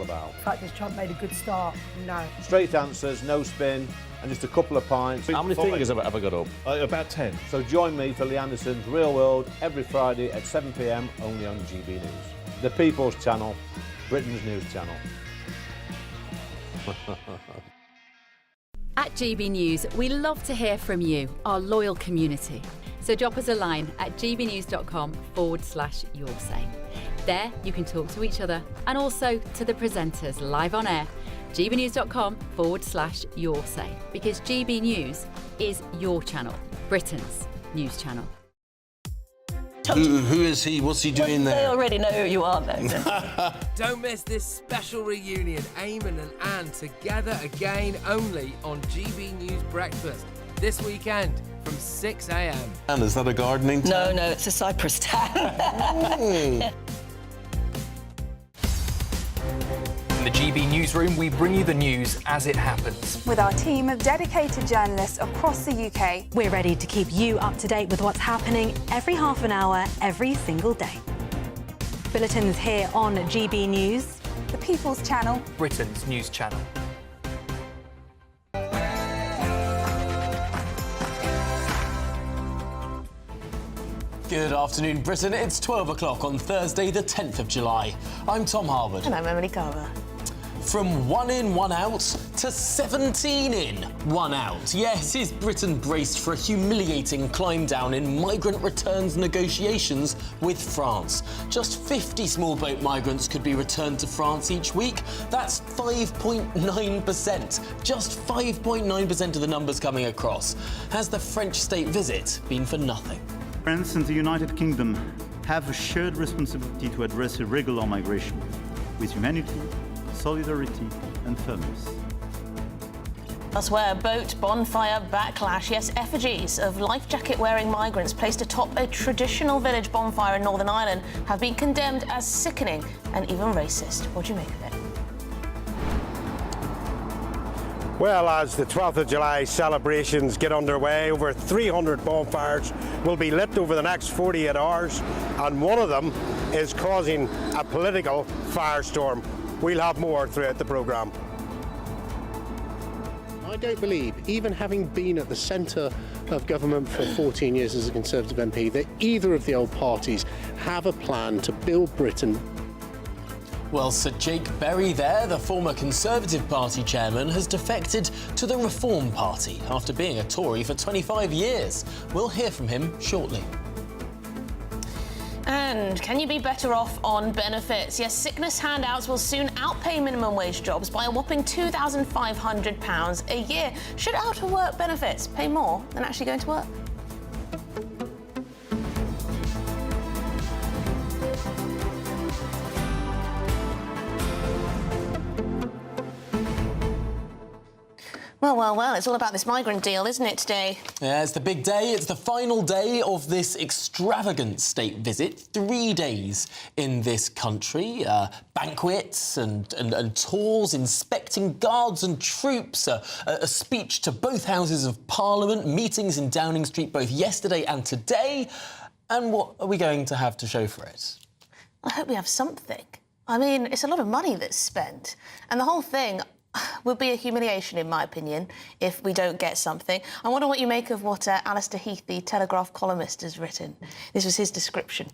about. The fact has Trump made a good start? No. Straight answers, no spin, and just a couple of pints. How many fingers have I got up? About 10. So join me for Lee Anderson's Real World every Friday at 7 p.m. only on GB News. The People's Channel, Britain's news channel. At GB News, we love to hear from you, our loyal community. So drop us a line at gbnews.com/yoursay. There you can talk to each other and also to the presenters live on air. gbnews.com/yoursay, because GB News is your channel, Britain's news channel. Who is he? What's he doing They there? already know who you are, though. Don't miss this special reunion, Eamon and Anne together again only on GB News Breakfast this weekend from 6 a.m. And is that a gardening tan? No, it's a cypress tan. In the GB newsroom, we bring you the news as it happens. With our team of dedicated journalists across the UK, we're ready to keep you up to date with what's happening every half an hour, every single day. Bulletins here on GB News, the People's Channel, Britain's news channel. Good afternoon, Britain. It's 12 o'clock on Thursday, the 10th of July. I'm Tom Harwood. And I'm Emily Carver. From 1 in, 1 out to 17 in, 1 out. Yes, is Britain braced for a humiliating climb down in migrant returns negotiations with France? Just 50 small boat migrants could be returned to France each week. That's 5.9%. Just 5.9% of the numbers coming across. Has the French state visit been for nothing? France and the United Kingdom have a shared responsibility to address irregular migration with humanity, solidarity and firmness. Elsewhere, boat, bonfire, backlash. Yes, effigies of life jacket-wearing migrants placed atop a traditional village bonfire in Northern Ireland have been condemned as sickening and even racist. What do you make of it? Well, as the 12th of July celebrations get underway, over 300 bonfires will be lit over the next 48 hours, and one of them is causing a political firestorm. We'll have more throughout the programme. I don't believe, even having been at the centre of government for 14 years as a Conservative MP, that either of the old parties have a plan to build Britain. Well, Sir Jake Berry there, the former Conservative Party chairman, has defected to the Reform Party after being a Tory for 25 years. We'll hear from him shortly. And can you be better off on benefits? Yes, sickness handouts will soon outpay minimum wage jobs by a whopping £2,500 a year. Should out-of-work benefits pay more than actually going to work? Well, it's all about this migrant deal, isn't it, today? Yeah, it's the big day. It's the final day of this extravagant state visit. 3 days in this country. Banquets and tours, inspecting guards and troops, a speech to both Houses of Parliament, meetings in Downing Street both yesterday and today. And what are we going to have to show for it? I hope we have something. I mean, it's a lot of money that's spent. And the whole thing would be a humiliation, in my opinion, if we don't get something. I wonder what you make of what Alistair Heath, the Telegraph columnist, has written. This was his description.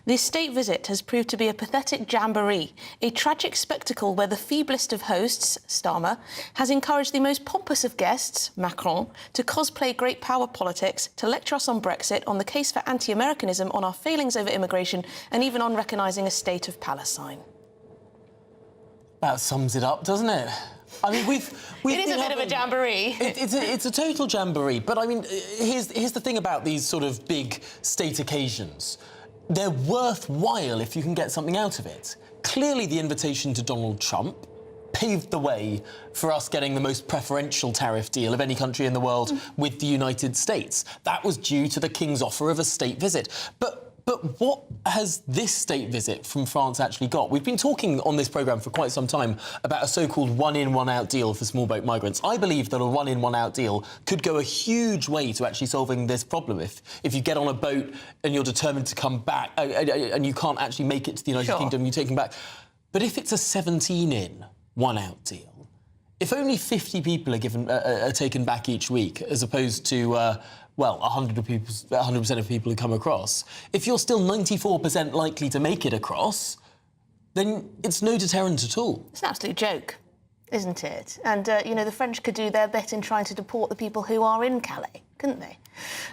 This state visit has proved to be a pathetic jamboree, a tragic spectacle where the feeblest of hosts, Starmer, has encouraged the most pompous of guests, Macron, to cosplay great power politics, to lecture us on Brexit, on the case for anti-Americanism, on our failings over immigration, and even on recognising a state of Palestine. That sums it up, doesn't it? I mean, we've it is a bit of a jamboree. It's a total jamboree. But I mean, here's the thing about these sort of big state occasions. They're worthwhile if you can get something out of it. Clearly, the invitation to Donald Trump paved the way for us getting the most preferential tariff deal of any country in the world with the United States. That was due to the King's offer of a state visit. But what has this state visit from France actually got? We've been talking on this programme for quite some time about a so-called one-in, one-out deal for small boat migrants. I believe that a one-in, one-out deal could go a huge way to actually solving this problem. If you get on a boat and you're determined to come back and you can't actually make it to the United Kingdom, you take them back. But if it's a 17-in, 1-out deal, if only 50 people are taken back each week, as opposed to, 100% of people who come across, if you're still 94% likely to make it across, then it's no deterrent at all. It's an absolute joke, isn't it? And, the French could do their bit in trying to deport the people who are in Calais, couldn't they?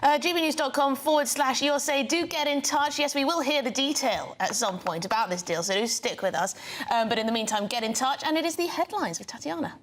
gbnews.com/your say. Do get in touch. Yes, we will hear the detail at some point about this deal, so do stick with us. But in the meantime, get in touch. And it is the headlines with Tatiana.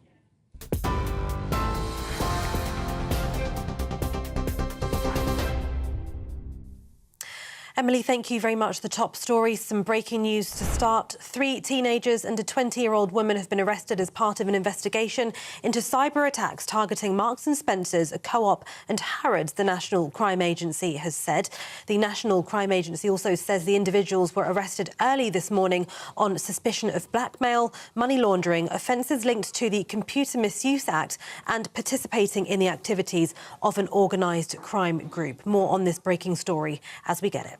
Emily, thank you very much. The top story, some breaking news to start. 3 teenagers and a 20-year-old woman have been arrested as part of an investigation into cyber attacks targeting Marks & Spencer's, a Co-op and Harrods, the National Crime Agency has said. The National Crime Agency also says the individuals were arrested early this morning on suspicion of blackmail, money laundering, offences linked to the Computer Misuse Act and participating in the activities of an organised crime group. More on this breaking story as we get it.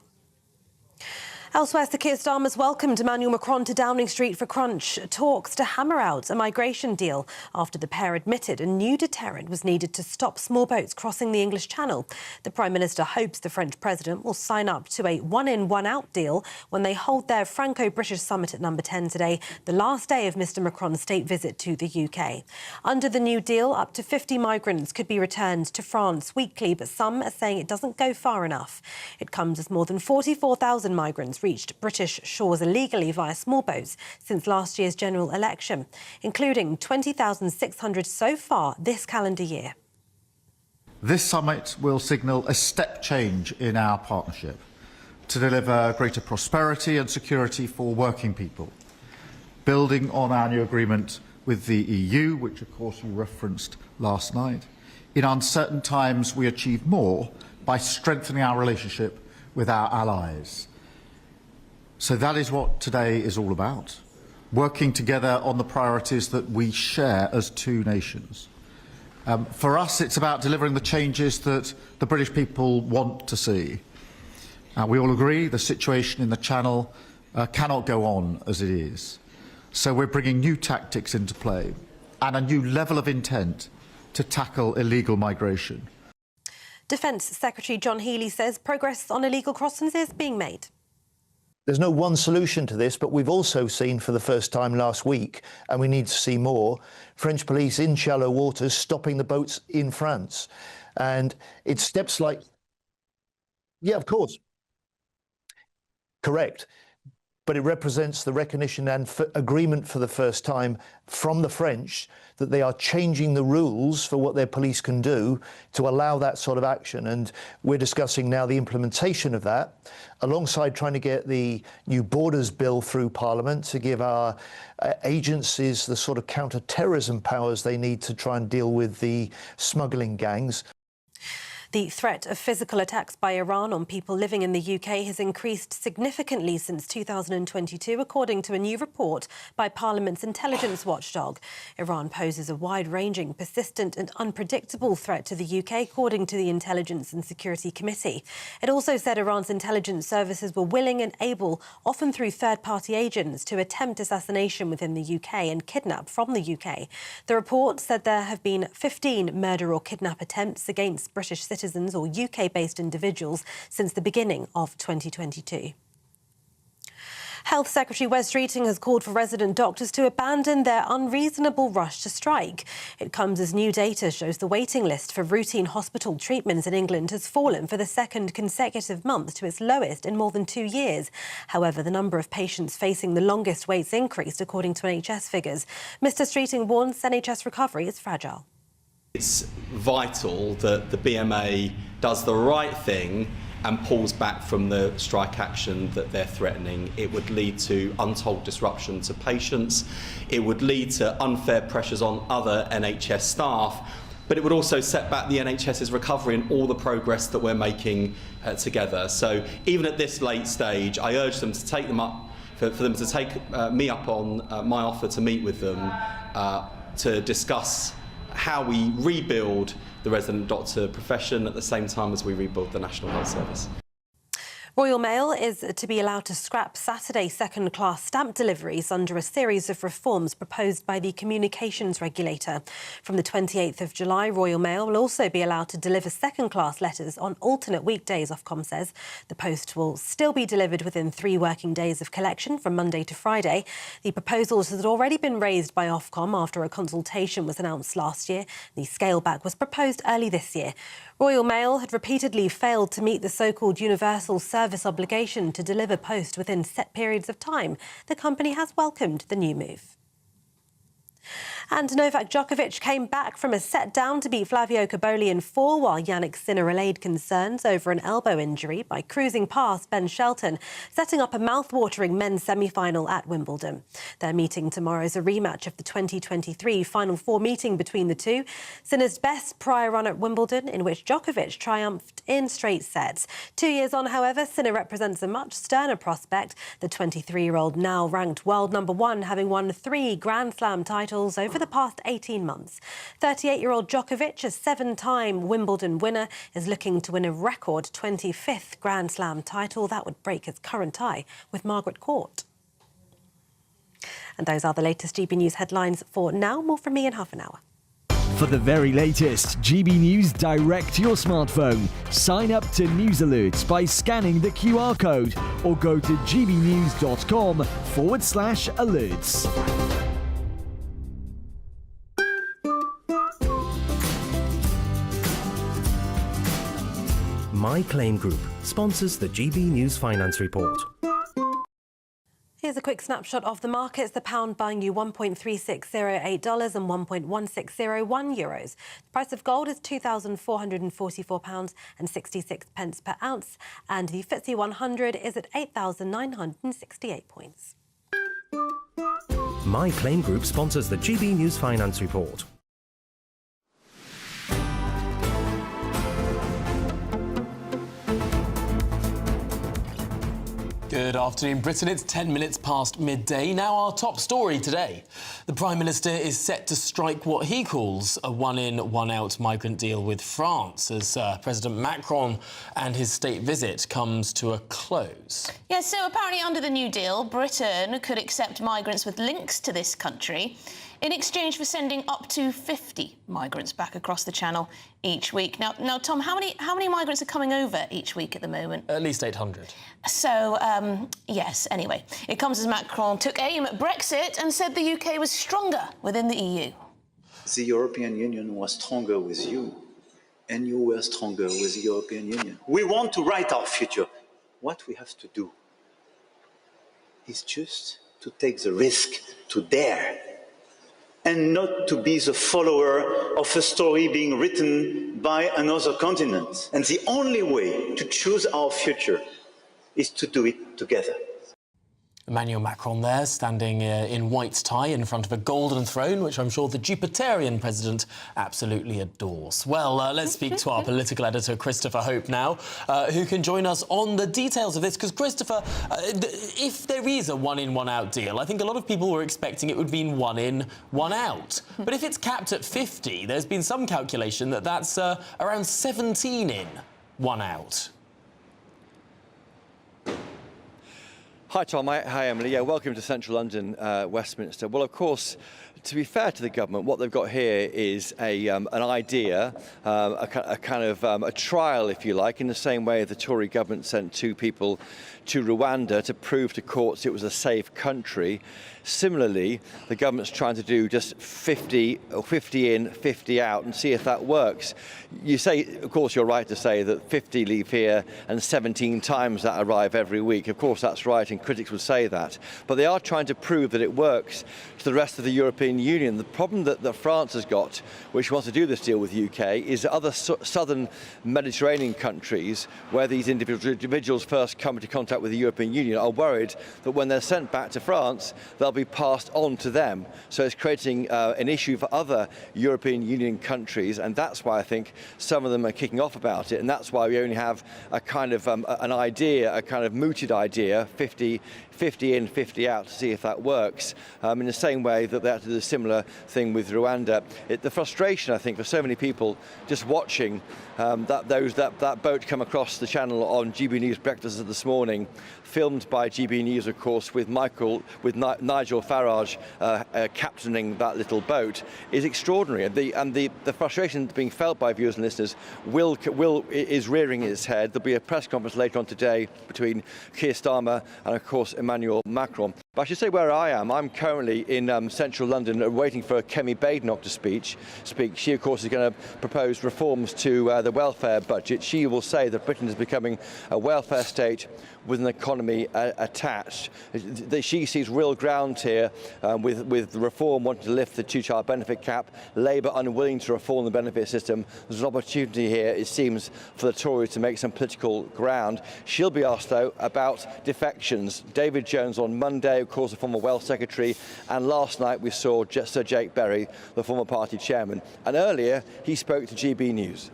Elsewhere, Sir Keir Starmer's welcomed Emmanuel Macron to Downing Street for crunch talks to hammer out a migration deal after the pair admitted a new deterrent was needed to stop small boats crossing the English Channel. The Prime Minister hopes the French President will sign up to a 1-in, 1-out deal when they hold their Franco-British summit at number 10 today, the last day of Mr Macron's state visit to the UK. Under the new deal, up to 50 migrants could be returned to France weekly, but some are saying it doesn't go far enough. It comes as more than 44,000 migrants reached British shores illegally via small boats since last year's general election, including 20,600 so far this calendar year. This summit will signal a step change in our partnership to deliver greater prosperity and security for working people, building on our new agreement with the EU, which of course you referenced last night. In uncertain times, we achieve more by strengthening our relationship with our allies. So that is what today is all about, working together on the priorities that we share as two nations. For us, it's about delivering the changes that the British people want to see. We all agree the situation in the Channel cannot go on as it is. So we're bringing new tactics into play and a new level of intent to tackle illegal migration. Defence Secretary John Healey says progress on illegal crossings is being made. There's no one solution to this, but we've also seen for the first time last week, and we need to see more, French police in shallow waters stopping the boats in France. And it's steps like... Yeah, of course. Correct. But it represents the recognition and agreement for the first time from the French that they are changing the rules for what their police can do to allow that sort of action. And we're discussing now the implementation of that, alongside trying to get the new borders bill through Parliament to give our agencies the sort of counter-terrorism powers they need to try and deal with the smuggling gangs. The threat of physical attacks by Iran on people living in the UK has increased significantly since 2022, according to a new report by Parliament's intelligence watchdog. Iran poses a wide-ranging, persistent and unpredictable threat to the UK, according to the Intelligence and Security Committee. It also said Iran's intelligence services were willing and able, often through third-party agents, to attempt assassination within the UK and kidnap from the UK. The report said there have been 15 murder or kidnap attempts against British citizens or UK-based individuals since the beginning of 2022. Health Secretary Wes Streeting has called for resident doctors to abandon their unreasonable rush to strike. It comes as new data shows the waiting list for routine hospital treatments in England has fallen for the second consecutive month to its lowest in more than 2 years. However, the number of patients facing the longest waits increased, according to NHS figures. Mr Streeting warns NHS recovery is fragile. It's vital that the BMA does the right thing and pulls back from the strike action that they're threatening. It would lead to untold disruption to patients. It would lead to unfair pressures on other NHS staff, but it would also set back the NHS's recovery and all the progress that we're making together. So even at this late stage, I urge them to take them up, for them to take me up on my offer to meet with them to discuss how we rebuild the resident doctor profession at the same time as we rebuild the National Health Service. Royal Mail is to be allowed to scrap Saturday second-class stamp deliveries under a series of reforms proposed by the communications regulator. From the 28th of July, Royal Mail will also be allowed to deliver second-class letters on alternate weekdays, Ofcom says. The post will still be delivered within 3 working days of collection from Monday to Friday. The proposals had already been raised by Ofcom after a consultation was announced last year. The scale-back was proposed early this year. Royal Mail had repeatedly failed to meet the so-called universal service obligation to deliver post within set periods of time. The company has welcomed the new move. And Novak Djokovic came back from a set down to beat Flavio Cobolli in 4, while Jannik Sinner allayed concerns over an elbow injury by cruising past Ben Shelton, setting up a mouth-watering men's semi-final at Wimbledon. Their meeting tomorrow is a rematch of the 2023 Final Four meeting between the two. Sinner's best prior run at Wimbledon, in which Djokovic triumphed in straight sets. 2 years on, however, Sinner represents a much sterner prospect. The 23-year-old, now ranked world #1, having won 3 Grand Slam titles over the past 18 months. 38-year-old Djokovic, a 7-time Wimbledon winner, is looking to win a record 25th Grand Slam title. That would break his current tie with Margaret Court. And those are the latest GB News headlines for now. More from me in half an hour. For the very latest GB News direct to your smartphone, sign up to News Alerts by scanning the QR code or go to gbnews.com/alerts. My Claim Group sponsors the GB News Finance Report. Here's a quick snapshot of the markets. The pound buying you $1.3608 and €1.1601. The price of gold is £2,444.66 per ounce, and the FTSE 100 is at 8,968 points. My Claim Group sponsors the GB News Finance Report. Good afternoon, Britain. It's 10 minutes past midday. Now, our top story today. The Prime Minister is set to strike what he calls a one-in, one-out migrant deal with France as President Macron and his state visit comes to a close. Yeah, so apparently under the new deal, Britain could accept migrants with links to this country in exchange for sending up to 50 migrants back across the Channel each week. Now, Tom, how many migrants are coming over each week at the moment? At least 800. So, yes, anyway. It comes as Macron took aim at Brexit and said the UK was stronger within the EU. The European Union was stronger with you, and you were stronger with the European Union. We want to write our future. What we have to do is just to take the risk, to dare, and not to be the follower of a story being written by another continent. And the only way to choose our future is to do it together. Emmanuel Macron there, standing in white tie in front of a golden throne, which I'm sure the Jupiterian president absolutely adores. Well, let's speak to our political editor, Christopher Hope, now, who can join us on the details of this. Because, Christopher, if there is a one-in, one-out deal, I think a lot of people were expecting it would mean one in, one out. But if it's capped at 50, there's been some calculation that that's around 17 in, one out. Hi, Tom. Hi, Emily. Yeah, welcome to Central London, Westminster. Well, of course, to be fair to the government, what they've got here is an idea, a kind of a trial, if you like, in the same way the Tory government sent 2 people to Rwanda to prove to courts it was a safe country. Similarly, the government's trying to do just 50 in, 50 out and see if that works. You say, of course, you're right to say that 50 leave here and 17 times that arrive every week. Of course, that's right, and critics would say that. But they are trying to prove that it works to the rest of the European Union. The problem that France has got, which wants to do this deal with the UK, is that other southern Mediterranean countries, where these individuals first come into contact with the European Union, are worried that when they're sent back to France, they'll be passed on to them. So it's creating an issue for other European Union countries, and that's why I think some of them are kicking off about it, and that's why we only have a kind of an idea, a kind of mooted idea, 50 in, 50 out, to see if that works, in the same way that they had to do the similar thing with Rwanda. The frustration, I think, for so many people just watching that boat come across the channel on GB News Breakfast this morning, filmed by GB News, of course, with Nigel Farage captaining that little boat, is extraordinary. And the frustration being felt by viewers and listeners is rearing its head. There'll be a press conference later on today between Keir Starmer and, of course, Emmanuel Macron. But I should say where I am. I'm currently in central London waiting for Kemi Badenoch to speak. She, of course, is going to propose reforms to the welfare budget. She will say that Britain is becoming a welfare state with an economy attached. She sees real ground here with the reform wanting to lift the two-child benefit cap, Labour unwilling to reform the benefit system. There's an opportunity here, it seems, for the Tories to make some political ground. She'll be asked, though, about defections. David Jones on Monday, of course, the former Wealth Secretary, and last night we saw Sir Jake Berry, the former party chairman. And earlier, he spoke to GB News.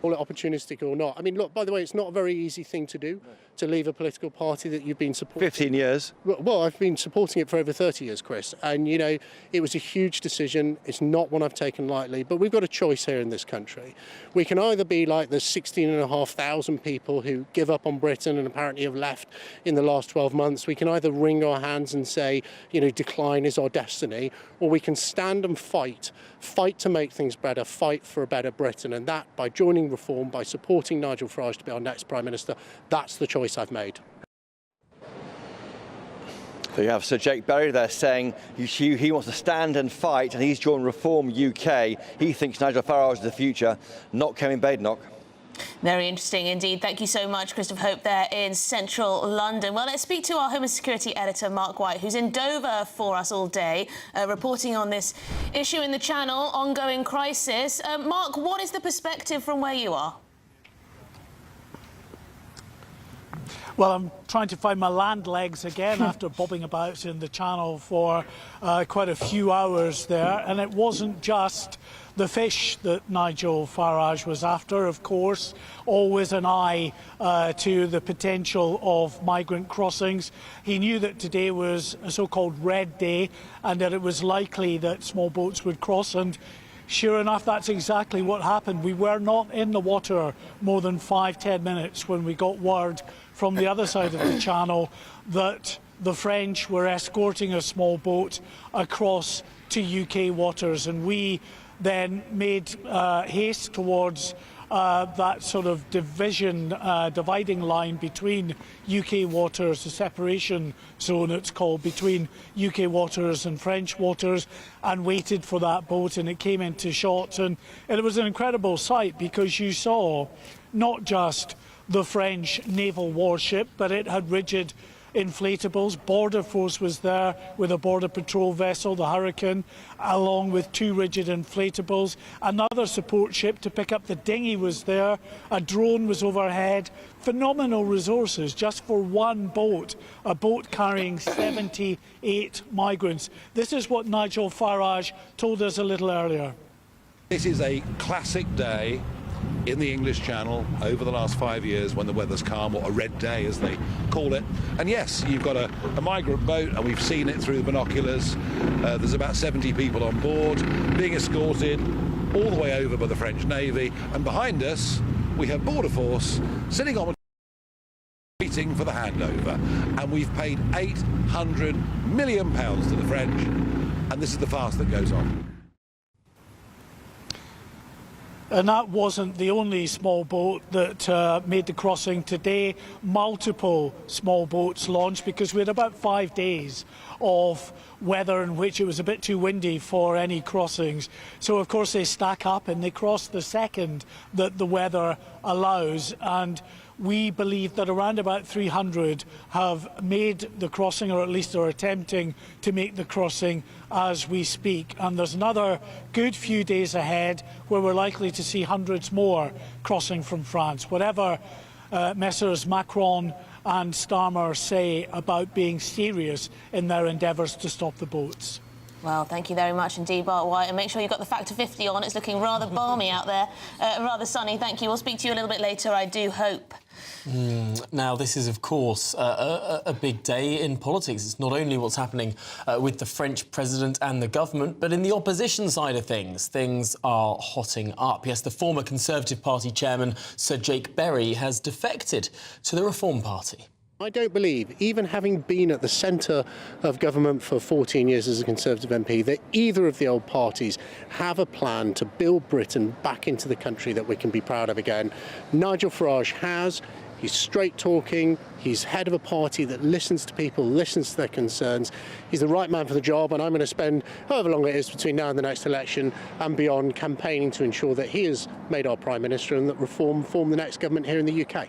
Call it opportunistic or not. I mean, look, by the way, it's not a very easy thing to do, to leave a political party that you've been supporting. 15 years. Well, I've been supporting it for over 30 years, Chris. And, you know, it was a huge decision. It's not one I've taken lightly. But we've got a choice here in this country. We can either be like the 16,500 people who give up on Britain and apparently have left in the last 12 months. We can either wring our hands and say, you know, decline is our destiny, or we can stand and fight to make things better, fight for a better Britain. And that, by joining Reform, by supporting Nigel Farage to be our next Prime Minister, that's the choice I've made. So you have Sir Jake Berry there saying he wants to stand and fight, and he's joined Reform UK. He thinks Nigel Farage is the future, not Kemi Badenoch. Very interesting indeed. Thank you so much, Christopher Hope, there in central London. Well, let's speak to our Home and Security editor, Mark White, who's in Dover for us all day, reporting on this issue in the Channel, ongoing crisis. Mark, what is the perspective from where you are? Well, I'm trying to find my land legs again after bobbing about in the Channel for quite a few hours there. And it wasn't just the fish that Nigel Farage was after, of course, always an eye to the potential of migrant crossings. He knew that today was a so-called red day and that it was likely that small boats would cross. And sure enough, that's exactly what happened. We were not in the water more than 5-10 minutes when we got word from the other side of the Channel that the French were escorting a small boat across to UK waters, and we then made haste towards that sort of dividing line between UK waters, the separation zone it's called, between UK waters and French waters, and waited for that boat, and it came into shot. And it was an incredible sight because you saw not just the French naval warship, but it had rigid inflatables. Border Force was there with a border patrol vessel, the Hurricane, along with 2 rigid inflatables. Another support ship to pick up the dinghy was there. A drone was overhead. Phenomenal resources just for one boat, a boat carrying 78 migrants. This is what Nigel Farage told us a little earlier. This is a classic day in the English Channel over the last 5 years when the weather's calm, or a red day as they call it. And yes, you've got a migrant boat, and we've seen it through the binoculars. There's about 70 people on board being escorted all the way over by the French Navy, and behind us we have Border Force sitting on waiting for the handover, and we've paid £800 million to the French, and this is the farce that goes on. And that wasn't the only small boat that made the crossing today. Multiple small boats launched because we had about 5 days of weather in which it was a bit too windy for any crossings. So, of course, they stack up and they cross the second that the weather allows. And we believe that around about 300 have made the crossing, or at least are attempting to make the crossing as we speak. And there's another good few days ahead where we're likely to see hundreds more crossing from France. Whatever Messrs Macron and Starmer say about being serious in their endeavours to stop the boats. Well, thank you very much indeed, Bart White. And make sure you've got the factor 50 on. It's looking rather balmy out there, rather sunny. Thank you. We'll speak to you a little bit later, I do hope. Now, this is, of course, a big day in politics. It's not only what's happening with the French president and the government, but in the opposition side of things, things are hotting up. Yes, the former Conservative Party chairman, Sir Jake Berry, has defected to the Reform Party. I don't believe, even having been at the centre of government for 14 years as a Conservative MP, that either of the old parties have a plan to build Britain back into the country that we can be proud of again. Nigel Farage has. He's straight-talking. He's head of a party that listens to people, listens to their concerns. He's the right man for the job, and I'm going to spend however long it is between now and the next election and beyond campaigning to ensure that he is made our Prime Minister and that Reform form the next government here in the UK.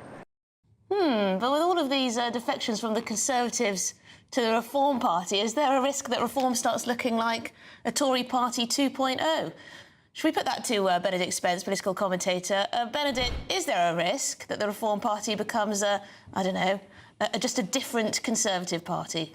But with all of these defections from the Conservatives to the Reform Party, is there a risk that Reform starts looking like a Tory Party 2.0? Should we put that to Benedict Spence, political commentator? Benedict, is there a risk that the Reform Party becomes just a different Conservative Party?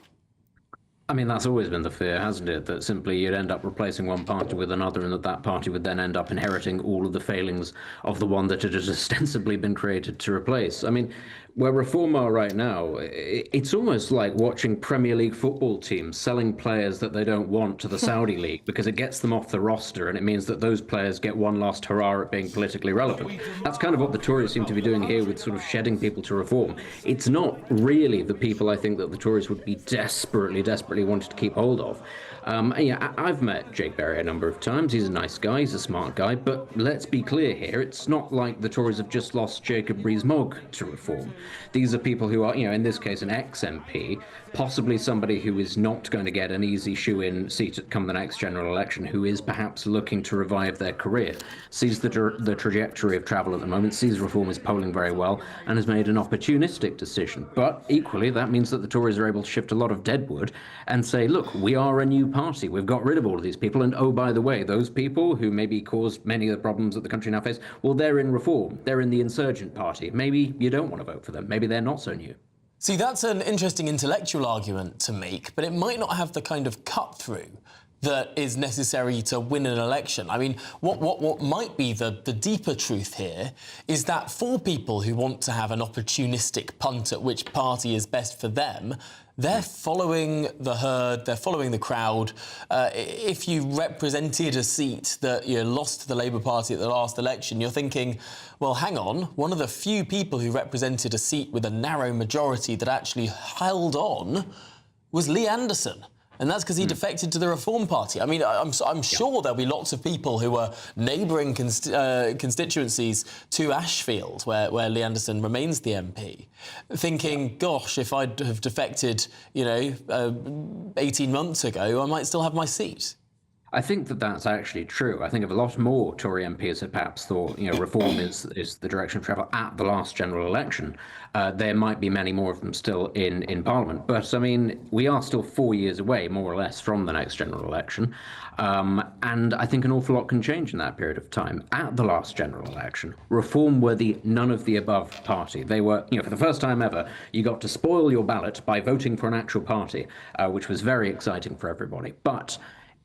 I mean, that's always been the fear, hasn't it? That simply you'd end up replacing one party with another and that party would then end up inheriting all of the failings of the one that it has ostensibly been created to replace. I mean, where Reform are right now, it's almost like watching Premier League football teams selling players that they don't want to the Saudi League because it gets them off the roster and it means that those players get one last hurrah at being politically relevant. That's kind of what the Tories seem to be doing here with sort of shedding people to Reform. It's not really the people I think that the Tories would be desperately wanted to keep hold of. Yeah, I've met Jake Berry a number of times. He's a nice guy, he's a smart guy, but let's be clear here, it's not like the Tories have just lost Jacob Rees-Mogg to Reform. These are people who are, in this case, an ex-MP, possibly somebody who is not going to get an easy shoe-in seat come the next general election, who is perhaps looking to revive their career, sees the trajectory of travel at the moment, sees Reform is polling very well, and has made an opportunistic decision. But equally, that means that the Tories are able to shift a lot of deadwood and say, look, we are a new party. We've got rid of all of these people. And oh, by the way, those people who maybe caused many of the problems that the country now faces, well, they're in Reform. They're in the insurgent party. Maybe you don't want to vote for them. Maybe they're not so new. See, that's an interesting intellectual argument to make, but it might not have the kind of cut-through that is necessary to win an election. I mean, what might be the deeper truth here is that for people who want to have an opportunistic punt at which party is best for them, they're following the herd, they're following the crowd. If you represented a seat that you lost to the Labour Party at the last election, you're thinking, well, hang on, one of the few people who represented a seat with a narrow majority that actually held on was Lee Anderson. And that's because he defected to the Reform Party. I mean, I'm sure there'll be lots of people who are neighbouring constituencies to Ashfield, where Lee Anderson remains the MP, thinking, gosh, if I'd have defected, 18 months ago, I might still have my seat. I think that that's actually true. I think if a lot more Tory MPs had perhaps thought, Reform is the direction of travel at the last general election, there might be many more of them still in Parliament. But, I mean, we are still 4 years away, more or less, from the next general election. And I think an awful lot can change in that period of time. At the last general election, Reform were the none-of-the-above party. They were, for the first time ever, you got to spoil your ballot by voting for an actual party, which was very exciting for everybody. But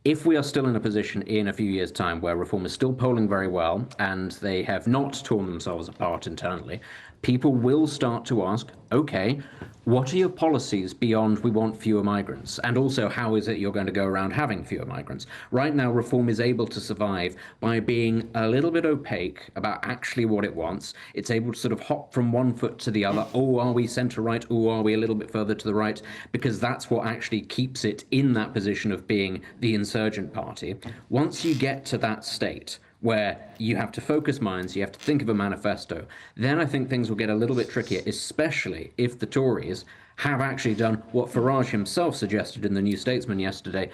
if we are still in a position in a few years' time where Reform is still polling very well and they have not torn themselves apart internally, people will start to ask, OK, what are your policies beyond we want fewer migrants? And also, how is it you're going to go around having fewer migrants? Right now, Reform is able to survive by being a little bit opaque about actually what it wants. It's able to sort of hop from one foot to the other. Oh, are we centre-right? Oh, are we a little bit further to the right? Because that's what actually keeps it in that position of being the insurgent party. Once you get to that state, where you have to focus minds, you have to think of a manifesto, then I think things will get a little bit trickier, especially if the Tories have actually done what Farage himself suggested in the New Statesman yesterday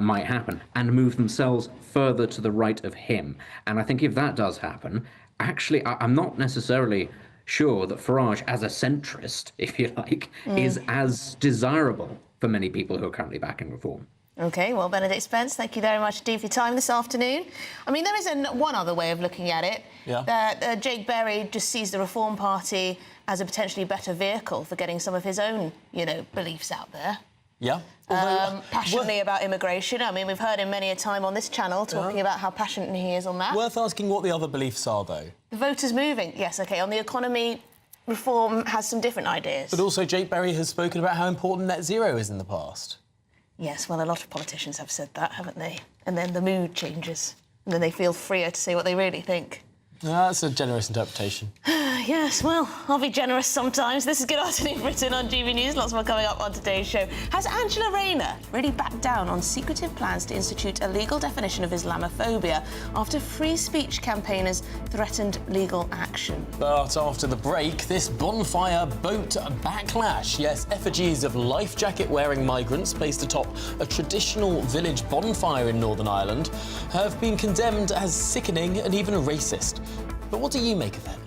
might happen, and move themselves further to the right of him. And I think if that does happen, actually, I'm not necessarily sure that Farage, as a centrist, if you like, is as desirable for many people who are currently backing Reform. OK, well, Benedict Spence, thank you very much indeed for your time this afternoon. I mean, there is one other way of looking at it. Yeah. That Jake Berry just sees the Reform Party as a potentially better vehicle for getting some of his own, beliefs out there. Yeah. Passionately about immigration. I mean, we've heard him many a time on this channel talking about how passionate he is on that. Worth asking what the other beliefs are, though. The voters moving. Yes, OK. On the economy, Reform has some different ideas. But also, Jake Berry has spoken about how important net zero is in the past. Yes, well, a lot of politicians have said that, haven't they? And then the mood changes. And then they feel freer to say what they really think. That's a generous interpretation. Yes, well, I'll be generous sometimes. This is Good Afternoon Britain on GB News. Lots more coming up on today's show. Has Angela Rayner really backed down on secretive plans to institute a legal definition of Islamophobia after free speech campaigners threatened legal action? But after the break, this bonfire boat backlash. Yes, effigies of life jacket-wearing migrants placed atop a traditional village bonfire in Northern Ireland have been condemned as sickening and even racist. But what do you make of that?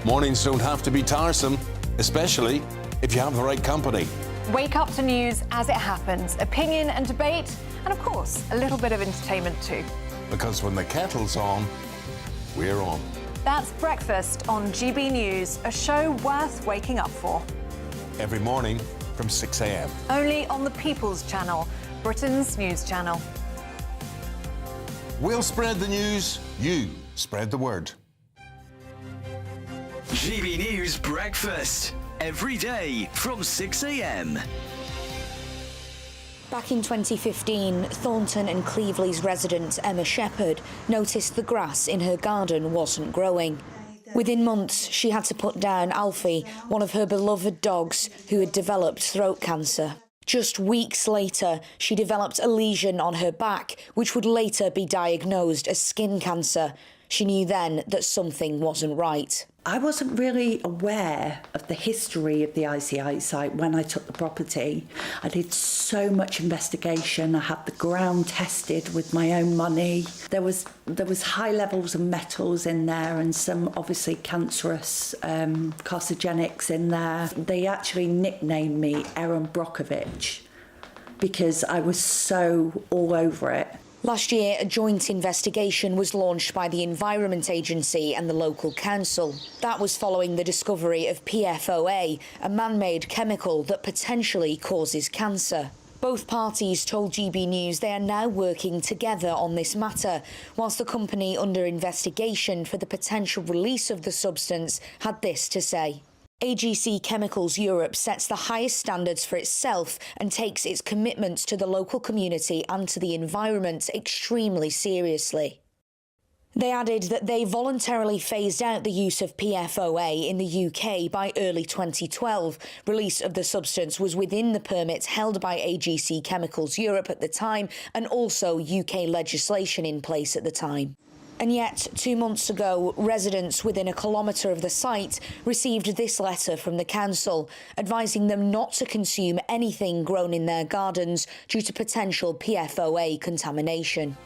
Mornings don't have to be tiresome, especially if you have the right company. Wake up to news as it happens, opinion and debate, and of course, a little bit of entertainment too. Because when the kettle's on, we're on. That's Breakfast on GB News, a show worth waking up for. Every morning from 6 a.m. Only on the People's Channel, Britain's news channel. We'll spread the news, you spread the word. GB News Breakfast, every day from 6 a.m. Back in 2015, Thornton and Cleveley's resident Emma Shepherd noticed the grass in her garden wasn't growing. Within months, she had to put down Alfie, one of her beloved dogs who had developed throat cancer. Just weeks later, she developed a lesion on her back, which would later be diagnosed as skin cancer. She knew then that something wasn't right. I wasn't really aware of the history of the ICI site when I took the property. I did so much investigation. I had the ground tested with my own money. There was high levels of metals in there and some obviously cancerous carcinogenics in there. They actually nicknamed me Erin Brockovich because I was so all over it. Last year, a joint investigation was launched by the Environment Agency and the local council. That was following the discovery of PFOA, a man-made chemical that potentially causes cancer. Both parties told GB News they are now working together on this matter, whilst the company under investigation for the potential release of the substance had this to say. AGC Chemicals Europe sets the highest standards for itself and takes its commitments to the local community and to the environment extremely seriously. They added that they voluntarily phased out the use of PFOA in the UK by early 2012. Release of the substance was within the permits held by AGC Chemicals Europe at the time and also UK legislation in place at the time. And yet, 2 months ago, residents within a kilometre of the site received this letter from the council, advising them not to consume anything grown in their gardens due to potential PFOA contamination.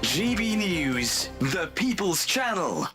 GB News, the People's Channel.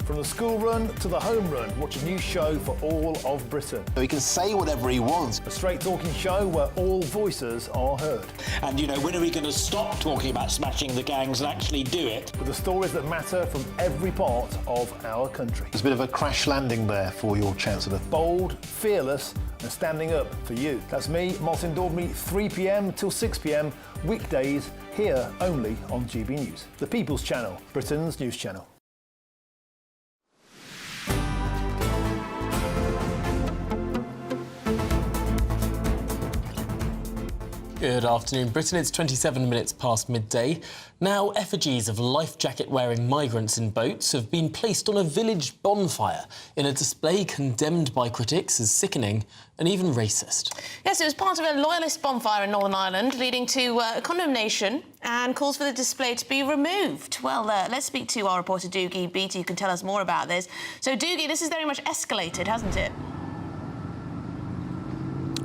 From the school run to the home run, watch a new show for all of Britain. He can say whatever he wants. A straight-talking show where all voices are heard. And, you know, when are we going to stop talking about smashing the gangs and actually do it? With the stories that matter from every part of our country. There's a bit of a crash landing there for your Chancellor. Bold, fearless and standing up for you. That's me, Martin Daubney, 3 p.m. till 6 p.m, weekdays, here only on GB News. The People's Channel, Britain's news channel. Good afternoon, Britain. It's 27 minutes past midday. Now, effigies of life jacket-wearing migrants in boats have been placed on a village bonfire in a display condemned by critics as sickening and even racist. Yes, it was part of a loyalist bonfire in Northern Ireland, leading to condemnation and calls for the display to be removed. Well, let's speak to our reporter Doogie Beattie, who can tell us more about this. So, Doogie, this has very much escalated, hasn't it?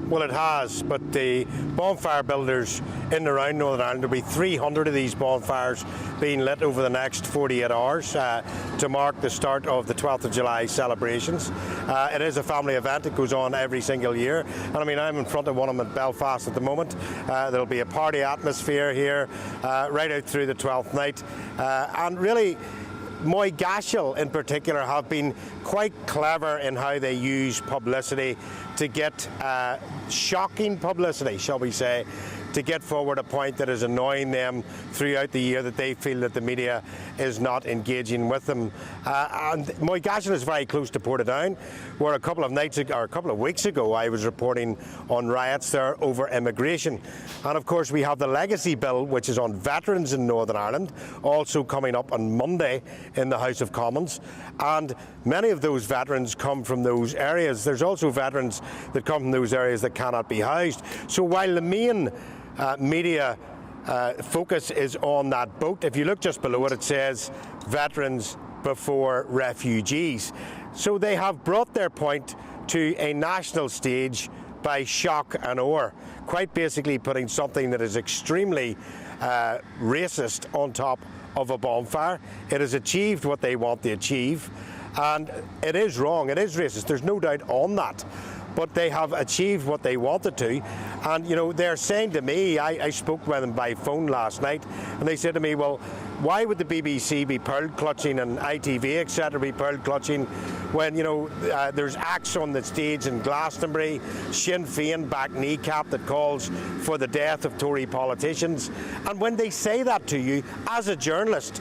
Well, it has, but the bonfire builders in and around Northern Ireland, there'll be 300 of these bonfires being lit over the next 48 hours to mark the start of the 12th of July celebrations. It is a family event. It goes on every single year. And I mean, I'm in front of one of them at Belfast at the moment. There'll be a party atmosphere here right out through the 12th night. And really, Moygashel in particular have been quite clever in how they use publicity to get shocking publicity, shall we say, to get forward a point that is annoying them throughout the year, that they feel that the media is not engaging with them. And Moygashel is very close to Portadown, where a couple of weeks ago I was reporting on riots there over immigration. And of course we have the legacy bill, which is on veterans in Northern Ireland, also coming up on Monday in the House of Commons. And many of those veterans come from those areas. There's also veterans that come from those areas that cannot be housed. So while the main media focus is on that boat, if you look just below it, it says veterans before refugees. So they have brought their point to a national stage by shock and awe, quite basically putting something that is extremely racist on top of a bonfire. It has achieved what they want to achieve, and it is wrong, it is racist, there's no doubt on that. But they have achieved what they wanted to. And, you know, they're saying to me, I spoke with them by phone last night, and they said to me, well, why would the BBC be pearl clutching and ITV, etc., be pearl clutching when, you know, there's acts on the stage in Glastonbury, Sinn Féin back kneecap that calls for the death of Tory politicians. And when they say that to you, as a journalist,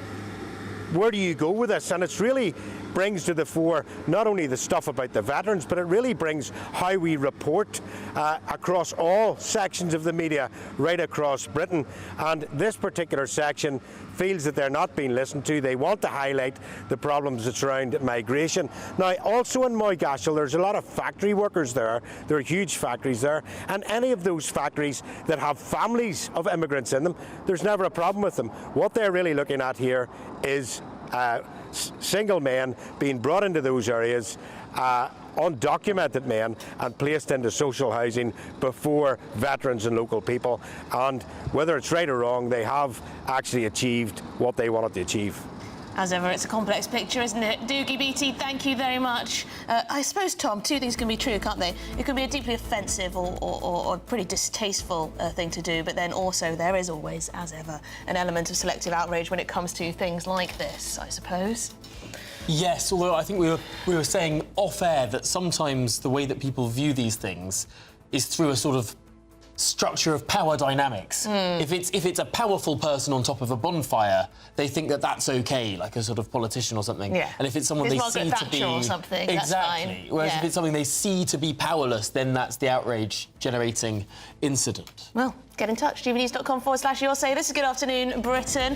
where do you go with this? And it's really brings to the fore not only the stuff about the veterans, but it really brings how we report across all sections of the media right across Britain. And this particular section feels that they're not being listened to. They want to highlight the problems that surround migration. Now, also in Moygashel, there's a lot of factory workers there. There are huge factories there, and any of those factories that have families of immigrants in them, there's never a problem with them. What they're really looking at here is single men being brought into those areas, undocumented men, and placed into social housing before veterans and local people. And whether it's right or wrong, they have actually achieved what they wanted to achieve. As ever, it's a complex picture, isn't it? Doogie Beattie, thank you very much. I suppose, Tom, two things can be true, can't they? It can be a deeply offensive or pretty distasteful thing to do, but then also there is always, as ever, an element of selective outrage when it comes to things like this, I suppose. Yes, although I think we were saying off-air that sometimes the way that people view these things is through a sort of structure of power dynamics. If it's a powerful person on top of a bonfire, they think that that's okay, like a sort of politician or something. Yeah. And if it's someone they see to be or something, exactly, that's fine. whereas if it's something they see to be powerless, then that's the outrage-generating incident. Well, get in touch, gbnews.com/your say. This is Good Afternoon Britain.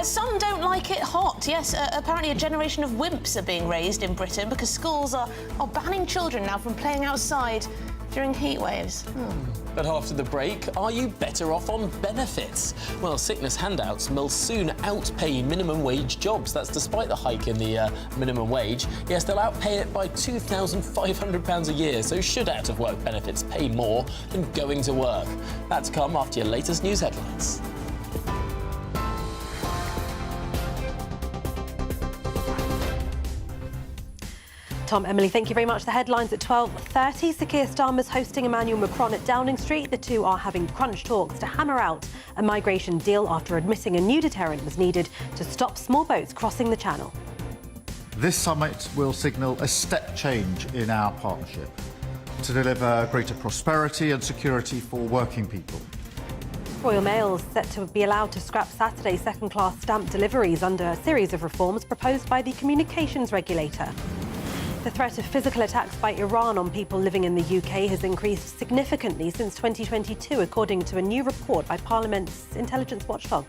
Some don't like it hot. Yes, apparently a generation of wimps are being raised in Britain because schools are banning children now from playing outside during heat waves. But after the break, are you better off on benefits? Well, sickness handouts will soon outpay minimum wage jobs. That's despite the hike in the minimum wage. Yes, they'll outpay it by £2,500 a year, so should out-of-work benefits pay more than going to work? That's come after your latest news headlines. Tom, Emily, thank you very much. The headlines at 12:30. Sir Keir Starmer's hosting Emmanuel Macron at Downing Street. The two are having crunch talks to hammer out a migration deal after admitting a new deterrent was needed to stop small boats crossing the Channel. This summit will signal a step change in our partnership to deliver greater prosperity and security for working people. Royal Mail is set to be allowed to scrap Saturday second-class stamp deliveries under a series of reforms proposed by the communications regulator. The threat of physical attacks by Iran on people living in the UK has increased significantly since 2022, according to a new report by Parliament's intelligence watchdog.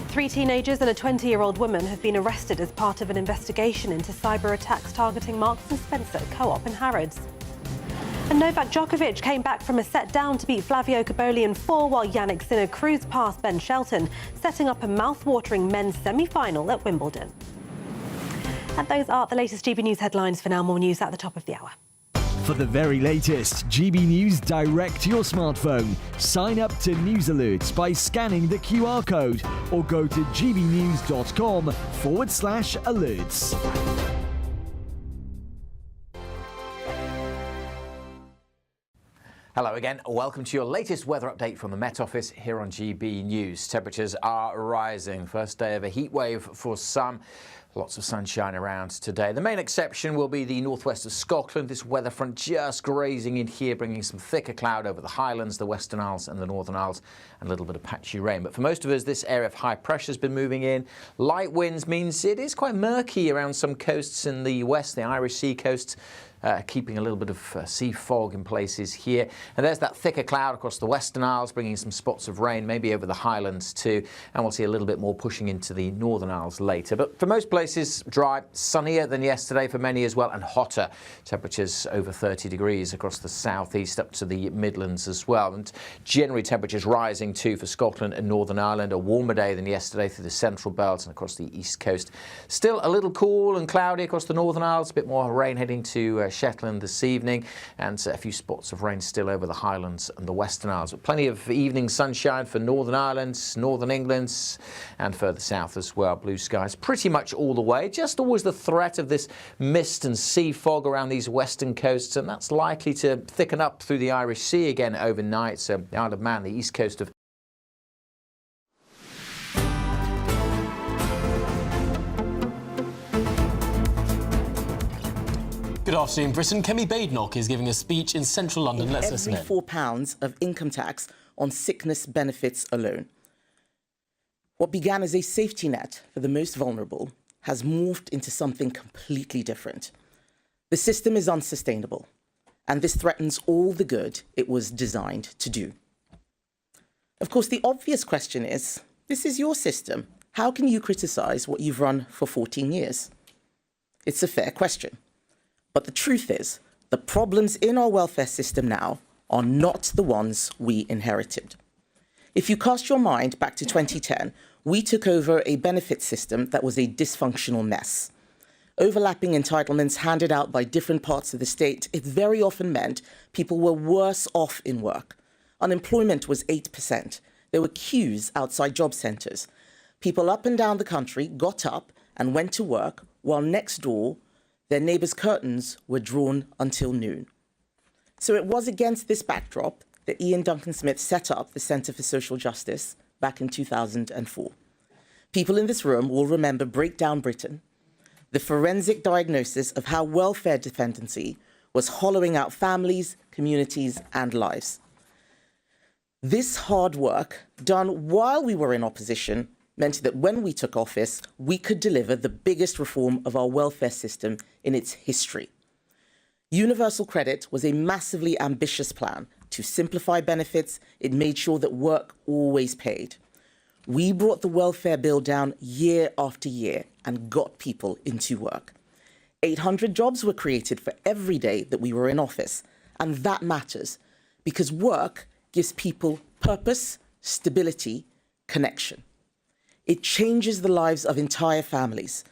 3 teenagers and a 20-year-old woman have been arrested as part of an investigation into cyber attacks targeting Marks & Spencer Co-op in Harrods. And Novak Djokovic came back from a set down to beat Flavio Cobolli in 4, while Jannik Sinner cruised past Ben Shelton, setting up a mouth-watering men's semi-final at Wimbledon. And those are the latest GB News headlines for now. More news at the top of the hour. For the very latest GB News direct to your smartphone, sign up to News Alerts by scanning the QR code or go to gbnews.com/alerts. Hello again, welcome to your latest weather update from the Met Office here on GB News. Temperatures are rising. First day of a heat wave for some. Lots of sunshine around today. The main exception will be the northwest of Scotland. This weather front just grazing in here, bringing some thicker cloud over the Highlands, the Western Isles and the Northern Isles, and a little bit of patchy rain. But for most of us, this area of high pressure has been moving in. Light winds means it is quite murky around some coasts in the west, the Irish Sea coast. Keeping a little bit of sea fog in places here. And there's that thicker cloud across the Western Isles, bringing some spots of rain, maybe over the Highlands too. And we'll see a little bit more pushing into the Northern Isles later. But for most places, dry, sunnier than yesterday for many as well, and hotter. Temperatures over 30 degrees across the southeast up to the Midlands as well. And generally temperatures rising too for Scotland and Northern Ireland. A warmer day than yesterday through the central belt and across the east coast. Still a little cool and cloudy across the Northern Isles. A bit more rain heading to Shetland this evening, and a few spots of rain still over the Highlands and the Western Isles. But plenty of evening sunshine for Northern Ireland, Northern England, and further south as well. Blue skies pretty much all the way. Just always the threat of this mist and sea fog around these western coasts, and that's likely to thicken up through the Irish Sea again overnight. So the Isle of Man, the east coast of Good afternoon, Britain. Kemi Badenoch is giving a speech in central London. Let's listen in. Every £4 of income tax on sickness benefits alone. What began as a safety net for the most vulnerable has morphed into something completely different. The system is unsustainable, and this threatens all the good it was designed to do. Of course, the obvious question is, this is your system. How can you criticise what you've run for 14 years? It's a fair question. But the truth is, the problems in our welfare system now are not the ones we inherited. If you cast your mind back to 2010, we took over a benefit system that was a dysfunctional mess. Overlapping entitlements handed out by different parts of the state, it very often meant people were worse off in work. Unemployment was 8%. There were queues outside job centres. People up and down the country got up and went to work, while next door, their neighbours' curtains were drawn until noon. So it was against this backdrop that Ian Duncan Smith set up the Centre for Social Justice back in 2004. People in this room will remember Breakdown Britain, the forensic diagnosis of how welfare dependency was hollowing out families, communities and lives. This hard work, done while we were in opposition, meant that when we took office, we could deliver the biggest reform of our welfare system in its history. Universal credit was a massively ambitious plan to simplify benefits. It made sure that work always paid. We brought the welfare bill down year after year and got people into work. 800 jobs were created for every day that we were in office, and that matters because work gives people purpose, stability, connection. It changes the lives of entire families.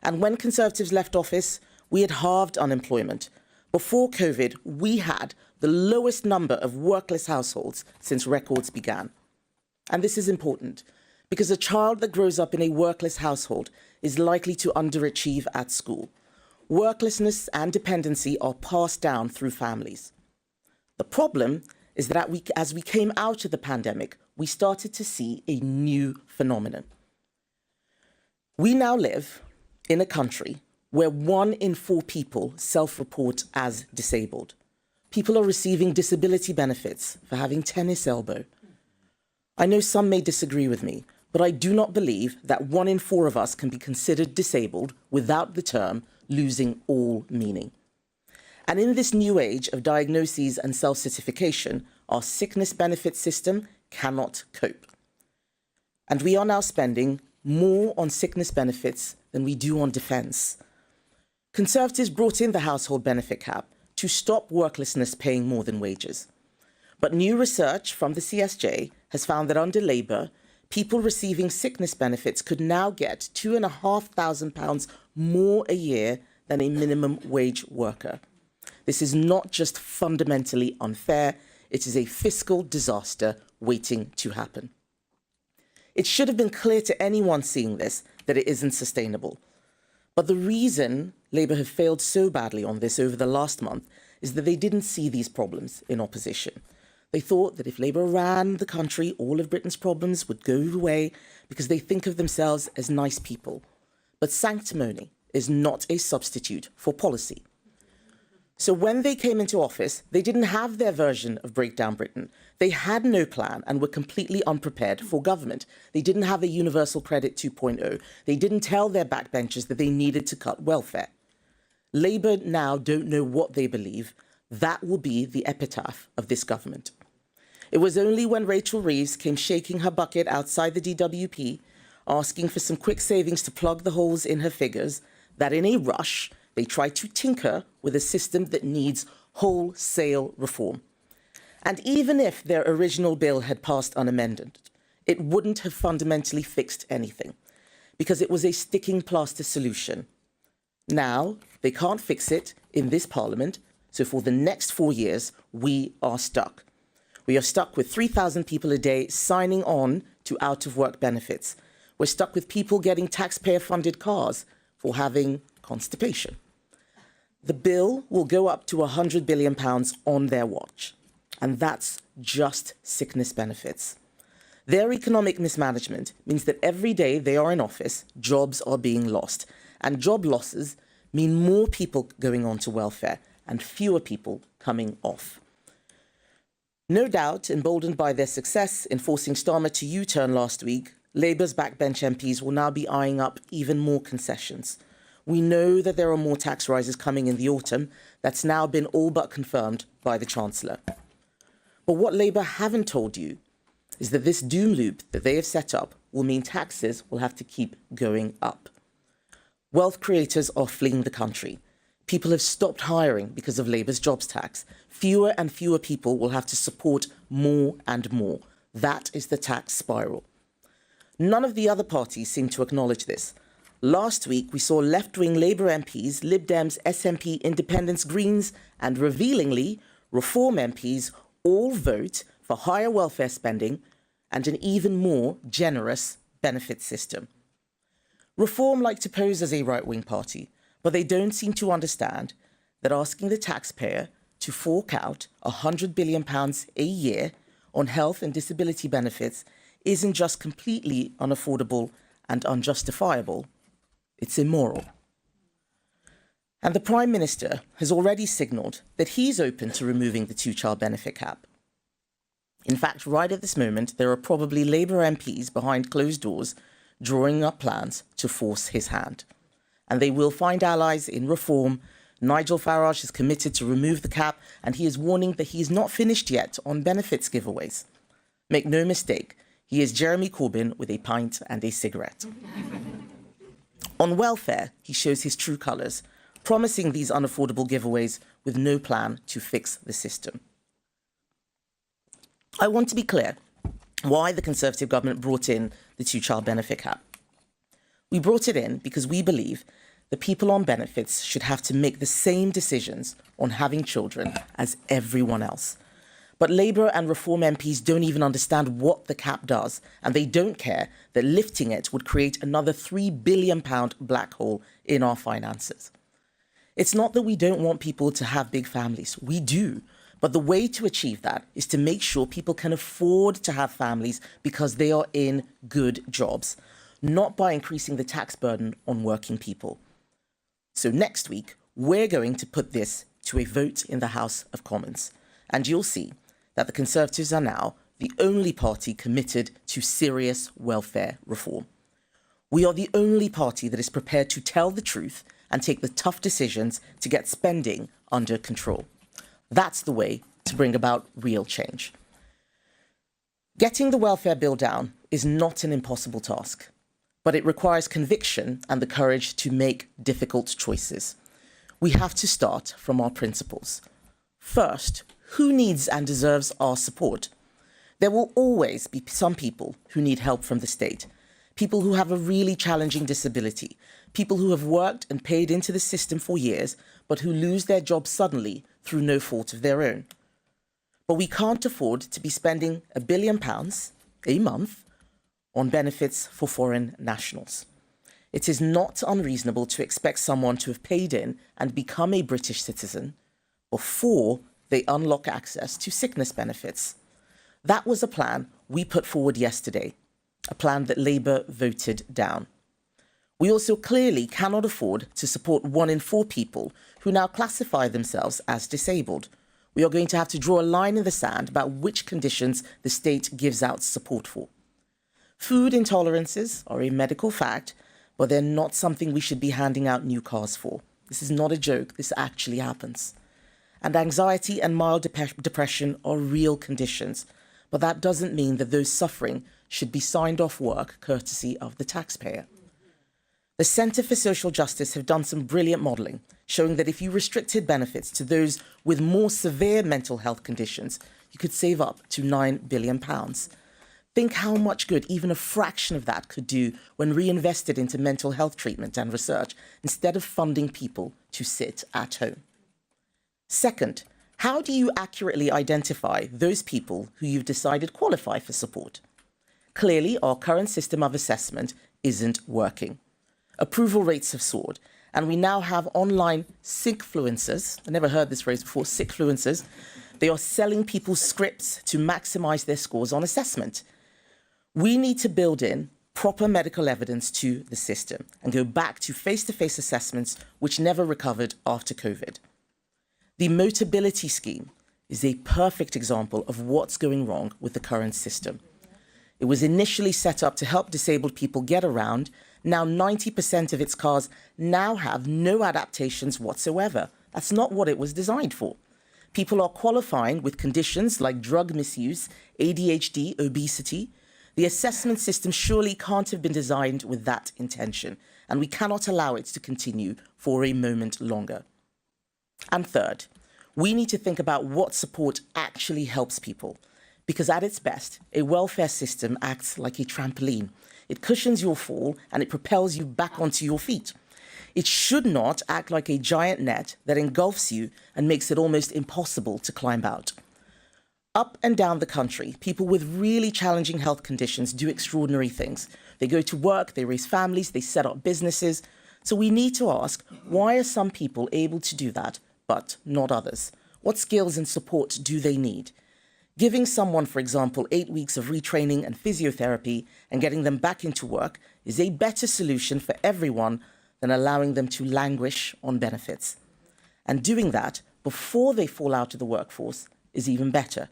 And when Conservatives left office, we had halved unemployment. Before COVID, we had the lowest number of workless households since records began. And this is important because a child that grows up in a workless household is likely to underachieve at school. Worklessness and dependency are passed down through families. The problem is that as we came out of the pandemic, we started to see a new phenomenon. We now live in a country where 1 in 4 people self-report as disabled. People are receiving disability benefits for having tennis elbow. I know some may disagree with me, but I do not believe that 1 in 4 of us can be considered disabled without the term losing all meaning. And in this new age of diagnoses and self-certification, our sickness benefit system cannot cope. And we are now spending more on sickness benefits than we do on defence. Conservatives brought in the household benefit cap to stop worklessness paying more than wages. But new research from the CSJ has found that under Labour, people receiving sickness benefits could now get £2,500 more a year than a minimum wage worker. This is not just fundamentally unfair, it is a fiscal disaster waiting to happen. It should have been clear to anyone seeing this that it isn't sustainable. But the reason Labour have failed so badly on this over the last month is that they didn't see these problems in opposition. They thought that if Labour ran the country, all of Britain's problems would go away because they think of themselves as nice people. But sanctimony is not a substitute for policy. So when they came into office, they didn't have their version of Breakdown Britain. They had no plan and were completely unprepared for government. They didn't have a universal credit 2.0. They didn't tell their backbenchers that they needed to cut welfare. Labour now don't know what they believe. That will be the epitaph of this government. It was only when Rachel Reeves came shaking her bucket outside the DWP, asking for some quick savings to plug the holes in her figures, that in a rush, they tried to tinker with a system that needs wholesale reform. And even if their original bill had passed unamended, it wouldn't have fundamentally fixed anything, because it was a sticking plaster solution. Now, they can't fix it in this parliament, so for the next 4 years, we are stuck. We are stuck with 3,000 people a day signing on to out-of-work benefits. We're stuck with people getting taxpayer-funded cars for having constipation. The bill will go up to £100 billion on their watch, and that's just sickness benefits. Their economic mismanagement means that every day they are in office, jobs are being lost, and job losses mean more people going on to welfare and fewer people coming off. No doubt, emboldened by their success in forcing Starmer to U-turn last week, Labour's backbench MPs will now be eyeing up even more concessions. We know that there are more tax rises coming in the autumn. That's now been all but confirmed by the Chancellor. But what Labour haven't told you is that this doom loop that they have set up will mean taxes will have to keep going up. Wealth creators are fleeing the country. People have stopped hiring because of Labour's jobs tax. Fewer and fewer people will have to support more and more. That is the tax spiral. None of the other parties seem to acknowledge this. Last week, we saw left-wing Labour MPs, Lib Dems, SNP, Independents, Greens, and revealingly, Reform MPs all vote for higher welfare spending and an even more generous benefit system. Reform like to pose as a right-wing party, but they don't seem to understand that asking the taxpayer to fork out £100 billion a year on health and disability benefits isn't just completely unaffordable and unjustifiable, it's immoral. And the Prime Minister has already signalled that he's open to removing the two-child benefit cap. In fact, right at this moment, there are probably Labour MPs behind closed doors drawing up plans to force his hand. And they will find allies in Reform. Nigel Farage is committed to remove the cap, and he is warning that he is not finished yet on benefits giveaways. Make no mistake, he is Jeremy Corbyn with a pint and a cigarette. On welfare, he shows his true colours, promising these unaffordable giveaways with no plan to fix the system. I want to be clear why the Conservative government brought in the two-child benefit cap. We brought it in because we believe that people on benefits should have to make the same decisions on having children as everyone else. But Labour and Reform MPs don't even understand what the cap does, and they don't care that lifting it would create another £3 billion black hole in our finances. It's not that we don't want people to have big families. We do. But the way to achieve that is to make sure people can afford to have families because they are in good jobs, not by increasing the tax burden on working people. So next week, we're going to put this to a vote in the House of Commons. And you'll see that the Conservatives are now the only party committed to serious welfare reform. We are the only party that is prepared to tell the truth and take the tough decisions to get spending under control. That's the way to bring about real change. Getting the welfare bill down is not an impossible task, but it requires conviction and the courage to make difficult choices. We have to start from our principles. First, who needs and deserves our support? There will always be some people who need help from the state, people who have a really challenging disability, people who have worked and paid into the system for years, but who lose their jobs suddenly through no fault of their own. But we can't afford to be spending £1 billion a month on benefits for foreign nationals. It is not unreasonable to expect someone to have paid in and become a British citizen before they unlock access to sickness benefits. That was a plan we put forward yesterday, a plan that Labour voted down. We also clearly cannot afford to support 1 in 4 people who now classify themselves as disabled. We are going to have to draw a line in the sand about which conditions the state gives out support for. Food intolerances are a medical fact, but they're not something we should be handing out new cars for. This is not a joke, this actually happens. And anxiety and mild depression are real conditions, but that doesn't mean that those suffering should be signed off work courtesy of the taxpayer. The Centre for Social Justice have done some brilliant modelling, showing that if you restricted benefits to those with more severe mental health conditions, you could save up to £9 billion. Think how much good even a fraction of that could do when reinvested into mental health treatment and research, instead of funding people to sit at home. Second, how do you accurately identify those people who you've decided qualify for support? Clearly, our current system of assessment isn't working. Approval rates have soared, and we now have online sickfluencers. I never heard this phrase before, sickfluencers. They are selling people scripts to maximise their scores on assessment. We need to build in proper medical evidence to the system and go back to face-to-face assessments which never recovered after COVID. The Motability scheme is a perfect example of what's going wrong with the current system. It was initially set up to help disabled people get around. Now 90% of its cars now have no adaptations whatsoever. That's not what it was designed for. People are qualifying with conditions like drug misuse, ADHD, obesity. The assessment system surely can't have been designed with that intention, and we cannot allow it to continue for a moment longer. And third, we need to think about what support actually helps people, because at its best, a welfare system acts like a trampoline. It cushions your fall and it propels you back onto your feet. It should not act like a giant net that engulfs you and makes it almost impossible to climb out. Up and down the country, people with really challenging health conditions do extraordinary things. They go to work, they raise families, they set up businesses. So we need to ask, why are some people able to do that, but not others? What skills and support do they need? Giving someone, for example, 8 weeks of retraining and physiotherapy and getting them back into work is a better solution for everyone than allowing them to languish on benefits. And doing that before they fall out of the workforce is even better.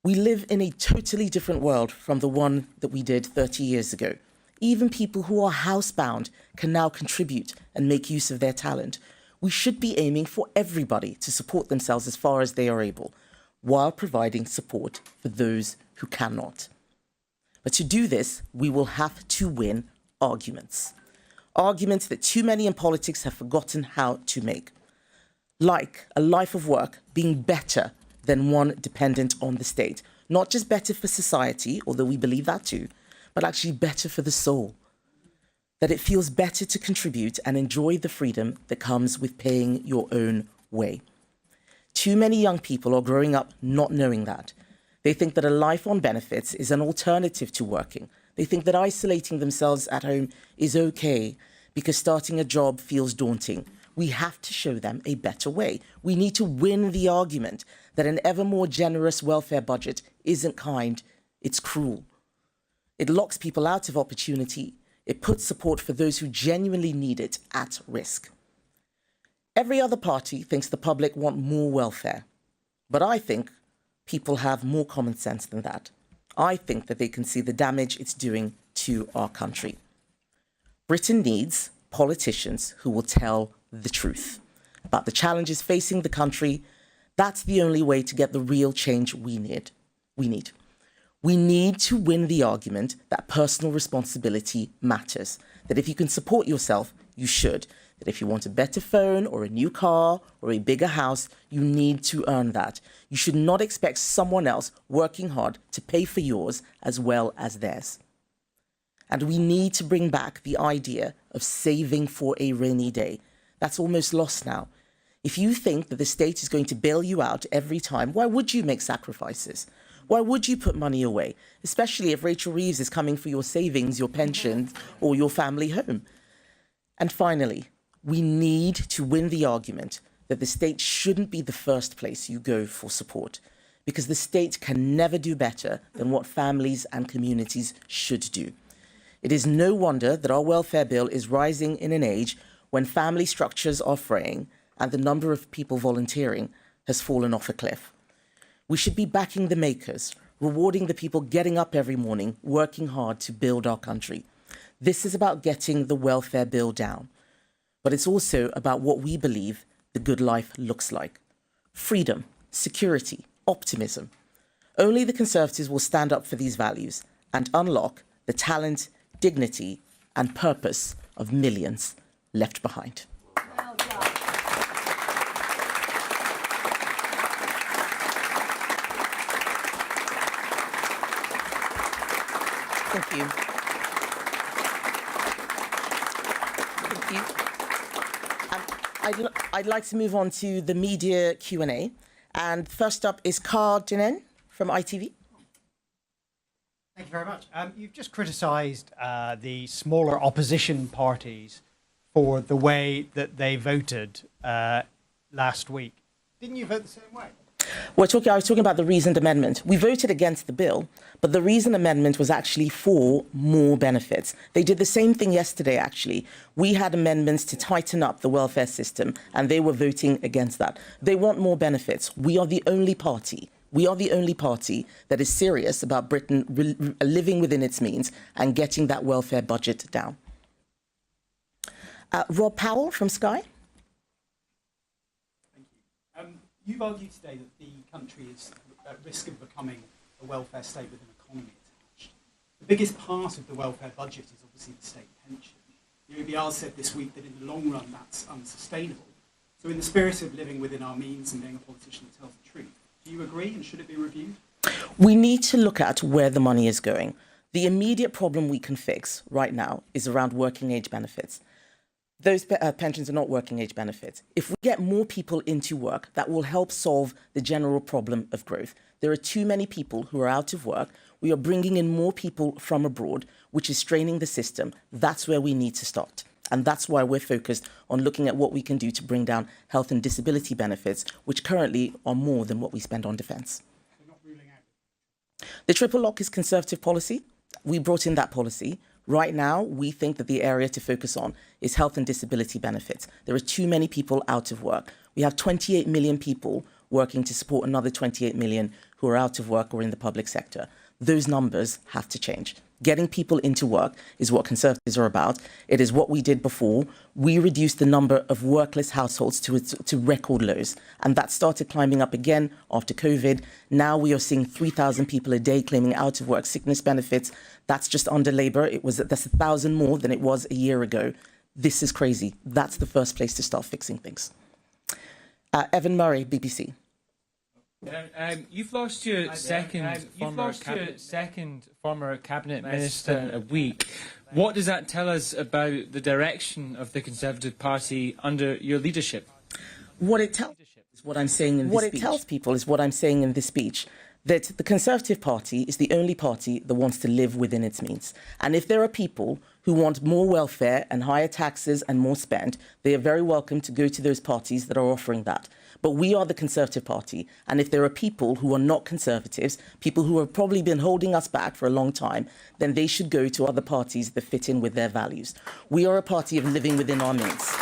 We live in a totally different world from the one that we did 30 years ago. Even people who are housebound can now contribute and make use of their talent. We should be aiming for everybody to support themselves as far as they are able, while providing support for those who cannot. But to do this, we will have to win arguments. Arguments that too many in politics have forgotten how to make. Like a life of work being better than one dependent on the state. Not just better for society, although we believe that too, but actually better for the soul. That it feels better to contribute and enjoy the freedom that comes with paying your own way. Too many young people are growing up not knowing that. They think that a life on benefits is an alternative to working. They think that isolating themselves at home is okay because starting a job feels daunting. We have to show them a better way. We need to win the argument that an ever more generous welfare budget isn't kind, it's cruel. It locks people out of opportunity. It puts support for those who genuinely need it at risk. Every other party thinks the public want more welfare, but I think people have more common sense than that. I think that they can see the damage it's doing to our country. Britain needs politicians who will tell the truth about the challenges facing the country. That's the only way to get the real change we need. We need to win the argument that personal responsibility matters, that if you can support yourself, you should, that if you want a better phone or a new car or a bigger house, you need to earn that. You should not expect someone else working hard to pay for yours as well as theirs. And we need to bring back the idea of saving for a rainy day. That's almost lost now. If you think that the state is going to bail you out every time, why would you make sacrifices? Why would you put money away, especially if Rachel Reeves is coming for your savings, your pensions, or your family home? And finally, we need to win the argument that the state shouldn't be the first place you go for support, because the state can never do better than what families and communities should do. It is no wonder that our welfare bill is rising in an age when family structures are fraying and the number of people volunteering has fallen off a cliff. We should be backing the makers, rewarding the people getting up every morning, working hard to build our country. This is about getting the welfare bill down, but it's also about what we believe the good life looks like. Freedom, security, optimism. Only the Conservatives will stand up for these values and unlock the talent, dignity, and purpose of millions left behind. Thank you. Thank you. I'd like to move on to the media Q&A. And first up is Carl Janen from ITV. Thank you very much. You've just criticised the smaller opposition parties for the way that they voted last week. Didn't you vote the same way? I was talking about the reasoned amendment. We voted against the bill, but the reasoned amendment was actually for more benefits. They did the same thing yesterday, actually. We had amendments to tighten up the welfare system, and they were voting against that. They want more benefits. We are the only party. We are the only party that is serious about Britain living within its means and getting that welfare budget down. Rob Powell from Sky. You've argued today that the country is at risk of becoming a welfare state with an economy attached. The biggest part of the welfare budget is obviously the state pension. The OBR said this week that in the long run that's unsustainable. So in the spirit of living within our means and being a politician that tells the truth, do you agree, and should it be reviewed? We need to look at where the money is going. The immediate problem we can fix right now is around working age benefits. Those pensions are not working age benefits. If we get more people into work, that will help solve the general problem of growth. There are too many people who are out of work. We are bringing in more people from abroad, which is straining the system. That's where we need to start. And that's why we're focused on looking at what we can do to bring down health and disability benefits, which currently are more than what we spend on defence. The triple lock is Conservative policy. We brought in that policy. Right now, we think that the area to focus on is health and disability benefits. There are too many people out of work. We have 28 million people working to support another 28 million who are out of work or in the public sector. Those numbers have to change. Getting people into work is what Conservatives are about. It is what we did before. We reduced the number of workless households to record lows, and that started climbing up again after COVID. Now we are seeing 3,000 people a day claiming out of work sickness benefits. That's just under Labour. That's 1,000 more than it was a year ago. This is crazy. That's the first place to start fixing things. Evan Murray, BBC. You've lost your second former cabinet minister in a week. What does that tell us about the direction of the Conservative Party under your leadership? What it tells is what I'm saying in this speech. What it tells people is what I'm saying in this speech, that the Conservative Party is the only party that wants to live within its means. And if there are people who want more welfare and higher taxes and more spend, they are very welcome to go to those parties that are offering that. But we are the Conservative Party, and if there are people who are not Conservatives, people who have probably been holding us back for a long time, then they should go to other parties that fit in with their values. We are a party of living within our means.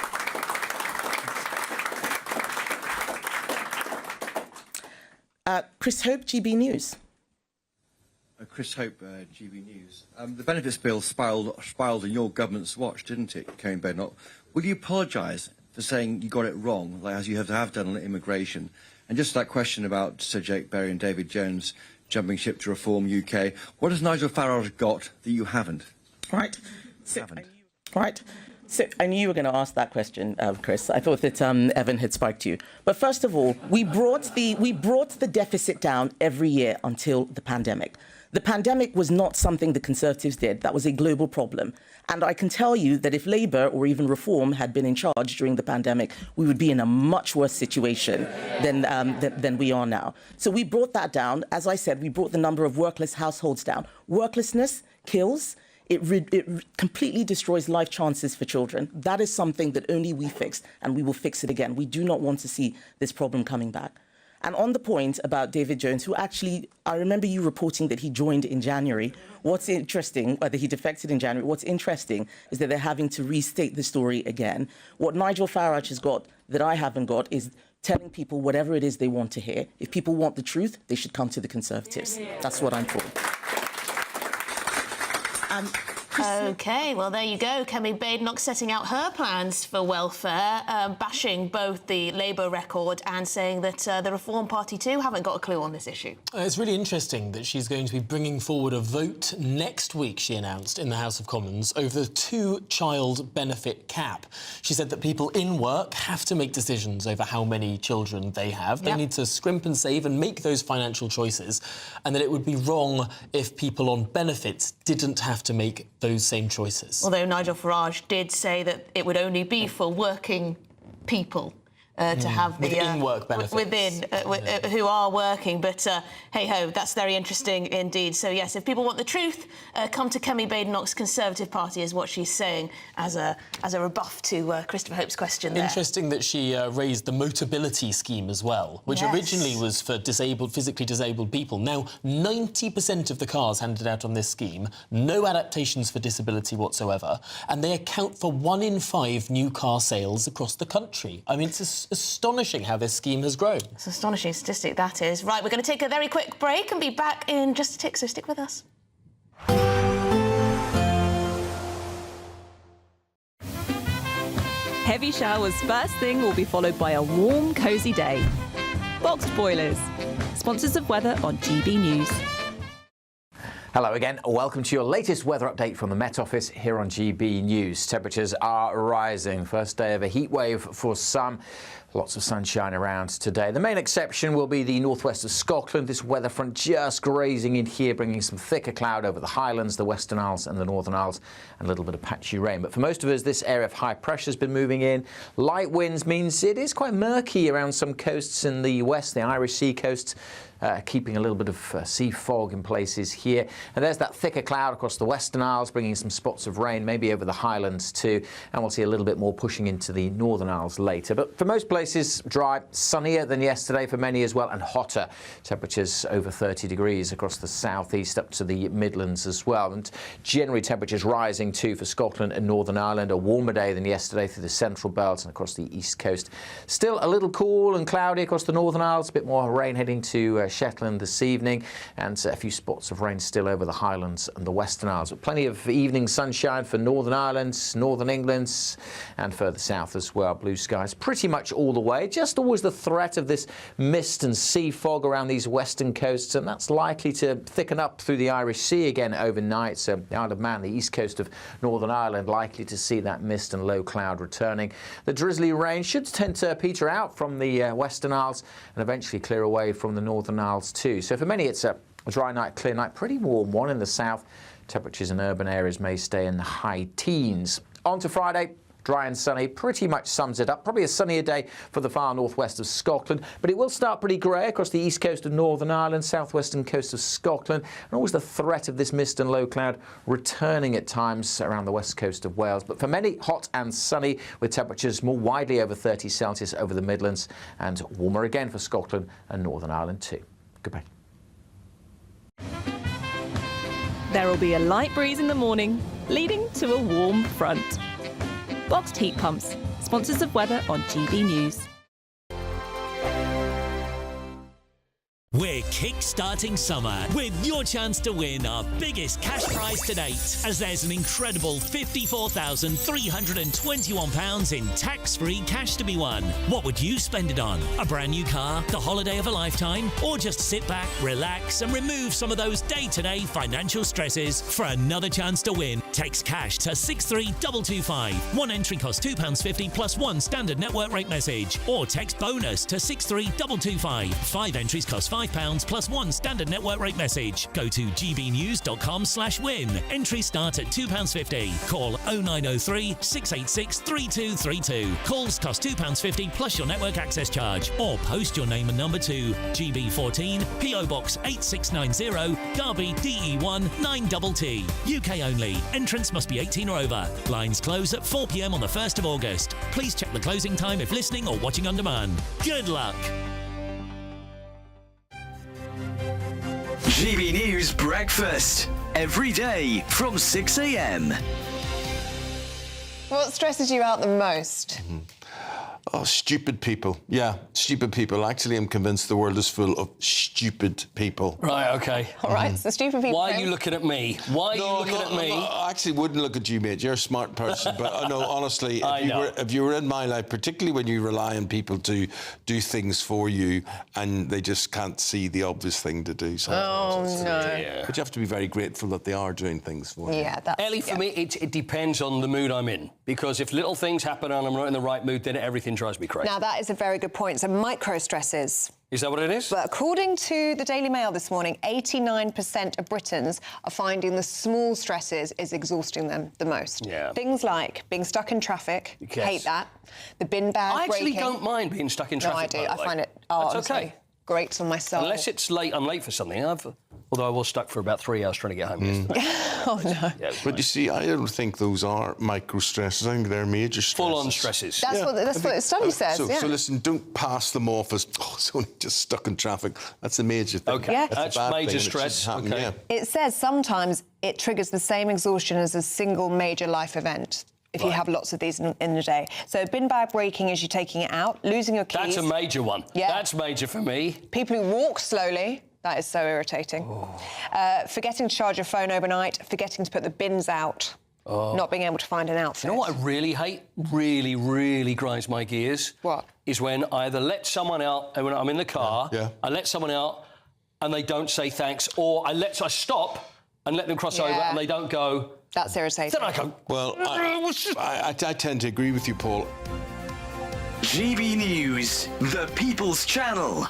Chris Hope, GBNews. Chris Hope, GB News. The benefits bill spiralled on your government's watch, didn't it, Kemi Badenoch? Will you apologise for saying you got it wrong, like as you have done on immigration? And just that question about Sir Jake Berry and David Jones jumping ship to reform UK, what has Nigel Farage got that you haven't? Right. So I knew you were going to ask that question, Chris. I thought that Evan had spiked you. But first of all, we brought the deficit down every year until the pandemic. The pandemic was not something the Conservatives did. That was a global problem. And I can tell you that if Labour or even Reform had been in charge during the pandemic, we would be in a much worse situation than we are now. So we brought that down. As I said, we brought the number of workless households down. Worklessness kills. It completely destroys life chances for children. That is something that only we fixed, and we will fix it again. We do not want to see this problem coming back. And on the point about David Jones, who actually, I remember you reporting that he joined in January. What's interesting, whether he defected in January, what's interesting is that they're having to restate the story again. What Nigel Farage has got that I haven't got is telling people whatever it is they want to hear. If people want the truth, they should come to the Conservatives. That's what I'm for. OK, well, there you go. Kemi Badenoch setting out her plans for welfare, bashing both the Labour record and saying that the Reform Party too haven't got a clue on this issue. It's really interesting that she's going to be bringing forward a vote next week, she announced, in the House of Commons over the 2-child benefit cap. She said that people in work have to make decisions over how many children they have. They need to scrimp and save and make those financial choices, and that it would be wrong if people on benefits didn't have to make those same choices. Although Nigel Farage did say that it would only be for working people to have the in-work benefits who are working, but hey-ho, that's very interesting indeed. So yes, if people want the truth, come to Kemi Badenoch's Conservative Party, is what she's saying as a rebuff to Christopher Hope's question there. Interesting that she raised the Motability scheme as well, which originally was for physically disabled people. Now 90% of the cars handed out on this scheme, no adaptations for disability whatsoever, and they account for 1 in 5 new car sales across the country. I mean, it's astonishing how this scheme has grown. It's an astonishing statistic, that is. Right, we're going to take a very quick break and be back in just a tick, so stick with us. Heavy showers first thing will be followed by a warm, cosy day. Boxed boilers, sponsors of weather on GB News. Hello again. Welcome to your latest weather update from the Met Office here on GB News. Temperatures are rising. First day of a heat wave for some. Lots of sunshine around today. The main exception will be the northwest of Scotland. This weather front just grazing in here, bringing some thicker cloud over the Highlands, the Western Isles and the Northern Isles, and a little bit of patchy rain. But for most of us, this area of high pressure has been moving in. Light winds means it is quite murky around some coasts in the west, the Irish Sea coast. Keeping a little bit of sea fog in places here. And there's that thicker cloud across the Western Isles, bringing some spots of rain, maybe over the Highlands too. And we'll see a little bit more pushing into the Northern Isles later. But for most places, dry, sunnier than yesterday for many as well, and hotter. Temperatures over 30 degrees across the southeast up to the Midlands as well. And generally temperatures rising too for Scotland and Northern Ireland. A warmer day than yesterday through the central belt and across the east coast. Still a little cool and cloudy across the Northern Isles. A bit more rain heading to Shetland this evening, and a few spots of rain still over the Highlands and the Western Isles. But plenty of evening sunshine for Northern Ireland, Northern England, and further south as well. Blue skies pretty much all the way. Just always the threat of this mist and sea fog around these western coasts, and that's likely to thicken up through the Irish Sea again overnight. So the Isle of Man, the east coast of Northern Ireland, likely to see that mist and low cloud returning. The drizzly rain should tend to peter out from the Western Isles and eventually clear away from the Northern Isles too. So for many, it's a dry night, clear night, pretty warm one in the south. Temperatures in urban areas may stay in the high teens. On to Friday. Dry and sunny, pretty much sums it up. Probably a sunnier day for the far northwest of Scotland, but it will start pretty grey across the east coast of Northern Ireland, southwestern coast of Scotland, and always the threat of this mist and low cloud returning at times around the west coast of Wales. But for many, hot and sunny, with temperatures more widely over 30 Celsius over the Midlands, and warmer again for Scotland and Northern Ireland too. Goodbye. There will be a light breeze in the morning, leading to a warm front. Boxed heat pumps, sponsors of weather on GB News. We're kick-starting summer with your chance to win our biggest cash prize to date, as there's an incredible £54,321 in tax-free cash to be won. What would you spend it on? A brand new car, the holiday of a lifetime, or just sit back, relax and remove some of those day-to-day financial stresses? For another chance to win, text cash to 63225. One entry costs £2.50 plus one standard network rate message, or text bonus to 63225. 5 entries cost £5 £5 plus 1 standard network rate message. Go to gbnews.com/win. Entries start at £2.50. Call 0903 686 3232. Calls cost £2.50 plus your network access charge. Or post your name and number to GB14 PO Box 8690 Derby DE1 9TT. UK only. Entrance must be 18 or over. Lines close at 4 p.m. on the 1st of August. Please check the closing time if listening or watching on demand. Good luck. GB News Breakfast. Every day from 6 a.m. What stresses you out the most? Oh, stupid people. Yeah, stupid people. Actually, I'm convinced the world is full of stupid people. Right, OK. All right, so stupid people. Why are you looking at me? Why are you looking at me? I actually wouldn't look at you, mate. You're a smart person. But no, honestly, if you were in my life, particularly when you rely on people to do things for you and they just can't see the obvious thing to do. Oh, no. But you have to be very grateful that they are doing things for you. Yeah, that's... Ellie, for me, it depends on the mood I'm in. Because if little things happen and I'm not in the right mood, then everything drives me crazy. Now, that is a very good point. So, micro-stresses. Is that what it is? But according to the Daily Mail this morning, 89% of Britons are finding the small stresses is exhausting them the most. Yeah. Things like being stuck in traffic. Yes. Hate that. The bin bag I actually breaking. don't mind being stuck in traffic. No, I do. I find it... That's OK. Great on my soul. Unless it's late, I'm late for something. Although I was stuck for about 3 hours trying to get home yesterday. Oh, no. Yeah, but you see, I don't think those are micro stresses. I think they're major stresses. Full-on stresses. That's what the study says, So listen, don't pass them off as, it's only just stuck in traffic. That's a major thing. OK, Yeah. that's major stress. OK. Yeah. It says sometimes it triggers the same exhaustion as a single major life event. If you have lots of these in a day. So bin bag breaking is you taking it out, losing your keys. That's a major one. Yeah. That's major for me. People who walk slowly, that is so irritating. Forgetting to charge your phone overnight, forgetting to put the bins out, not being able to find an outfit. You know what I really hate? Really, really grinds my gears? What? Is when I either let someone out, and when I'm in the car, I let someone out and they don't say thanks, or I stop and let them cross over and they don't go... That's irritating. Then I go... Well, I tend to agree with you, Paul. GB News, the People's Channel.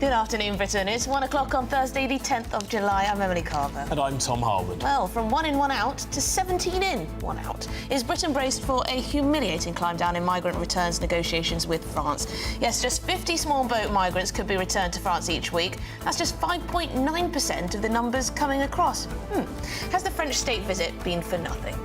Good afternoon, Britain. It's 1 o'clock on Thursday, the 10th of July. I'm Emily Carver. And I'm Tom Harwood. Well, from 1 in, 1 out to 17 in, 1 out. Is Britain braced for a humiliating climb down in migrant returns negotiations with France? Yes, just 50 small boat migrants could be returned to France each week. That's just 5.9% of the numbers coming across. Has the French state visit been for nothing?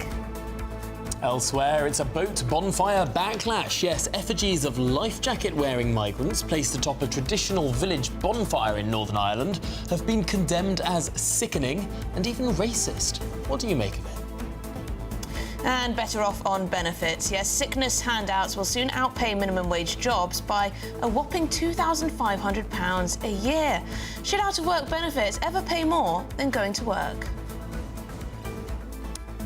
Elsewhere, it's a boat bonfire backlash. Yes, effigies of life jacket-wearing migrants placed atop a traditional village bonfire in Northern Ireland have been condemned as sickening and even racist. What do you make of it? And better off on benefits. Yes, sickness handouts will soon outpay minimum wage jobs by a whopping £2,500 a year. Should out-of-work benefits ever pay more than going to work?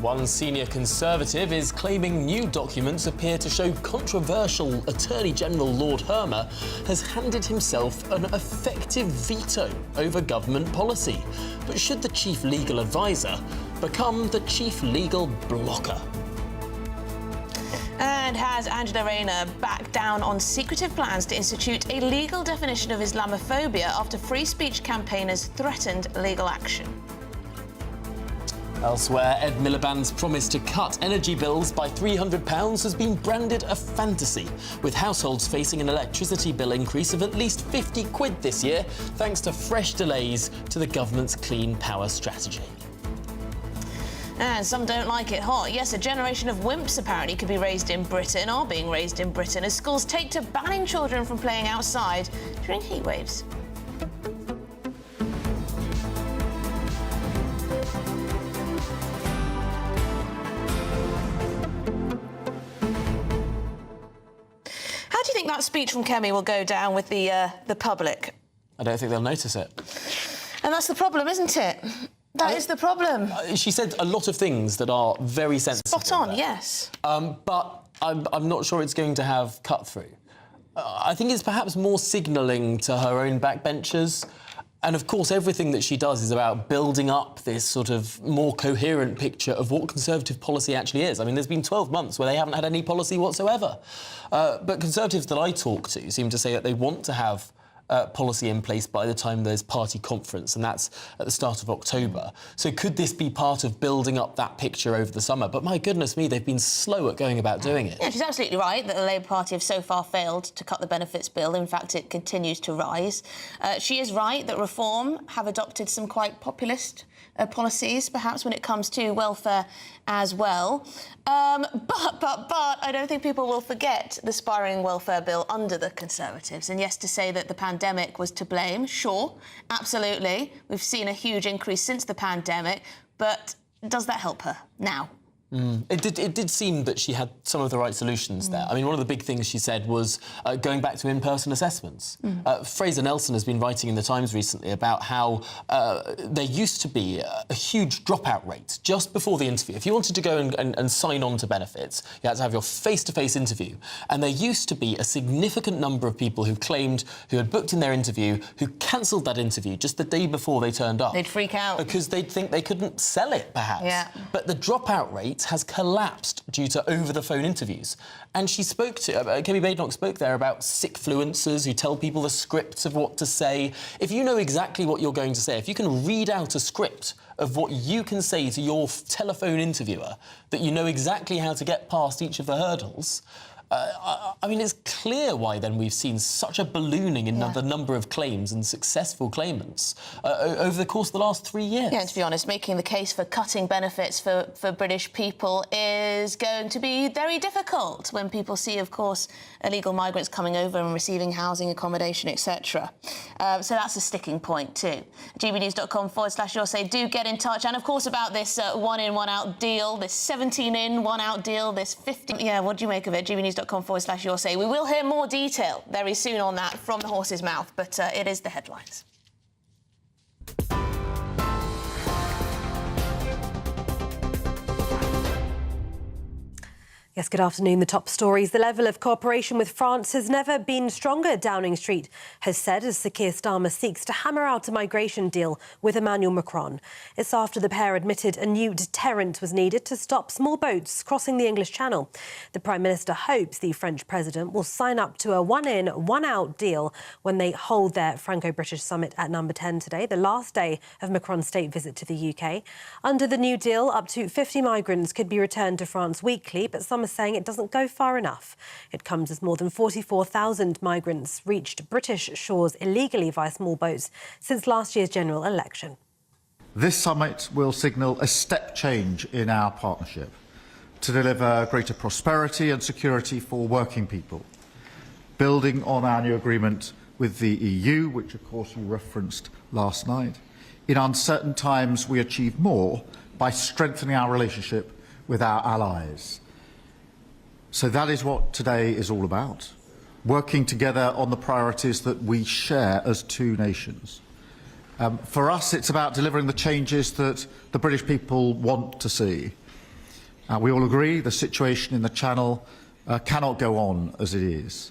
One senior Conservative is claiming new documents appear to show controversial Attorney General Lord Hermer has handed himself an effective veto over government policy. But should the chief legal advisor become the chief legal blocker? And has Angela Rayner backed down on secretive plans to institute a legal definition of Islamophobia after free speech campaigners threatened legal action? Elsewhere, Ed Miliband's promise to cut energy bills by £300 has been branded a fantasy, with households facing an electricity bill increase of at least 50 quid this year, thanks to fresh delays to the government's clean power strategy. And some don't like it hot. Yes, a generation of wimps apparently could be raised in Britain, are being raised in Britain, as schools take to banning children from playing outside during heat waves. How do you think that speech from Kemi will go down with the public? I don't think they'll notice it. And that's the problem, isn't it? That is the problem. She said a lot of things that are very sensitive. Spot on, yes. But I'm not sure it's going to have cut through. I think it's perhaps more signalling to her own backbenchers And of course, everything that she does is about building up this sort of more coherent picture of what Conservative policy actually is. I mean, there's been 12 months where they haven't had any policy whatsoever. But Conservatives that I talk to seem to say that they want to have policy in place by the time there's party conference, and that's at the start of October. So could this be part of building up that picture over the summer? But my goodness me, they've been slow at going about doing it. Yeah, she's absolutely right that the Labour Party have so far failed to cut the benefits bill. In fact, it continues to rise. She is right that Reform have adopted some quite populist policies, perhaps when it comes to welfare as well. But I don't think people will forget the spiralling welfare bill under the Conservatives. And yes, to say that the pandemic was to blame, sure, absolutely. We've seen a huge increase since the pandemic, but does that help her now? It did seem that she had some of the right solutions there. I mean, one of the big things she said was going back to in-person assessments. Fraser Nelson has been writing in The Times recently about how there used to be a huge dropout rate just before the interview. If you wanted to go and sign on to benefits, you had to have your face-to-face interview. And there used to be a significant number of people who claimed, who had booked in their interview, who cancelled that interview just the day before they turned up. They'd freak out. Because they'd think they couldn't sell it, perhaps. Yeah. But the dropout rate has collapsed due to over-the-phone interviews. And she spoke to... Kemi Badenoch spoke there about sick-fluencers who tell people the scripts of what to say. If you know exactly what you're going to say, if you can read out a script of what you can say to your telephone interviewer, that you know exactly how to get past each of the hurdles... I mean, it's clear why then we've seen such a ballooning in the number of claims and successful claimants over the course of the last 3 years. Yeah, and to be honest, making the case for cutting benefits for British people is going to be very difficult when people see, of course, illegal migrants coming over and receiving housing, accommodation, etc. So that's a sticking point too. GBNews.com/your say, do get in touch. And, of course, about this one-in, one-out deal, this 17-in, one-out deal, this 50... Yeah, what do you make of it? GBNews.com/your say. We will hear more detail very soon on that from the horse's mouth, but it is the headlines. Yes, good afternoon. The top stories. The level of cooperation with France has never been stronger, Downing Street has said, as Sir Keir Starmer seeks to hammer out a migration deal with Emmanuel Macron. It's after the pair admitted a new deterrent was needed to stop small boats crossing the English Channel. The Prime Minister hopes the French President will sign up to a one-in, one-out deal when they hold their Franco-British summit at Number 10 today, the last day of Macron's state visit to the UK. Under the new deal, up to 50 migrants could be returned to France weekly, but some are saying it doesn't go far enough. It comes as more than 44,000 migrants reached British shores illegally via small boats since last year's general election. This summit will signal a step change in our partnership to deliver greater prosperity and security for working people, building on our new agreement with the EU, which of course you referenced last night. In uncertain times, we achieve more by strengthening our relationship with our allies. So that is what today is all about, working together on the priorities that we share as two nations. For us, it's about delivering the changes that the British people want to see. We all agree the situation in the Channel cannot go on as it is.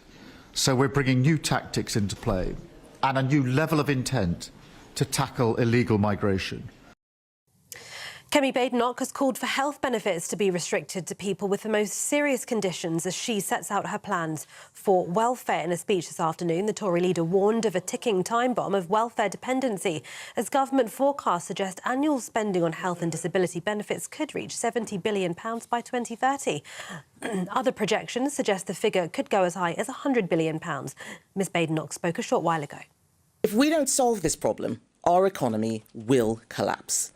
So we're bringing new tactics into play and a new level of intent to tackle illegal migration. Kemi Badenoch has called for health benefits to be restricted to people with the most serious conditions as she sets out her plans for welfare. In a speech this afternoon, the Tory leader warned of a ticking time bomb of welfare dependency as government forecasts suggest annual spending on health and disability benefits could reach £70 billion by 2030. Other projections suggest the figure could go as high as £100 billion. Ms Badenoch spoke a short while ago. If we don't solve this problem, our economy will collapse.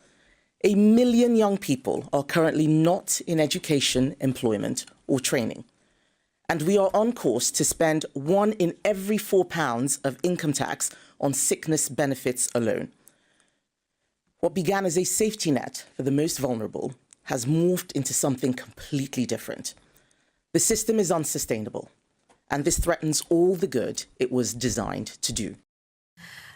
1 million young people are currently not in education, employment or training. And we are on course to spend 1 in every £4 of income tax on sickness benefits alone. What began as a safety net for the most vulnerable has morphed into something completely different. The system is unsustainable, and this threatens all the good it was designed to do.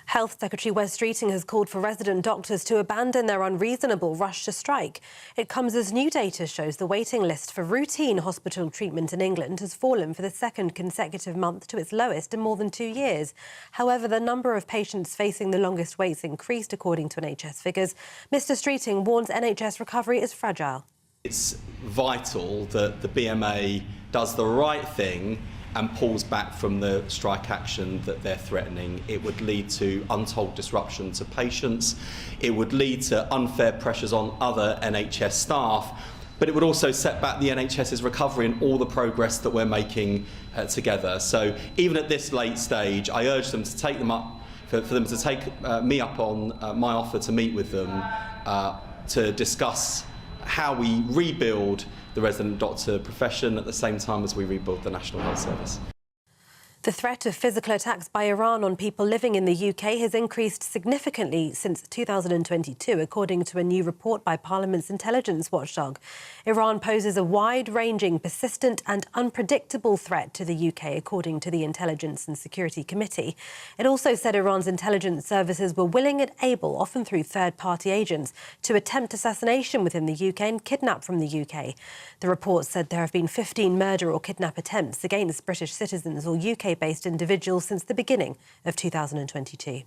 Health Secretary Wes Streeting has called for resident doctors to abandon their unreasonable rush to strike. It comes as new data shows the waiting list for routine hospital treatment in England has fallen for the second consecutive month to its lowest in more than 2 years. However, the number of patients facing the longest waits increased, according to NHS figures. Mr Streeting warns NHS recovery is fragile. It's vital that the BMA does the right thing and pulls back from the strike action that they're threatening. It would lead to untold disruption to patients. It would lead to unfair pressures on other NHS staff. But it would also set back the NHS's recovery and all the progress that we're making together. So even at this late stage, I urge them to take them up, for them to take me up on my offer to meet with them to discuss how we rebuild the resident doctor profession at the same time as we rebuild the National Health Service. The threat of physical attacks by Iran on people living in the UK has increased significantly since 2022, according to a new report by Parliament's intelligence watchdog. Iran poses a wide-ranging, persistent and unpredictable threat to the UK, according to the Intelligence and Security Committee. It also said Iran's intelligence services were willing and able, often through third-party agents, to attempt assassination within the UK and kidnap from the UK. The report said there have been 15 murder or kidnap attempts against British citizens or UK-based individuals since the beginning of 2022.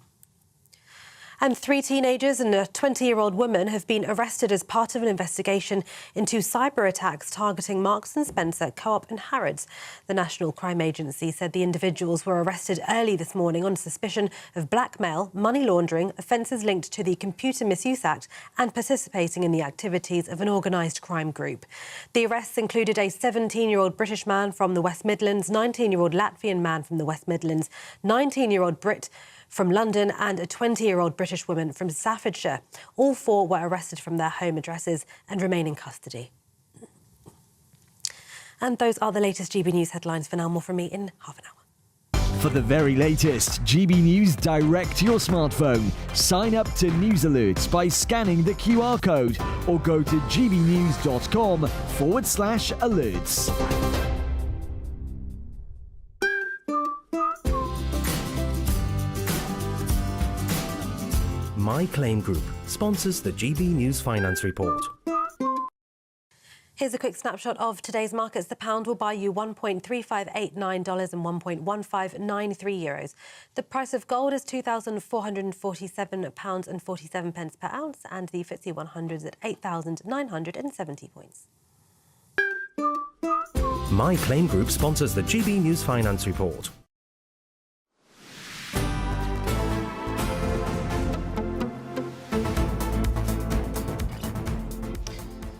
And 3 teenagers and a 20-year-old woman have been arrested as part of an investigation into cyber attacks targeting Marks & Spencer, Co-op and Harrods. The National Crime Agency said the individuals were arrested early this morning on suspicion of blackmail, money laundering, offences linked to the Computer Misuse Act and participating in the activities of an organised crime group. The arrests included a 17-year-old British man from the West Midlands, 19-year-old Latvian man from the West Midlands, 19-year-old Brit from London and a 20-year-old British woman from Staffordshire. All 4 were arrested from their home addresses and remain in custody. And those are the latest GB News headlines. For now, more from me in half an hour. For the very latest GB News direct to your smartphone, sign up to News Alerts by scanning the QR code or go to gbnews.com/alerts. My Claim Group sponsors the GB News Finance Report. Here's a quick snapshot of today's markets. The pound will buy you $1.3589 and €1.1593. The price of gold is £2,447.47 per ounce, and the FTSE 100 is at 8,970 points. My Claim Group sponsors the GB News Finance Report.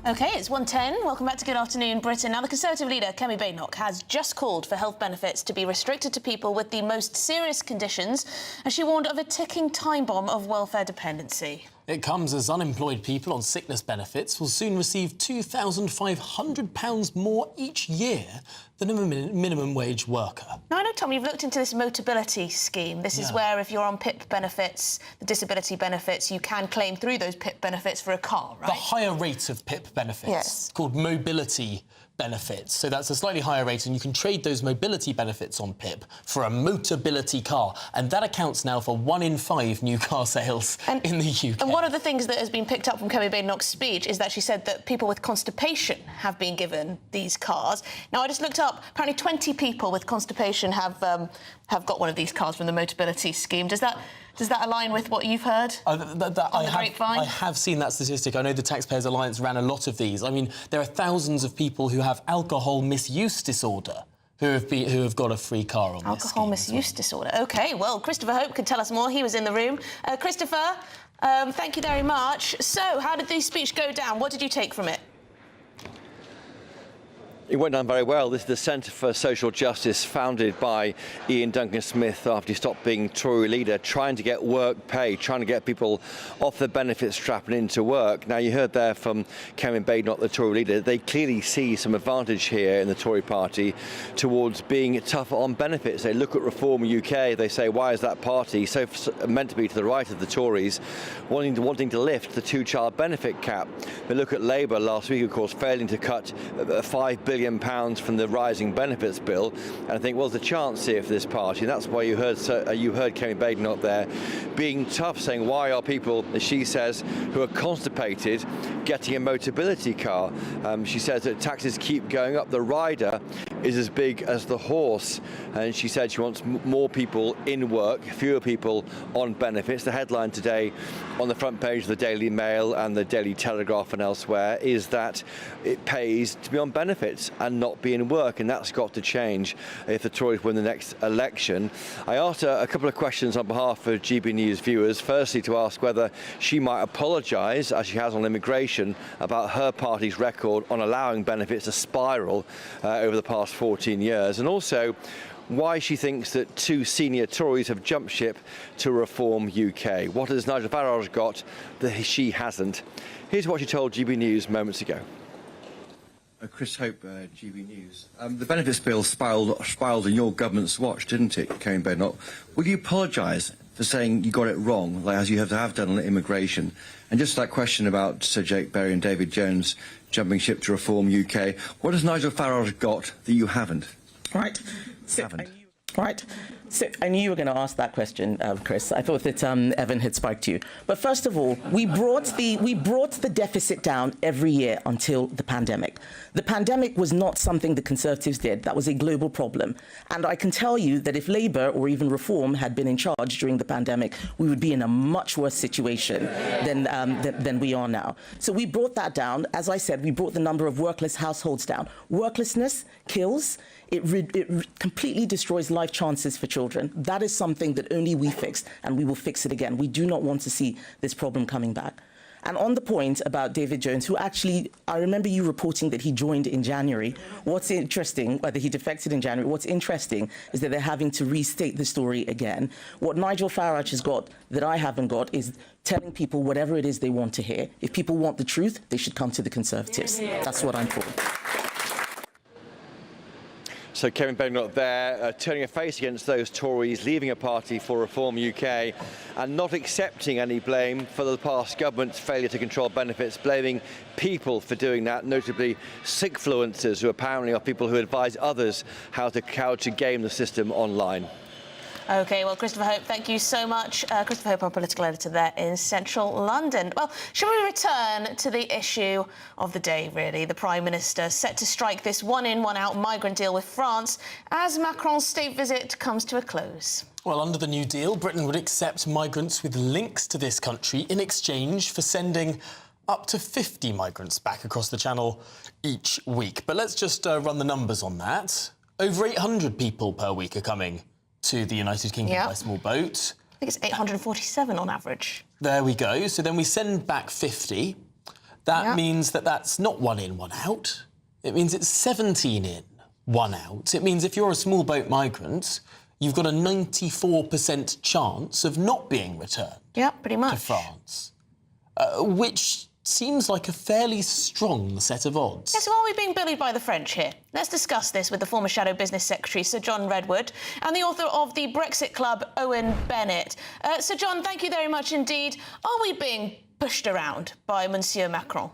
OK, it's 1:10. Welcome back to Good Afternoon Britain. Now, the Conservative leader, Kemi Badenoch, has just called for health benefits to be restricted to people with the most serious conditions, as she warned of a ticking time bomb of welfare dependency. It comes as unemployed people on sickness benefits will soon receive £2,500 more each year than a minimum wage worker. Now, I know, Tom, you've looked into this Motability scheme. This is where if you're on PIP benefits, the disability benefits, you can claim through those PIP benefits for a car, right? The higher rate of PIP benefits. Yes. It's called mobility benefits. So that's a slightly higher rate, and you can trade those mobility benefits on PIP for a Motability car. And that accounts now for 1 in 5 new car sales in the UK. And one of the things that has been picked up from Kemi Badenoch's speech is that she said that people with constipation have been given these cars. Now, I just looked up, apparently 20 people with constipation have got one of these cars from the Motability scheme. Does that align with what you've heard on the grapevine? I have seen that statistic. I know the Taxpayers Alliance ran a lot of these. I mean, there are thousands of people who have alcohol misuse disorder who have got a free car on alcohol misuse disorder. OK, well, Christopher Hope could tell us more. He was in the room. Christopher, thank you very much. So, how did the speech go down? What did you take from it? It went down very well. This is the Centre for Social Justice, founded by Ian Duncan Smith after he stopped being Tory leader, trying to get work paid, trying to get people off the benefits trap and into work. Now, you heard there from Kemi Badenoch, the Tory leader, they clearly see some advantage here in the Tory party towards being tougher on benefits. They look at Reform UK, they say, why is that party so meant to be to the right of the Tories, wanting to lift the 2-child benefit cap? They look at Labour last week, of course, failing to cut £5 billion billion from the rising benefits bill, and I think, well, there's a chance here for this party, and that's why you heard Kemi Badenoch there being tough, saying, why are people, as she says, who are constipated getting a Motability car? She says that taxes keep going up. The rider is as big as the horse, and she said she wants more people in work, fewer people on benefits. The headline today on the front page of the Daily Mail and the Daily Telegraph and elsewhere is that it pays to be on benefits and not be in work, and that's got to change if the Tories win the next election. I asked her a couple of questions on behalf of GB News viewers. Firstly, to ask whether she might apologise, as she has on immigration, about her party's record on allowing benefits to spiral over the past 14 years, and also why she thinks that two senior Tories have jumped ship to Reform UK. What has Nigel Farage got that she hasn't? Here's what she told GB News moments ago. Chris Hope, GB News. The benefits bill spiralled in your government's watch, didn't it, Kemi Badenoch? Will you apologise for saying you got it wrong, like as you have done on immigration? And just that question about Sir Jake Berry and David Jones jumping ship to Reform UK, what has Nigel Farage got that you haven't? Right. So I knew you were going to ask that question, Chris. I thought that Evan had spiked you. But first of all, we brought the deficit down every year until the pandemic. The pandemic was not something the Conservatives did. That was a global problem. And I can tell you that if Labour or even Reform had been in charge during the pandemic, we would be in a much worse situation than we are now. So we brought that down. As I said, we brought the number of workless households down. Worklessness kills. It completely destroys life chances for children. That is something that only we fixed, and we will fix it again. We do not want to see this problem coming back. And on the point about David Jones, who actually, I remember you reporting that he joined in January. What's interesting, whether he defected in January, what's interesting is that they're having to restate the story again. What Nigel Farage has got that I haven't got is telling people whatever it is they want to hear. If people want the truth, they should come to the Conservatives. That's what I'm for. So Kemi Badenoch there, turning a face against those Tories, leaving a party for Reform UK and not accepting any blame for the past government's failure to control benefits, blaming people for doing that, notably sickfluencers, who apparently are people who advise others how to game the system online. OK, well, Christopher Hope, thank you so much. Christopher Hope, our political editor there in central London. Well, shall we return to the issue of the day, really? The Prime Minister set to strike this one-in, one-out migrant deal with France as Macron's state visit comes to a close. Well, under the new deal, Britain would accept migrants with links to this country in exchange for sending up to 50 migrants back across the Channel each week. But let's just run the numbers on that. Over 800 people per week are coming to the United Kingdom by small boat. I think it's 847 on average. There we go. So then we send back 50. That means that that's not one in, one out. It means it's 17 in, one out. It means if you're a small boat migrant, you've got a 94% chance of not being returned. Yeah, pretty much. To France, which seems like a fairly strong set of odds. Yeah, so are we being bullied by the French here? Let's discuss this with the former Shadow Business Secretary, Sir John Redwood, and the author of The Brexit Club, Owen Bennett. Sir John, thank you very much indeed. Are we being pushed around by Monsieur Macron?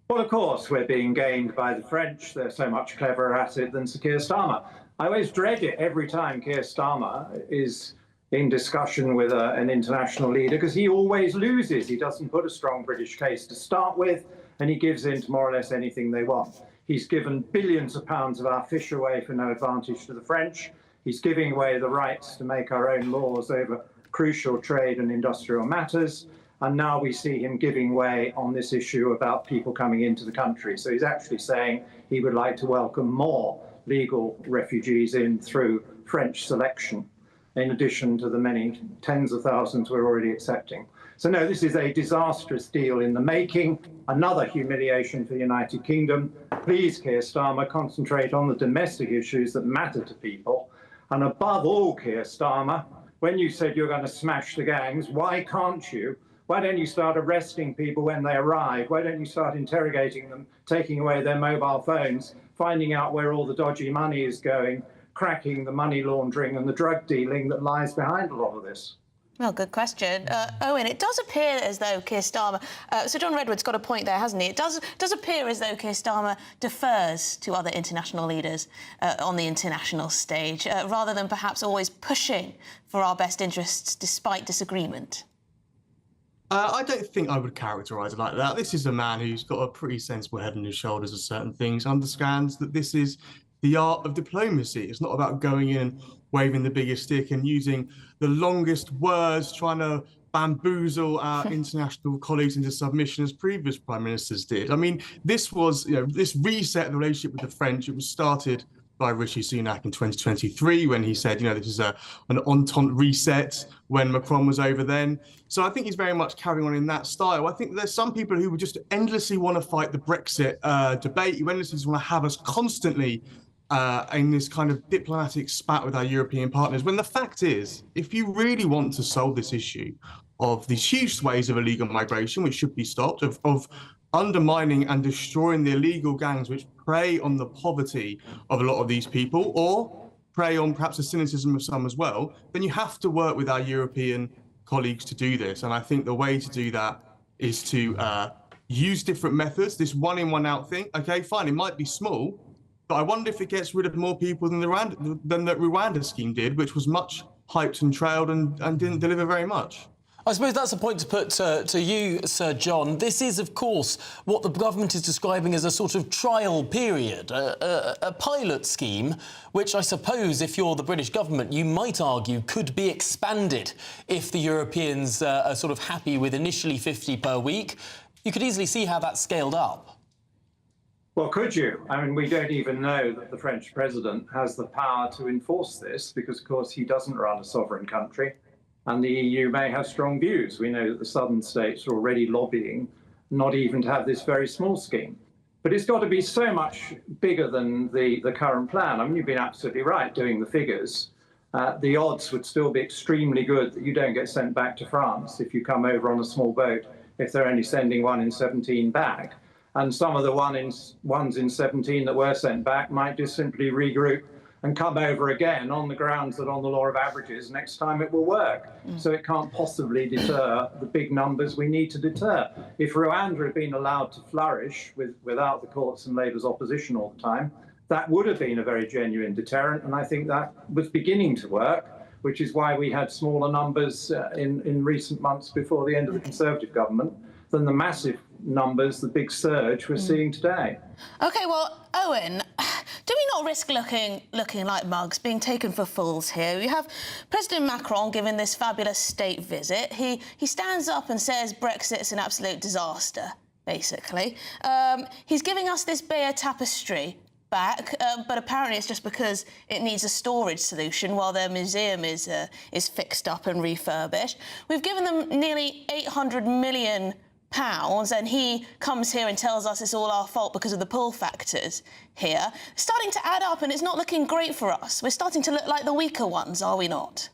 Well, of course, we're being gamed by the French. They're so much cleverer at it than Sir Keir Starmer. I always dread it every time Keir Starmer is in discussion with an international leader, because he always loses. He doesn't put a strong British case to start with, and he gives in to more or less anything they want. He's given billions of pounds of our fish away for no advantage to the French. He's giving away the rights to make our own laws over crucial trade and industrial matters. And now we see him giving way on this issue about people coming into the country. So he's actually saying he would like to welcome more legal refugees in through French selection, in addition to the many tens of thousands we're already accepting. So no, this is a disastrous deal in the making, another humiliation for the United Kingdom. Please, Keir Starmer, concentrate on the domestic issues that matter to people. And above all, Keir Starmer, when you said you're going to smash the gangs, why can't you? Why don't you start arresting people when they arrive? Why don't you start interrogating them, taking away their mobile phones, finding out where all the dodgy money is going, cracking the money laundering and the drug dealing that lies behind a lot of this? Well, good question. Owen, it does appear as though Keir Starmer... Sir John Redwood's got a point there, hasn't he? It does appear as though Keir Starmer defers to other international leaders on the international stage, rather than perhaps always pushing for our best interests despite disagreement. I don't think I would characterise it like that. This is a man who's got a pretty sensible head on his shoulders of certain things, understands that this is the art of diplomacy. It's not about going in, waving the biggest stick and using the longest words, trying to bamboozle our international colleagues into submission as previous prime ministers did. I mean, this was, this reset of the relationship with the French. It was started by Rishi Sunak in 2023 when he said, this is an entente reset when Macron was over then. So I think he's very much carrying on in that style. I think there's some people who would just endlessly want to fight the Brexit debate. You endlessly want to have us constantly in this kind of diplomatic spat with our European partners, when the fact is, if you really want to solve this issue of these huge sways of illegal migration, which should be stopped, of undermining and destroying the illegal gangs which prey on the poverty of a lot of these people, or prey on perhaps the cynicism of some as well, then you have to work with our European colleagues to do this. And I think the way to do that is to use different methods. This one in, one out thing, okay, fine, it might be small, but I wonder if it gets rid of more people than the Rwanda scheme did, which was much hyped and trailed and didn't deliver very much. I suppose that's a point to put to you, Sir John. This is, of course, what the government is describing as a sort of trial period, a pilot scheme, which I suppose, if you're the British government, you might argue could be expanded if the Europeans are sort of happy with initially 50 per week. You could easily see how that's scaled up. Well, could you? I mean, we don't even know that the French president has the power to enforce this because, of course, he doesn't run a sovereign country. And the EU may have strong views. We know that the southern states are already lobbying not even to have this very small scheme. But it's got to be so much bigger than the current plan. I mean, you've been absolutely right doing the figures. The odds would still be extremely good that you don't get sent back to France if you come over on a small boat, if they're only sending 1 in 17 back. And some of the ones in 17 that were sent back might just simply regroup and come over again on the grounds that on the law of averages, next time it will work. So it can't possibly deter the big numbers we need to deter. If Rwanda had been allowed to flourish without the courts and Labour's opposition all the time, that would have been a very genuine deterrent, and I think that was beginning to work, which is why we had smaller numbers in recent months before the end of the Conservative government than the massive numbers, the big surge we're seeing today. OK, well, Owen, do we not risk looking like mugs, being taken for fools here? We have President Macron giving this fabulous state visit. He stands up and says Brexit's an absolute disaster, basically. He's giving us this Beyer tapestry back, but apparently it's just because it needs a storage solution while their museum is fixed up and refurbished. We've given them nearly £800 million, and he comes here and tells us it's all our fault because of the pull factors here. It's starting to add up, and it's not looking great for us. We're starting to look like the weaker ones, are we not?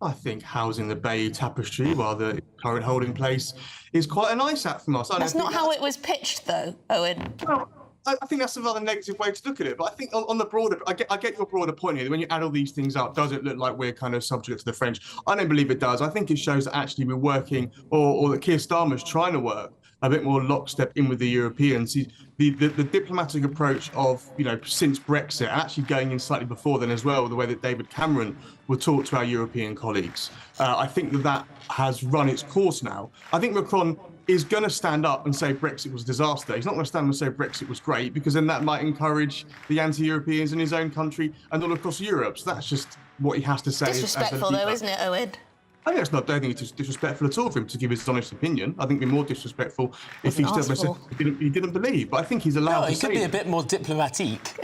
I think housing the Bay tapestry while the current holding place is quite a nice act from us. That's not how it was pitched, though, Owen. Well, I think that's a rather negative way to look at it. But I think on the broader, I get your broader point here. When you add all these things up, does it look like we're kind of subject to the French? I don't believe it does. I think it shows that actually we're working, or that Keir Starmer's trying to work a bit more lockstep in with the Europeans. The diplomatic approach of, since Brexit, and actually going in slightly before then as well, the way that David Cameron would talk to our European colleagues. I think that has run its course now. I think Macron is going to stand up and say Brexit was a disaster. He's not going to stand up and say Brexit was great, because then that might encourage the anti-Europeans in his own country and all across Europe. So that's just what he has to say. Disrespectful, though, isn't it, Owen? I don't think it's disrespectful at all for him to give his honest opinion. I think it'd be more disrespectful if he stood up and said he didn't believe. But I think he's allowed to say he could be a bit more diplomatique.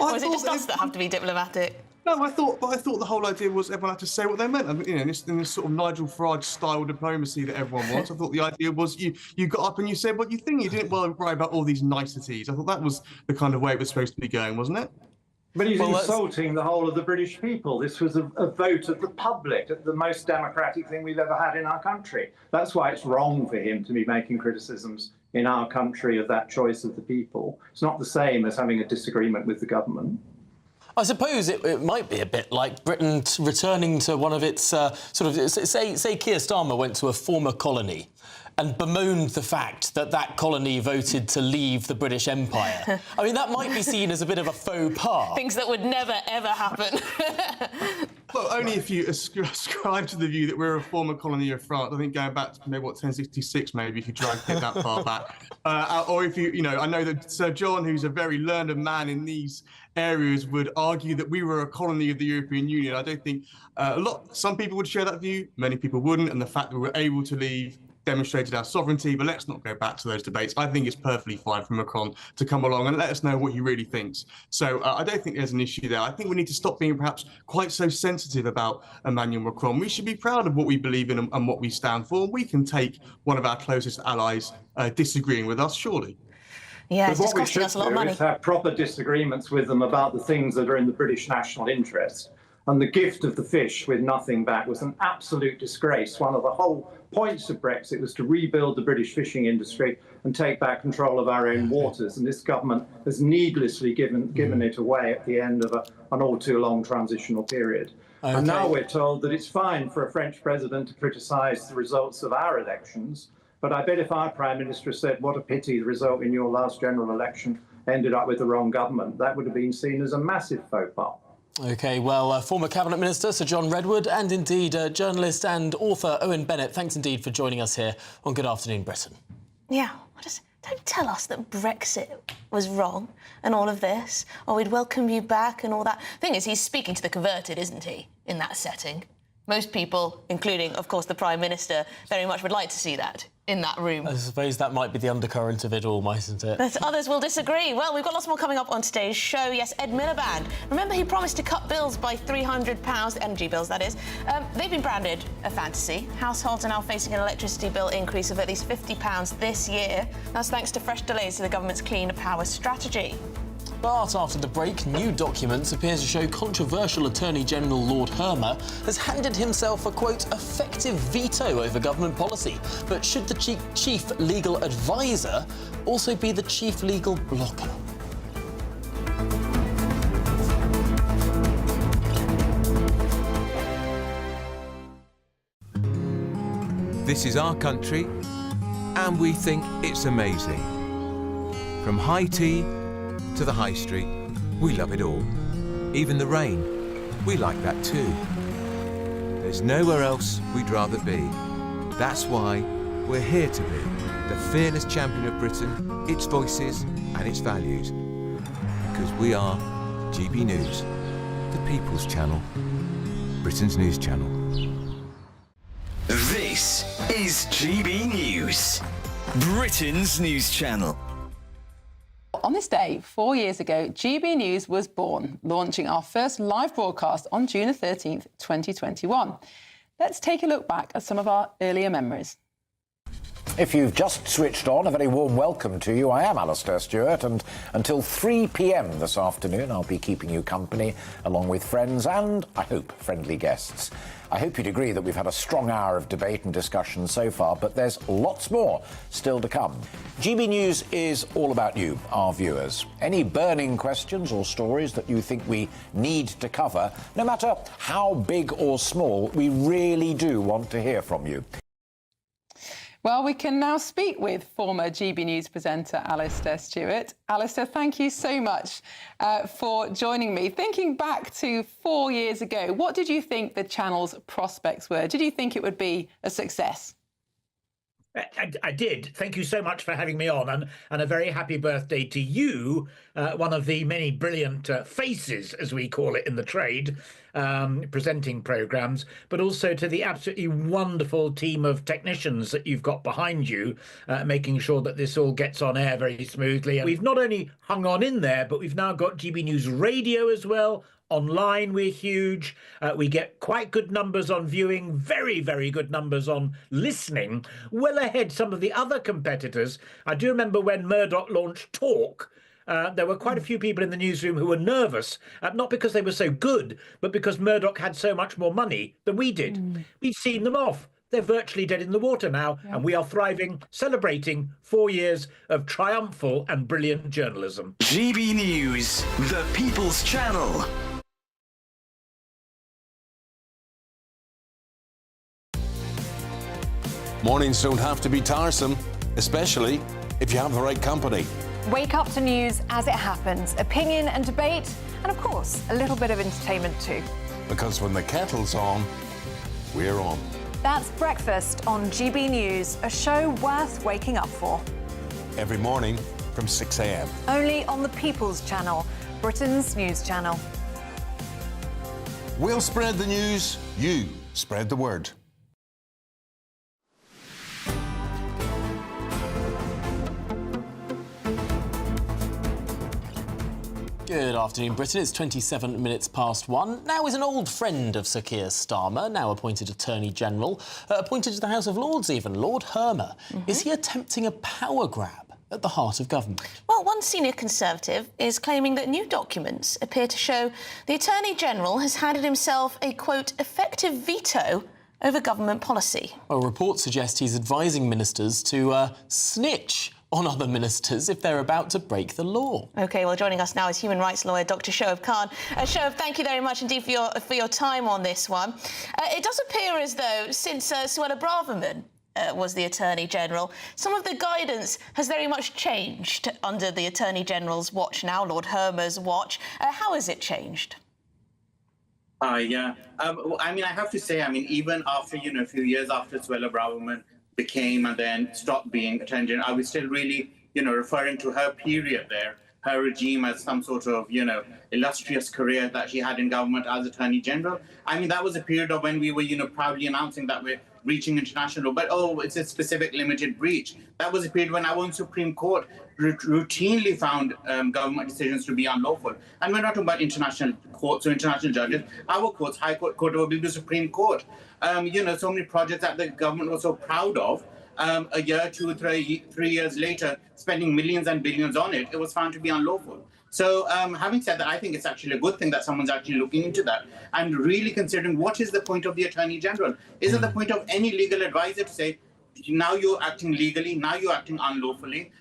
Or is it just us that have to be diplomatic? No, I thought the whole idea was everyone had to say what they meant. I mean, in this sort of Nigel Farage-style diplomacy that everyone wants, I thought the idea was you got up and you said what you think. You didn't worry about all these niceties. I thought that was the kind of way it was supposed to be going, wasn't it? But he's insulting the whole of the British people. This was a vote of the public, the most democratic thing we've ever had in our country. That's why it's wrong for him to be making criticisms in our country of that choice of the people. It's not the same as having a disagreement with the government. I suppose it might be a bit like Britain returning to one of its sort of... Say Keir Starmer went to a former colony and bemoaned the fact that that colony voted to leave the British Empire. I mean, that might be seen as a bit of a faux pas. Things that would never, ever happen. Well, only if you ascribe to the view that we're a former colony of France. I think going back to maybe, 1066, maybe, if you try and get that far back. Or if you know, I know that Sir John, who's a very learned man in these areas, would argue that we were a colony of the European Union. I don't think some people would share that view, many people wouldn't, and the fact that we were able to leave demonstrated our sovereignty, but let's not go back to those debates. I think it's perfectly fine for Macron to come along and let us know what he really thinks. So I don't think there's an issue there. I think we need to stop being perhaps quite so sensitive about Emmanuel Macron. We should be proud of what we believe in and what we stand for. We can take one of our closest allies disagreeing with us, surely. Yeah, it's just costing us a lot of money. Is have proper disagreements with them about the things that are in the British national interest. And the gift of the fish with nothing back was an absolute disgrace. One of the whole points of Brexit was to rebuild the British fishing industry and take back control of our own waters. And this government has needlessly given it away at the end of an all too long transitional period. Okay. And now we're told that it's fine for a French president to criticise the results of our elections. But I bet if our Prime Minister said, what a pity the result in your last general election ended up with the wrong government, that would have been seen as a massive faux pas. OK, well, former Cabinet Minister Sir John Redwood and indeed journalist and author Owen Bennett, thanks indeed for joining us here on Good Afternoon Britain. Yeah, just don't tell us that Brexit was wrong and all of this, or we'd welcome you back and all that. Thing is, he's speaking to the converted, isn't he, in that setting? Most people, including, of course, the Prime Minister, very much would like to see that in that room. I suppose that might be the undercurrent of it all, mightn't it? But others will disagree. Well, we've got lots more coming up on today's show. Yes, Ed Miliband. Remember, he promised to cut bills by £300, energy bills, that is. They've been branded a fantasy. Households are now facing an electricity bill increase of at least £50 this year. That's thanks to fresh delays to the government's clean power strategy. But after the break, new documents appear to show controversial Attorney General Lord Hermer has handed himself a, quote, effective veto over government policy. But should the chief legal advisor also be the chief legal blocker? This is our country, and we think it's amazing. From high tea to the high street, we love it all. Even the rain, we like that too. There's nowhere else we'd rather be. That's why we're here to be the fearless champion of Britain, its voices and its values. Because we are GB News, the People's Channel, Britain's news channel. This is GB News, Britain's news channel. On this day, 4 years ago, GB News was born, launching our first live broadcast on June 13th, 2021. Let's take a look back at some of our earlier memories. If you've just switched on, a very warm welcome to you. I am Alistair Stewart, and until 3 p.m. this afternoon, I'll be keeping you company, along with friends and, I hope, friendly guests. I hope you'd agree that we've had a strong hour of debate and discussion so far, but there's lots more still to come. GB News is all about you, our viewers. Any burning questions or stories that you think we need to cover, no matter how big or small, we really do want to hear from you. Well, we can now speak with former GB News presenter Alistair Stewart. Alistair, thank you so much for joining me. Thinking back to 4 years ago, what did you think the channel's prospects were? Did you think it would be a success? I did. Thank you so much for having me on, and a very happy birthday to you, one of the many brilliant faces, as we call it in the trade, presenting programmes, but also to the absolutely wonderful team of technicians that you've got behind you, making sure that this all gets on air very smoothly. And we've not only hung on in there, but we've now got GB News Radio as well. Online, we're huge. We get quite good numbers on viewing, very, very good numbers on listening, well ahead some of the other competitors. I do remember when Murdoch launched Talk, there were quite a few people in the newsroom who were nervous, not because they were so good, but because Murdoch had so much more money than we did. We've seen them off. they're virtually dead in the water now, and we are thriving, celebrating 4 years of triumphal and brilliant journalism. GB News, the People's Channel. Mornings don't have to be tiresome, especially if you have the right company. Wake up to news as it happens, opinion and debate, and of course, a little bit of entertainment too. Because when the kettle's on, we're on. That's Breakfast on GB News, a show worth waking up for. Every morning from 6 a.m. Only on the People's Channel, Britain's news channel. We'll spread the news, you spread the word. Good afternoon, Britain. It's 27 minutes past 1. Now is an old friend of Sir Keir Starmer, now appointed Attorney General, appointed to the House of Lords even, Lord Hermer. Is he attempting a power grab at the heart of government? Well, one senior Conservative is claiming that new documents appear to show the Attorney General has handed himself a, quote, effective veto over government policy. Well, reports suggest he's advising ministers to snitch on other ministers if they're about to break the law. OK, well, joining us now is human rights lawyer Dr Shoaib Khan. Shoaib, thank you very much indeed for your time on this one. It does appear as though since Suella Braverman was the Attorney General, some of the guidance has very much changed under the Attorney General's watch now, Lord Hermer's watch. How has it changed? Yeah. I mean, I have to say, I mean, even after, a few years after Suella Braverman became and then stopped being Attorney General, I was still really, referring to her period there, her regime as some sort of, illustrious career that she had in government as Attorney General. I mean, that was a period of when we were, proudly announcing that we're breaching international law, but it's a specific limited breach. That was a period when our own Supreme Court routinely found government decisions to be unlawful. And we're not talking about international courts or international judges. Our courts, High Court, Court of Appeal, the Supreme Court, so many projects that the government was so proud of, a year, 2 or 3 years later, spending millions and billions on it, it was found to be unlawful. So having said that, I think it's actually a good thing that someone's actually looking into that and really considering what is the point of the Attorney General. Is it the point of any legal advisor to say, now you're acting legally, now you're acting unlawfully,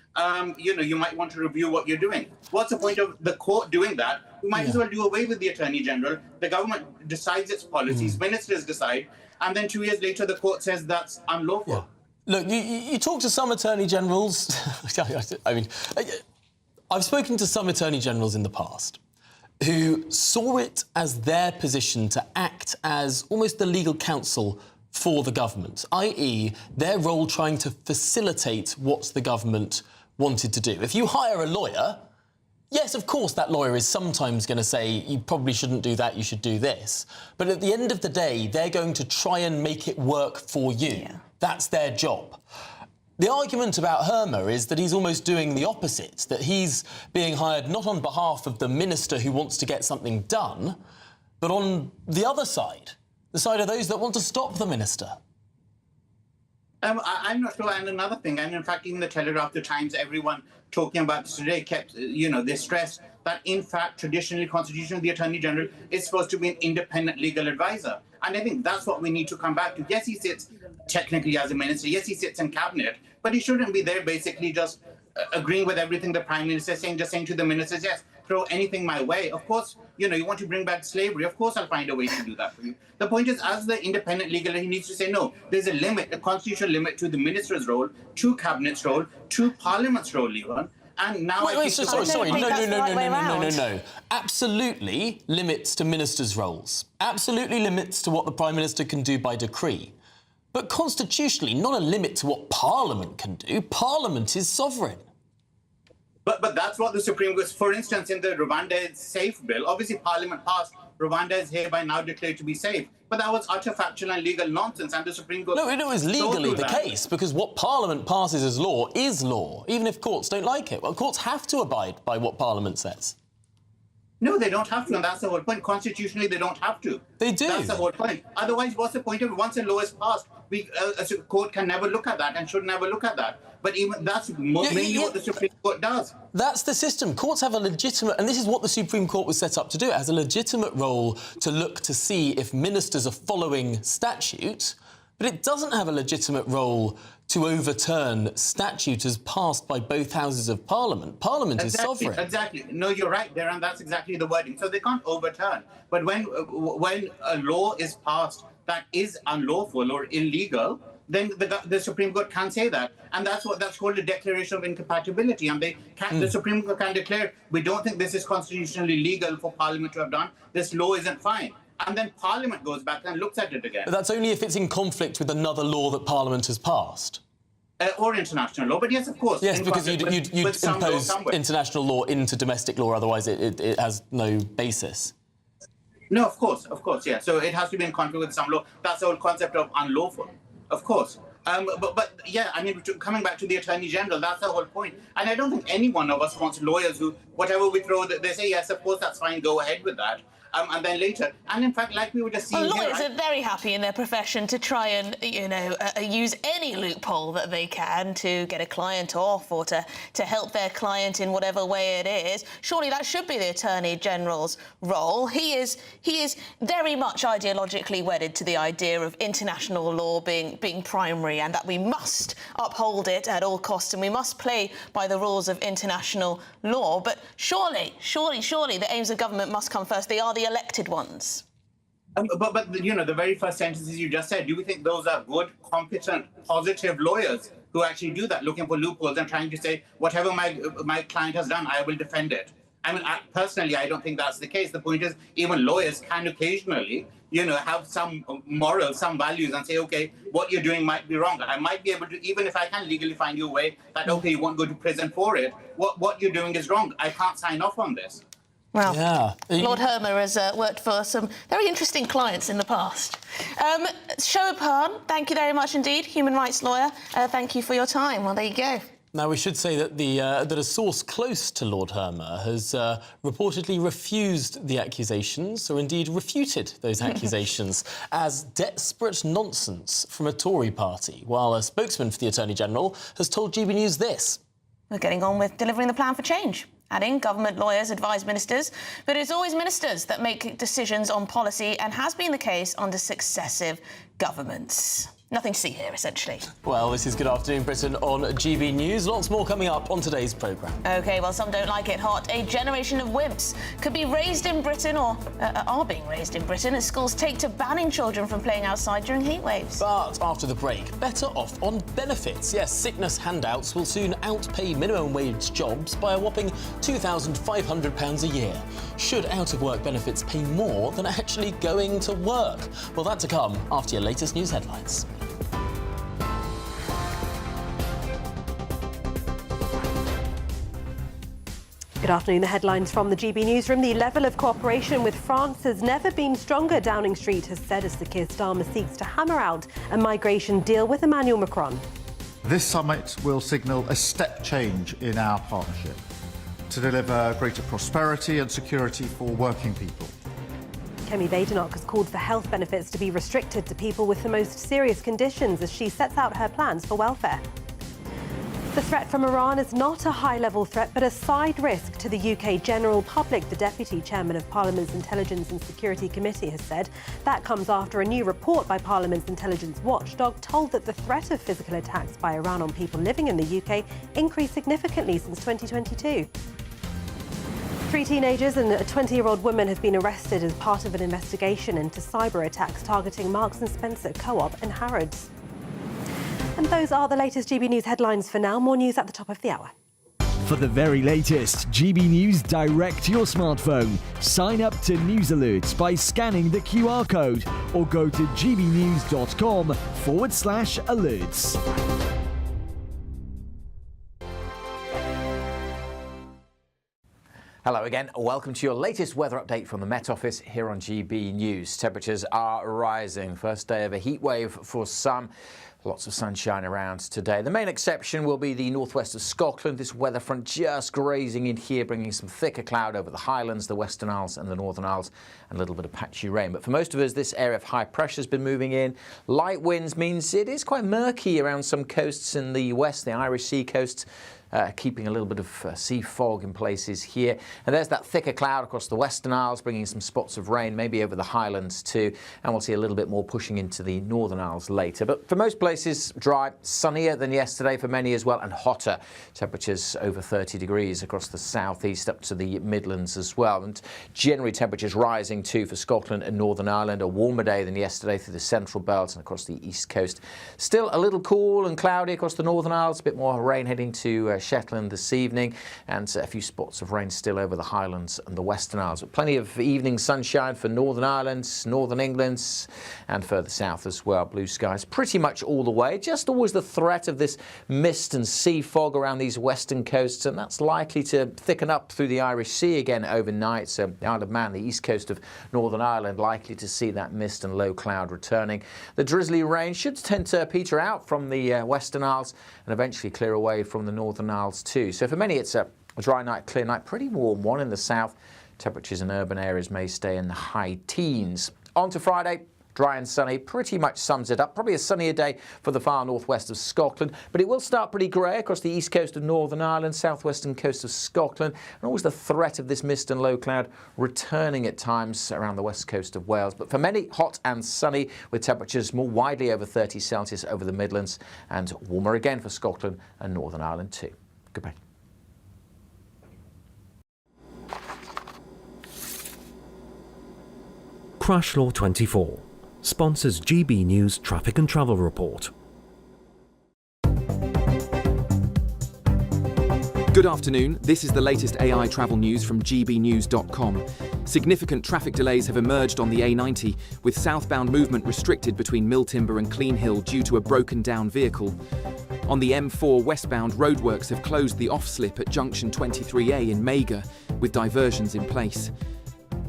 you might want to review what you're doing. What's the point of the court doing that? We might as well do away with the Attorney General. The government decides its policies, ministers decide, and then 2 years later the court says that's unlawful. Yeah. Look, you talk to some Attorney Generals. I mean, I've spoken to some Attorney Generals in the past who saw it as their position to act as almost the legal counsel for the government, i.e. their role trying to facilitate what the government wanted to do. If you hire a lawyer, yes, of course, that lawyer is sometimes going to say, you probably shouldn't do that, you should do this. But at the end of the day, they're going to try and make it work for you. Yeah. That's their job. The argument about Hermer is that he's almost doing the opposite, that he's being hired not on behalf of the minister who wants to get something done, but on the other side, the side of those that want to stop the minister. I'm not sure. And another thing, and in fact, even the Telegraph, the Times, everyone talking about this today kept, they stressed that, in fact, traditionally, constitutionally, the Attorney General is supposed to be an independent legal advisor. And I think that's what we need to come back to. Yes, he sits technically as a minister. Yes, he sits in cabinet, but he shouldn't be there basically just agreeing with everything the Prime Minister is saying, just saying to the ministers, yes, throw anything my way. Of course, you want to bring back slavery. Of course, I'll find a way to do that for you. The point is, as the independent legal, he needs to say, no, there's a limit, a constitutional limit to the minister's role, to cabinet's role, to parliament's role even. And now sorry. No. Absolutely limits to ministers' roles. Absolutely limits to what the Prime Minister can do by decree. But constitutionally, not a limit to what Parliament can do. Parliament is sovereign. But that's what the Supreme Court, for instance, in the Rwanda Safe Bill, obviously Parliament passed, Rwanda is hereby now declared to be safe. But that was utter factual and legal nonsense, and the Supreme Court... No, it was legally the case, because what Parliament passes as law is law, even if courts don't like it. Well, courts have to abide by what Parliament says. No, they don't have to, and that's the whole point. Constitutionally, they don't have to. They do. That's the whole point. Otherwise, what's the point of it? Once a law is passed, a court can never look at that and should never look at that. But even that's mainly what the Supreme Court does. That's the system. Courts have a legitimate, and this is what the Supreme Court was set up to do. It has a legitimate role to look to see if ministers are following statute. but it doesn't have a legitimate role to overturn statutes passed by both houses of Parliament. Parliament is sovereign. Exactly. No, you're right there, and that's exactly the wording. So they can't overturn. But when a law is passed that is unlawful or illegal, then the Supreme Court can say that, and that's called a declaration of incompatibility. And the Supreme Court can declare, we don't think this is constitutionally legal for Parliament to have done. This law isn't fine. And then Parliament goes back and looks at it again. But that's only if it's in conflict with another law that Parliament has passed. Or international law, but yes, of course. Yes, because you'd impose international law into domestic law, otherwise it has no basis. No, of course, yeah. So it has to be in conflict with some law. That's the whole concept of unlawful, of course. But yeah, I mean, coming back to the Attorney General, that's the whole point. And I don't think any one of us wants lawyers who, whatever we throw, they say, yes, of course, that's fine, go ahead with that. And then later, and in fact, like we were just seeing lawyers here, are very happy in their profession to try and, use any loophole that they can to get a client off or to help their client in whatever way it is. Surely that should be the Attorney General's role. He is very much ideologically wedded to the idea of international law being primary, and that we must uphold it at all costs, and we must play by the rules of international law. But surely, the aims of government must come first. They are the elected ones. But the very first sentences you just said, do you think those are good, competent, positive lawyers who actually do that, looking for loopholes and trying to say, whatever my client has done, I will defend it? I mean, personally, I don't think that's the case. The point is, even lawyers can occasionally, have some morals, some values, and say, okay, what you're doing might be wrong. I might be able to, even if I can legally find you a way that, okay, you won't go to prison for it, what you're doing is wrong. I can't sign off on this. Well, yeah. Lord Hermer has worked for some very interesting clients in the past. Shoaib Khan, thank you very much indeed, human rights lawyer. Thank you for your time. Well, there you go. Now, we should say that that a source close to Lord Hermer has reportedly refused the accusations, or indeed refuted those accusations, as desperate nonsense from a Tory party, while a spokesman for the Attorney General has told GB News this. We're getting on with delivering the plan for change. Adding, government lawyers advise ministers, but it's always ministers that make decisions on policy, and has been the case under successive governments. Nothing to see here, essentially. Well, this is Good Afternoon Britain on GB News. Lots more coming up on today's programme. OK, well, some don't like it hot. A generation of wimps could be raised in Britain, or are being raised in Britain, as schools take to banning children from playing outside during heat waves. But after the break, better off on benefits. Yes, sickness handouts will soon outpay minimum wage jobs by a whopping £2,500 a year. Should out-of-work benefits pay more than actually going to work? Well, that's to come after your latest news headlines. Good afternoon. The headlines from the GB Newsroom. The level of cooperation with France has never been stronger, Downing Street has said, as the Keir Starmer seeks to hammer out a migration deal with Emmanuel Macron. This summit will signal a step change in our partnership to deliver greater prosperity and security for working people. Kemi Badenoch has called for health benefits to be restricted to people with the most serious conditions as she sets out her plans for welfare. The threat from Iran is not a high-level threat, but a side risk to the UK general public, the Deputy Chairman of Parliament's Intelligence and Security Committee has said. That comes after a new report by Parliament's intelligence watchdog told that the threat of physical attacks by Iran on people living in the UK increased significantly since 2022. 3 teenagers and a 20-year-old woman have been arrested as part of an investigation into cyber attacks targeting Marks & Spencer, Co-op and Harrods. And those are the latest GB News headlines for now. More news at the top of the hour. For the very latest GB News direct to your smartphone, sign up to News Alerts by scanning the QR code or go to gbnews.com/alerts. Hello again. Welcome to your latest weather update from the Met Office here on GB News. Temperatures are rising. First day of a heat wave for some. Lots of sunshine around today. The main exception will be the northwest of Scotland. This weather front just grazing in here, bringing some thicker cloud over the Highlands, the Western Isles and the Northern Isles, and a little bit of patchy rain. But for most of us, this area of high pressure has been moving in. Light winds means it is quite murky around some coasts in the west, the Irish Sea coast. keeping a little bit of sea fog in places here. And there's that thicker cloud across the Western Isles, bringing some spots of rain, maybe over the Highlands too. And we'll see a little bit more pushing into the Northern Isles later. But for most places, dry, sunnier than yesterday for many as well, and hotter. Temperatures over 30 degrees across the southeast up to the Midlands as well. And generally temperatures rising too for Scotland and Northern Ireland. A warmer day than yesterday through the central belt and across the east coast. Still a little cool and cloudy across the Northern Isles. A bit more rain heading to Shetland this evening, and a few spots of rain still over the Highlands and the Western Isles. But plenty of evening sunshine for Northern Ireland, Northern England, and further south as well. Blue skies pretty much all the way. Just always the threat of this mist and sea fog around these western coasts, and that's likely to thicken up through the Irish Sea again overnight. So the Isle of Man, the east coast of Northern Ireland, likely to see that mist and low cloud returning. The drizzly rain should tend to peter out from the Western Isles and eventually clear away from the Northern Isles too. So for many it's a dry night, clear night, pretty warm one in the south. Temperatures in urban areas may stay in the high teens. On to Friday. Dry and sunny pretty much sums it up. Probably a sunnier day for the far northwest of Scotland, but it will start pretty grey across the east coast of Northern Ireland, southwestern coast of Scotland, and always the threat of this mist and low cloud returning at times around the west coast of Wales. But for many, hot and sunny, with temperatures more widely over 30 Celsius over the Midlands, and warmer again for Scotland and Northern Ireland too. Goodbye. Crash Law 24 sponsors GB News Traffic and Travel Report. Good afternoon. This is the latest AI travel news from gbnews.com. Significant traffic delays have emerged on the A90, with southbound movement restricted between Milltimber and Cleanhill due to a broken down vehicle. On the M4 westbound, roadworks have closed the off-slip at junction 23A in Mager, with diversions in place.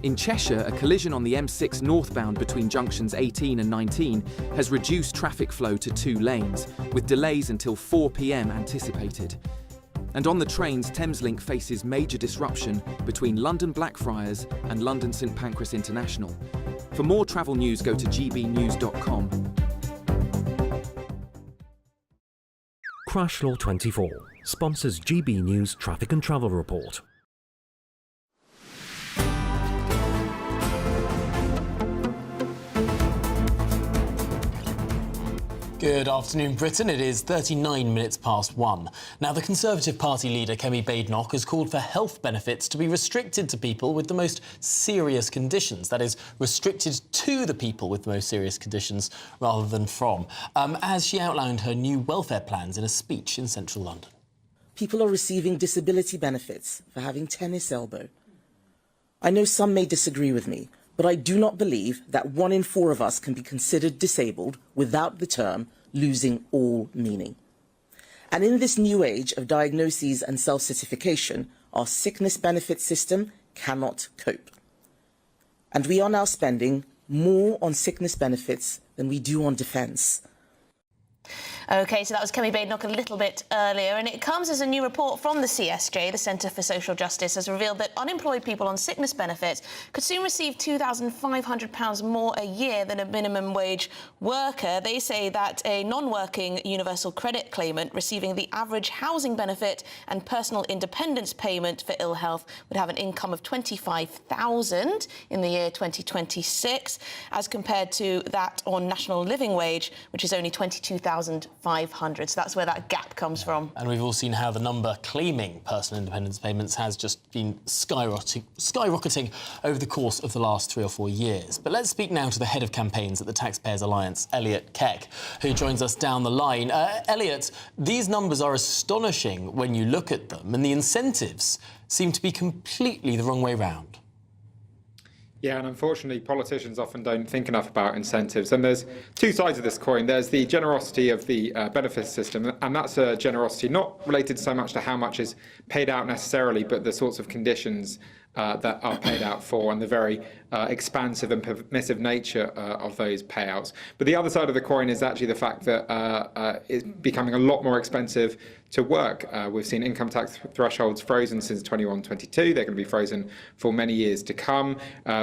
In Cheshire, a collision on the M6 northbound between junctions 18 and 19 has reduced traffic flow to 2 lanes, with delays until 4 p.m. anticipated. And on the trains, Thameslink faces major disruption between London Blackfriars and London St Pancras International. For more travel news, go to gbnews.com. Crash Law 24 sponsors GB News Traffic and Travel Report. Good afternoon, Britain. It is 39 minutes past 1. Now, the Conservative Party leader, Kemi Badenoch, has called for health benefits to be restricted to people with the most serious conditions. That is, restricted to the people with the most serious conditions rather than from, as she outlined her new welfare plans in a speech in central London. People are receiving disability benefits for having tennis elbow. I know some may disagree with me, but I do not believe that 1 in 4 of us can be considered disabled without the term losing all meaning. And in this new age of diagnoses and self-certification, our sickness benefit system cannot cope. And we are now spending more on sickness benefits than we do on defence. OK, so that was Kemi Badenoch a little bit earlier, and it comes as a new report from the CSJ, the Centre for Social Justice, has revealed that unemployed people on sickness benefits could soon receive £2,500 more a year than a minimum wage worker. They say that a non-working universal credit claimant receiving the average housing benefit and personal independence payment for ill health would have an income of £25,000 in the year 2026, as compared to that on national living wage, which is only £22,500. So that's where that gap comes from. And we've all seen how the number claiming personal independence payments has just been skyrocketing over the course of the last 3 or 4 years. But let's speak now to the head of campaigns at the Taxpayers Alliance, Elliot Keck, who joins us down the line. Elliot, these numbers are astonishing when you look at them, and the incentives seem to be completely the wrong way round. Yeah, and unfortunately, politicians often don't think enough about incentives. And there's 2 sides of this coin. There's the generosity of the benefits system, and that's a generosity not related so much to how much is paid out necessarily, but the sorts of conditions that are paid out for, and the very expansive and permissive nature of those payouts. But the other side of the coin is actually the fact that it's becoming a lot more expensive to work. We've seen income tax thresholds frozen since 21-22. They're going to be frozen for many years to come.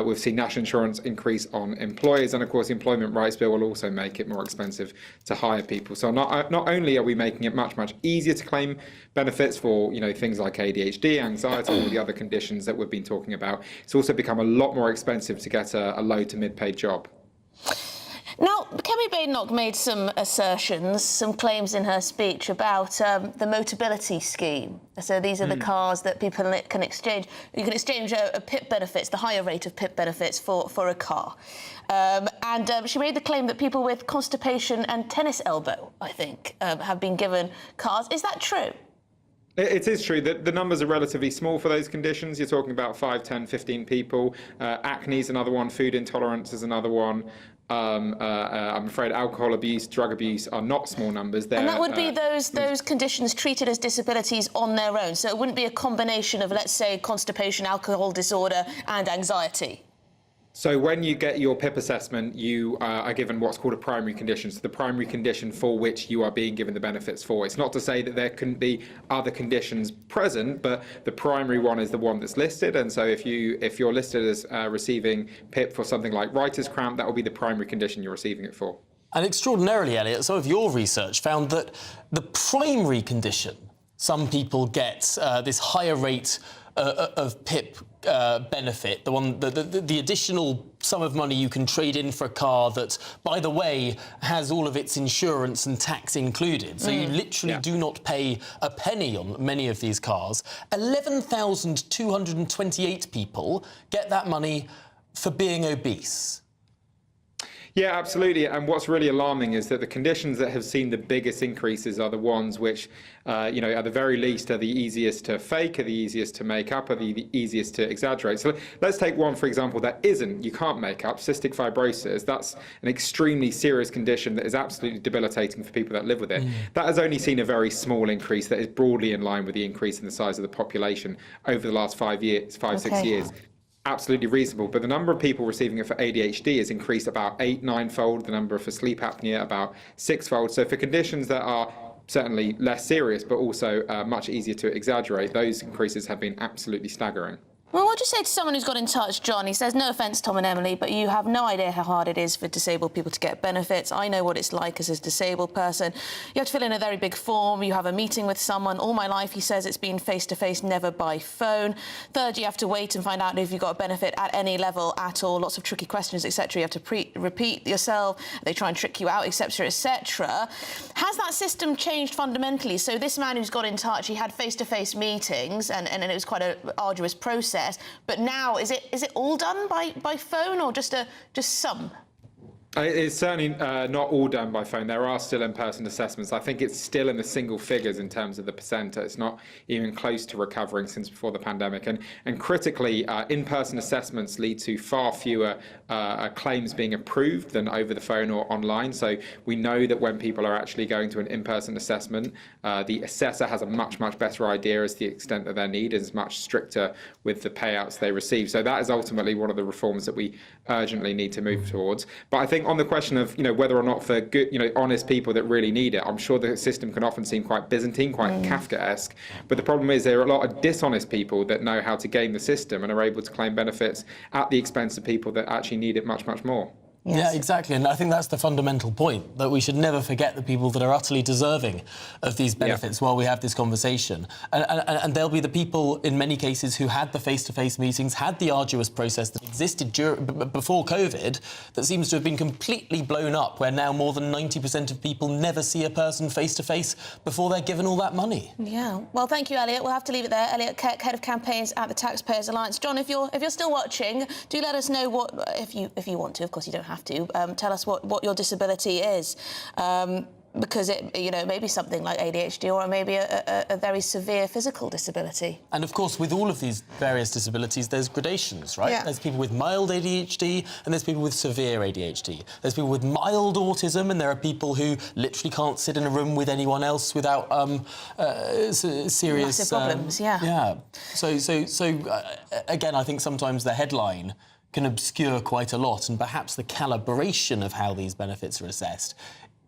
We've seen national insurance increase on employers, and of course the Employment Rights Bill will also make it more expensive to hire people. So not only are we making it much easier to claim benefits for things like ADHD, anxiety, all the other conditions that we've been talking about, it's also become a lot more expensive to get a low to mid-paid job. Now, Kemi Badenoch made some assertions, some claims in her speech about the Motability scheme. So these are the cars that people can exchange. You can exchange PIP benefits, the higher rate of PIP benefits for a car. And she made the claim that people with constipation and tennis elbow, I think, have been given cars. Is that true? It is true that the numbers are relatively small for those conditions. You're talking about 5, 10, 15 people. Acne is another one. Food intolerance is another one. I'm afraid alcohol abuse, drug abuse are not small numbers. And that would be those conditions treated as disabilities on their own. So it wouldn't be a combination of, let's say, constipation, alcohol disorder and anxiety. So when you get your PIP assessment, you are given what's called a primary condition, so the primary condition for which you are being given the benefits for. It's not to say that there couldn't be other conditions present, but the primary one is the one that's listed. And so if you're listed as receiving PIP for something like writer's cramp, that will be the primary condition you're receiving it for. And extraordinarily, Elliot, some of your research found that the primary condition, some people get this higher rate of PIP benefit, the additional sum of money you can trade in for a car that, by the way, has all of its insurance and tax included. So you literally do not pay a penny on many of these cars. 11,228 people get that money for being obese. Yeah, absolutely. And what's really alarming is that the conditions that have seen the biggest increases are the ones which, at the very least, are the easiest to fake, are the easiest to make up, are the easiest to exaggerate. So let's take one, for example, that you can't make up, cystic fibrosis. That's an extremely serious condition that is absolutely debilitating for people that live with it. That has only seen a very small increase that is broadly in line with the increase in the size of the population over the last 6 years. Absolutely reasonable, but the number of people receiving it for ADHD has increased about 8-9-fold, the number for sleep apnea about 6-fold. So for conditions that are certainly less serious but also much easier to exaggerate, those increases have been absolutely staggering. Well, what do you say to someone who's got in touch, John? He says, no offence, Tom and Emily, but you have no idea how hard it is for disabled people to get benefits. I know what it's like as a disabled person. You have to fill in a very big form. You have a meeting with someone. All my life, he says, it's been face-to-face, never by phone. Third, you have to wait and find out if you've got a benefit at any level at all. Lots of tricky questions, etc. You have to repeat yourself. They try and trick you out, etc., etc. Has that system changed fundamentally? So this man who's got in touch, he had face-to-face meetings, and it was quite an arduous process. But now, is it all done by phone or just some? It's certainly not all done by phone. There are still in-person assessments. I think it's still in the single figures in terms of the percent. It's not even close to recovering since before the pandemic. And critically, in-person assessments lead to far fewer claims being approved than over the phone or online. So we know that when people are actually going to an in-person assessment, the assessor has a much better idea as to the extent that their need is much stricter with the payouts they receive. So that is ultimately one of the reforms that we urgently need to move towards. But I think on the question of whether or not for good, honest people that really need it, I'm sure the system can often seem quite Byzantine, quite Kafkaesque. But the problem is there are a lot of dishonest people that know how to game the system and are able to claim benefits at the expense of people that actually need it much more. Yes. Yeah, exactly. And I think that's the fundamental point, that we should never forget the people that are utterly deserving of these benefits while we have this conversation. And there'll be the people, in many cases, who had the face-to-face meetings, had the arduous process that existed before COVID, that seems to have been completely blown up, where now more than 90% of people never see a person face-to-face before they're given all that money. Yeah. Well, thank you, Elliot. We'll have to leave it there. Elliot Keck, Head of Campaigns at the Taxpayers Alliance. John, if you're still watching, do let us know what, if you want to, of course you don't have to, tell us what your disability is. because it, you know, maybe something like ADHD or maybe a very severe physical disability. And of course, with all of these various disabilities, there's gradations, right? Yeah. There's people with mild ADHD and there's people with severe ADHD. There's people with mild autism and there are people who literally can't sit in a room with anyone else without serious massive problems. Yeah. So again, I think sometimes the headline can obscure quite a lot, and perhaps the calibration of how these benefits are assessed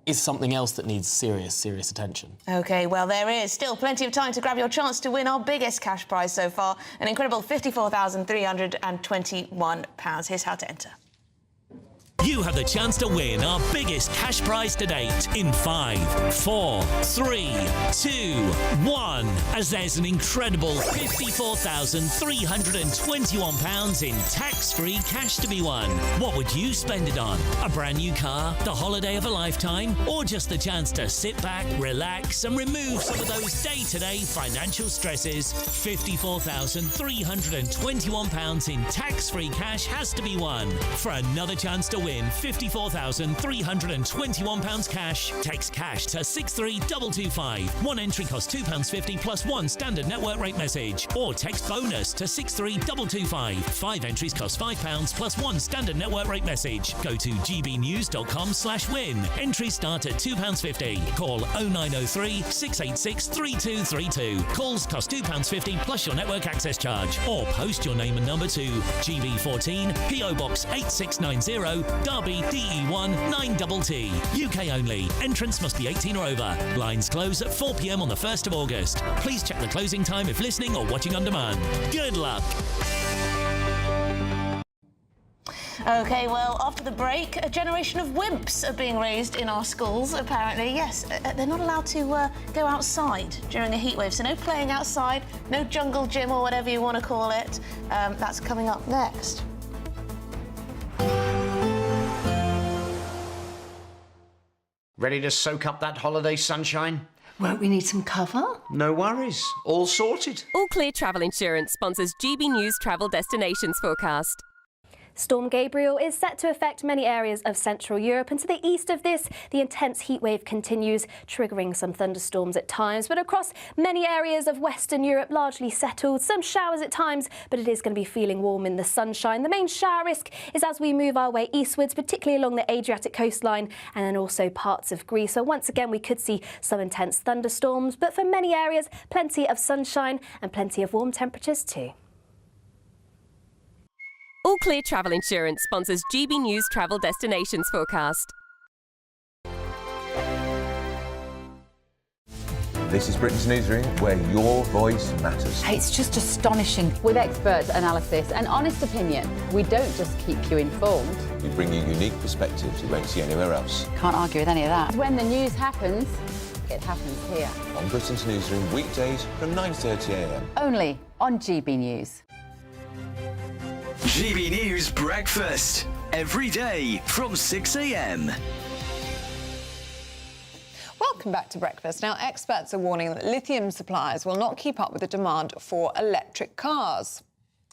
is something else that needs serious attention. OK, well, there is still plenty of time to grab your chance to win our biggest cash prize so far, an incredible £54,321. Here's how to enter. You have the chance to win our biggest cash prize to date in 5, 4, 3, 2, 1, as there's an incredible £54,321 in tax-free cash to be won. What would you spend it on? A brand new car, the holiday of a lifetime, or just the chance to sit back, relax and remove some of those day-to-day financial stresses? £54,321 in tax-free cash has to be won. For another chance to win £54,321 cash, text cash to 63225. One entry costs £2.50 plus one standard network rate message. Or text bonus to 63225. 5 entries cost £5 plus one standard network rate message. Go to gbnews.com/win. Entries start at £2.50. Call 0903 686 3232. Calls cost £2.50 plus your network access charge. Or post your name and number to GB14 PO Box 8690 Derby DE1 9TT. UK only. Entrance must be 18 or over. Lines close at 4 p.m. on the 1st of August. Please check the closing time if listening or watching on demand. Good luck. OK, well, after the break, a generation of wimps are being raised in our schools, apparently. Yes, they're not allowed to go outside during a heatwave, so no playing outside, no jungle gym or whatever you want to call it. That's coming up next. Ready to soak up that holiday sunshine? Won't we need some cover? No worries. All sorted. All Clear Travel Insurance sponsors GB News Travel Destinations Forecast. Storm Gabriel is set to affect many areas of Central Europe, and to the east of this, the intense heatwave continues, triggering some thunderstorms at times. But across many areas of Western Europe, largely settled, some showers at times, but it is going to be feeling warm in the sunshine. The main shower risk is as we move our way eastwards, particularly along the Adriatic coastline and then also parts of Greece. So once again, we could see some intense thunderstorms, but for many areas, plenty of sunshine and plenty of warm temperatures too. All Clear Travel Insurance sponsors GB News Travel Destinations Forecast. This is Britain's Newsroom, where your voice matters. It's just astonishing. With expert analysis and honest opinion, we don't just keep you informed. We bring you unique perspectives you won't see anywhere else. Can't argue with any of that. When the news happens, it happens here. On Britain's Newsroom, weekdays from 9:30 a.m. Only on GB News. GB News Breakfast, every day from 6 a.m. Welcome back to Breakfast. Now, experts are warning that lithium suppliers will not keep up with the demand for electric cars.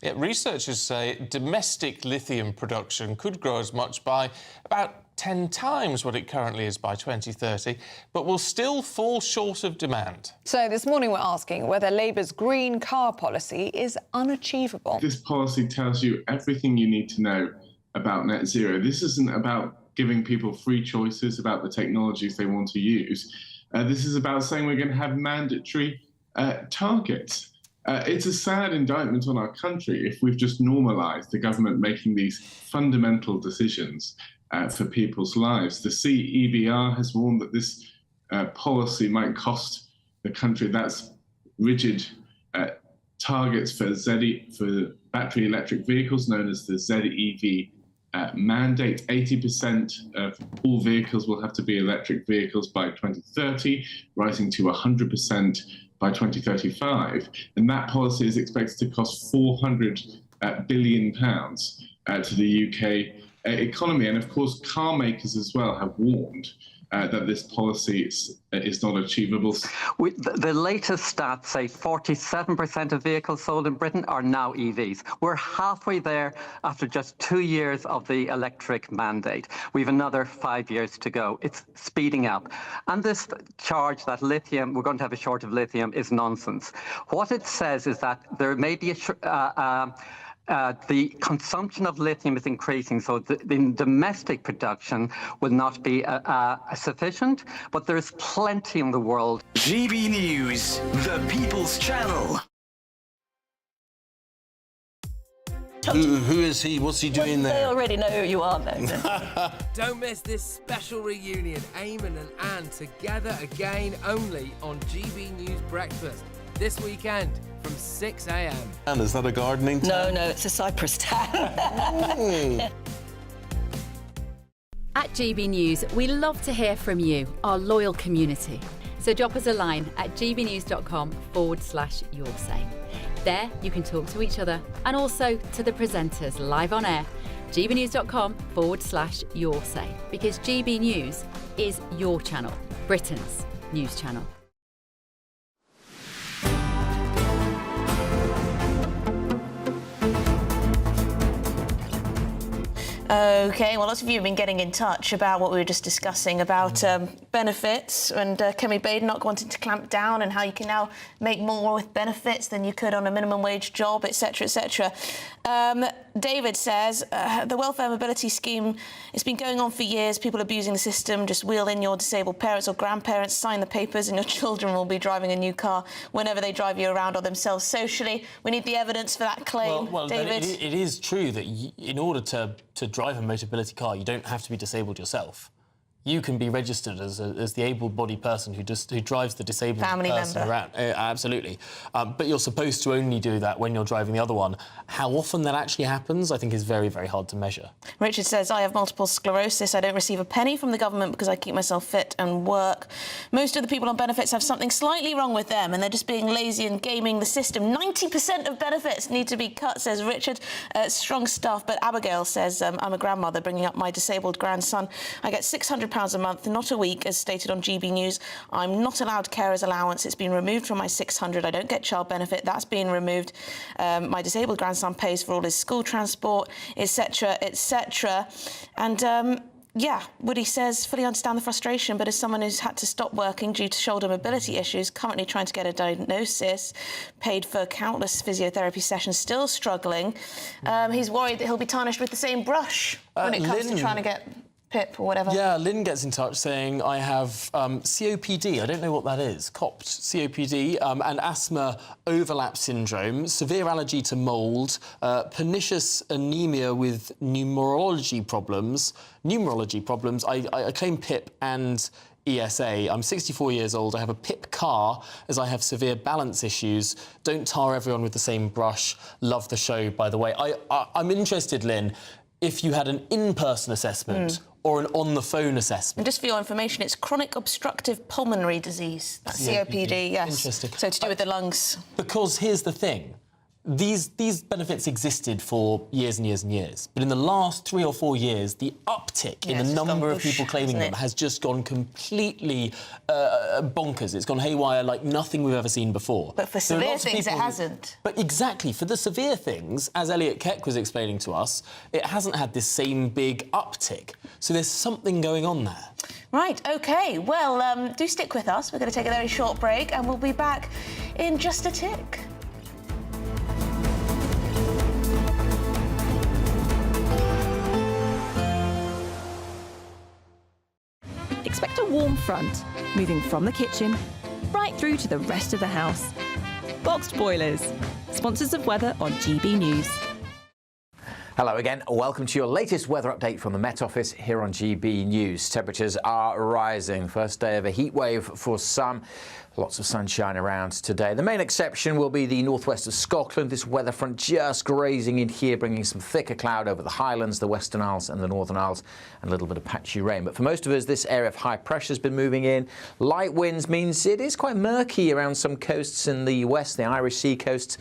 Yeah, researchers say domestic lithium production could grow as much by about 10 times what it currently is by 2030, but will still fall short of demand. So this morning we're asking whether Labour's green car policy is unachievable. This policy tells you everything you need to know about net zero. This isn't about giving people free choices about the technologies they want to use. This is about saying we're going to have mandatory targets. It's a sad indictment on our country if we've just normalised the government making these fundamental decisions for people's lives. The CEBR has warned that this policy might cost the country, that's rigid targets for battery electric vehicles, known as the ZEV mandate. 80% of all vehicles will have to be electric vehicles by 2030, rising to 100% by 2035. And that policy is expected to cost £400 billion to the UK economy. And of course, car makers as well have warned that this policy is not achievable. The latest stats say 47% of vehicles sold in Britain are now EVs. We're halfway there after just 2 years of the electric mandate. We've another 5 years to go. It's speeding up. And this charge that lithium, we're going to have a shortage of lithium, is nonsense. What it says is that there may be the consumption of lithium is increasing, so the domestic production will not be sufficient, but there's plenty in the world. GB News, the People's Channel. Who is he? What's he doing there? They already know who you are, though. Don't miss this special reunion. Eamon and Anne together again, only on GB News Breakfast this weekend from 6 a.m. And is that a gardening tan? No, it's a cypress tan. At GB News, we love to hear from you, our loyal community. So drop us a line at gbnews.com/yoursay. There you can talk to each other and also to the presenters live on air. gbnews.com/yoursay, because GB News is your channel, Britain's news channel. Okay, well, lots of you have been getting in touch about what we were just discussing about benefits and Kemi Badenoch wanting to clamp down and how you can now make more with benefits than you could on a minimum wage job, etc., etc. David says, the welfare mobility scheme, it's been going on for years. People abusing the system. Just wheel in your disabled parents or grandparents, sign the papers, and your children will be driving a new car whenever they drive you around or themselves socially. We need the evidence for that claim, well, David. It is true that in order to drive a mobility car, you don't have to be disabled yourself. You can be registered as the able-bodied person who drives the disabled person around. Absolutely. But you're supposed to only do that when you're driving the other one. How often that actually happens, I think, is very, very hard to measure. Richard says, I have multiple sclerosis. I don't receive a penny from the government because I keep myself fit and work. Most of the people on benefits have something slightly wrong with them and they're just being lazy and gaming the system. 90% of benefits need to be cut, says Richard. Strong stuff. But Abigail says, I'm a grandmother bringing up my disabled grandson. I get £600 a month, not a week, as stated on GB News. I'm not allowed carer's allowance. It's been removed from my 600. I don't get child benefit. That's been removed. My disabled grandson pays for all his school transport, etc., etc. And yeah, Woody says, fully understand the frustration, but as someone who's had to stop working due to shoulder mobility issues, currently trying to get a diagnosis, paid for countless physiotherapy sessions, still struggling, he's worried that he'll be tarnished with the same brush when it comes to trying to get PIP or whatever. Yeah, Lynn gets in touch saying, I have COPD, I don't know what that is, COPD, and asthma overlap syndrome, severe allergy to mould, pernicious anemia with numerology problems. I claim PIP and ESA. I'm 64 years old. I have a PIP car as I have severe balance issues. Don't tar everyone with the same brush. Love the show, by the way. I'm interested, Lynn, if you had an in-person assessment or an on-the-phone assessment. And just for your information, it's chronic obstructive pulmonary disease. That's COPD, yes. Interesting. So to do with the lungs. Because here's the thing. These benefits existed for years and years and years. But in the last 3 or 4 years, the uptick in the number of people claiming them has just gone completely bonkers. It's gone haywire like nothing we've ever seen before. But for severe things, it hasn't. But exactly, for the severe things, as Elliot Keck was explaining to us, it hasn't had this same big uptick. So there's something going on there. Right, OK. Well, do stick with us. We're going to take a very short break and we'll be back in just a tick. Expect a warm front, moving from the kitchen right through to the rest of the house. Boxed Boilers, sponsors of weather on GB News. Hello again, welcome to your latest weather update from the Met Office here on GB News. Temperatures are rising. First day of a heat wave for some. Lots of sunshine around today. The main exception will be the northwest of Scotland. This weather front just grazing in here, bringing some thicker cloud over the Highlands, the Western Isles and the Northern Isles, and a little bit of patchy rain. But for most of us, this area of high pressure has been moving in. Light winds means it is quite murky around some coasts in the west, the Irish Sea coast.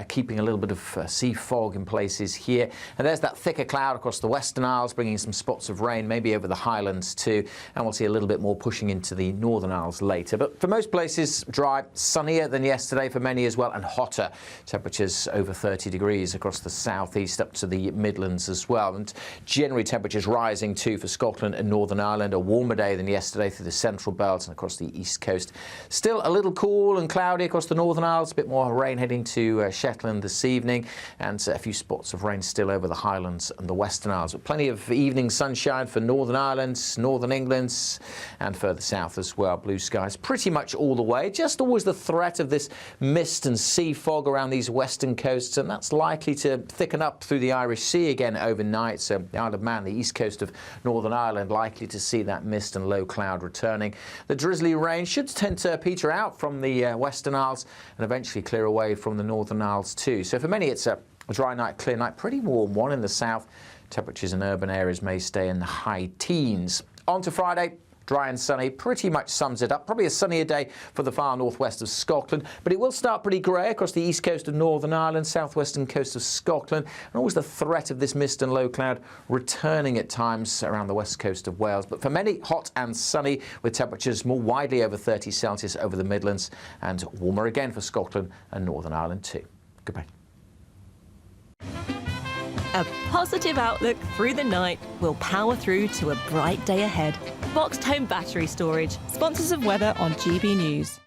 Keeping a little bit of sea fog in places here. And there's that thicker cloud across the Western Isles, bringing some spots of rain, maybe over the Highlands too. And we'll see a little bit more pushing into the Northern Isles later. But for most places, dry, sunnier than yesterday for many as well, and hotter. Temperatures over 30 degrees across the southeast up to the Midlands as well. And generally temperatures rising too for Scotland and Northern Ireland. A warmer day than yesterday through the central belt and across the east coast. Still a little cool and cloudy across the Northern Isles. A bit more rain heading to Shetland this evening, and a few spots of rain still over the Highlands and the Western Isles. But plenty of evening sunshine for Northern Ireland, Northern England, and further south as well. Blue skies pretty much all the way. Just always the threat of this mist and sea fog around these western coasts, and that's likely to thicken up through the Irish Sea again overnight. So the Isle of Man, the east coast of Northern Ireland, likely to see that mist and low cloud returning. The drizzly rain should tend to peter out from the Western Isles and eventually clear away from the Northern Isles too. So for many it's a dry night, clear night, pretty warm one in the south. Temperatures in urban areas may stay in the high teens. On to Friday. Dry and sunny pretty much sums it up. Probably a sunnier day for the far northwest of Scotland, but it will start pretty grey across the east coast of Northern Ireland, southwestern coast of Scotland, and always the threat of this mist and low cloud returning at times around the west coast of Wales. But for many, hot and sunny, with temperatures more widely over 30 Celsius over the Midlands, and warmer again for Scotland and Northern Ireland too. Goodbye. A positive outlook through the night will power through to a bright day ahead. Boxed Home Battery Storage, sponsors of weather on GB News.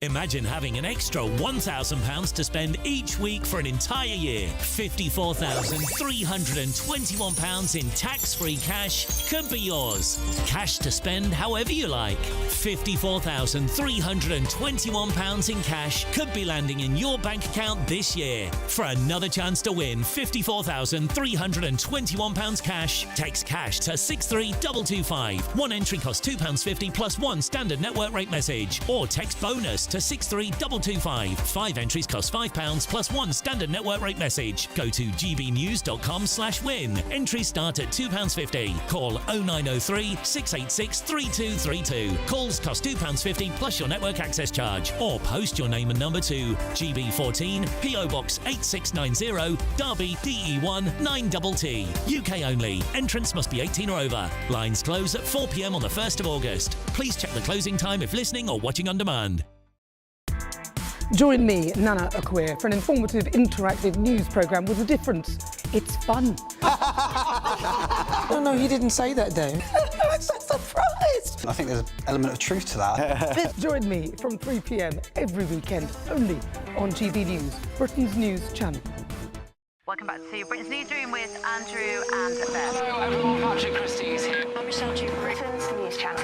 Imagine having an extra £1,000 to spend each week for an entire year. £54,321 in tax-free cash could be yours. Cash to spend however you like. £54,321 in cash could be landing in your bank account this year. For another chance to win £54,321 cash, text cash to 63225. One entry costs £2.50 plus one standard network rate message. Or text bonus to 63225. 5 entries cost £5 plus one standard network rate message. Go to gbnews.com/win. Entries start at £2.50. Call 0903 686 3232. Calls cost £2.50 plus your network access charge. Or post your name and number to GB14 PO Box 8690 Derby DE1 9TT. UK only. Entrance must be 18 or over. Lines close at 4 p.m. on the 1st of August. Please check the closing time if listening or watching on demand. Join me, Nana Akweer, for an informative, interactive news programme with a difference. It's fun. No, he didn't say that, Dave. I'm so surprised. I think there's an element of truth to that. Join me from 3 p.m. every weekend, only on GB News, Britain's news channel. Welcome back to Britain's Newsroom with Andrew and Beth. Hello everyone, Patrick Christie's here. I'm Michelle Chu, Britain's news channel.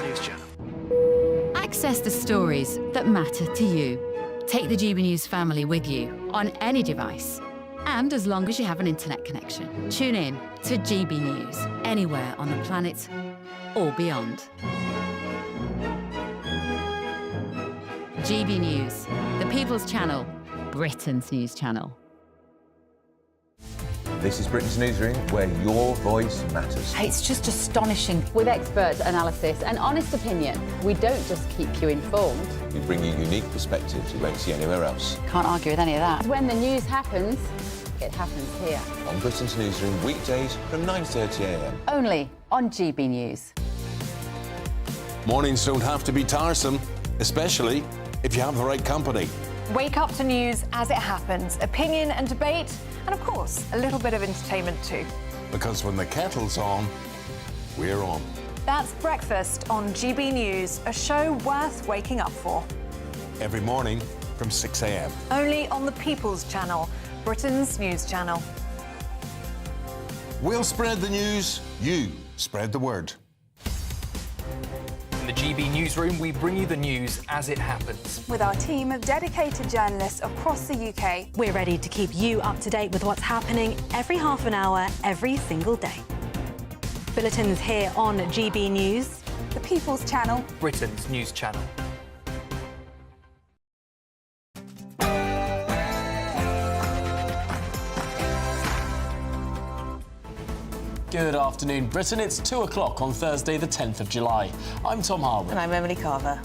Access the stories that matter to you. Take the GB News family with you on any device. And as long as you have an internet connection, tune in to GB News anywhere on the planet or beyond. GB News, the People's Channel, Britain's news channel. This is Britain's Newsroom, where your voice matters. It's just astonishing. With expert analysis and honest opinion, we don't just keep you informed. We bring you unique perspectives you won't see anywhere else. Can't argue with any of that. When the news happens, it happens here. On Britain's Newsroom, weekdays from 9:30 a.m. Only on GB News. Mornings don't have to be tiresome, especially if you have the right company. Wake up to news as it happens, opinion and debate, and of course, a little bit of entertainment too. Because when the kettle's on, we're on. That's Breakfast on GB News, a show worth waking up for. Every morning from 6 a.m. Only on the People's Channel, Britain's news channel. We'll spread the news, you spread the word. In the GB Newsroom, we bring you the news as it happens. With our team of dedicated journalists across the UK, we're ready to keep you up to date with what's happening every half an hour, every single day. Bulletins here on GB News, the People's Channel, Britain's news channel. Good afternoon, Britain. It's 2 o'clock on Thursday, the 10th of July. I'm Tom Harwood. And I'm Emily Carver.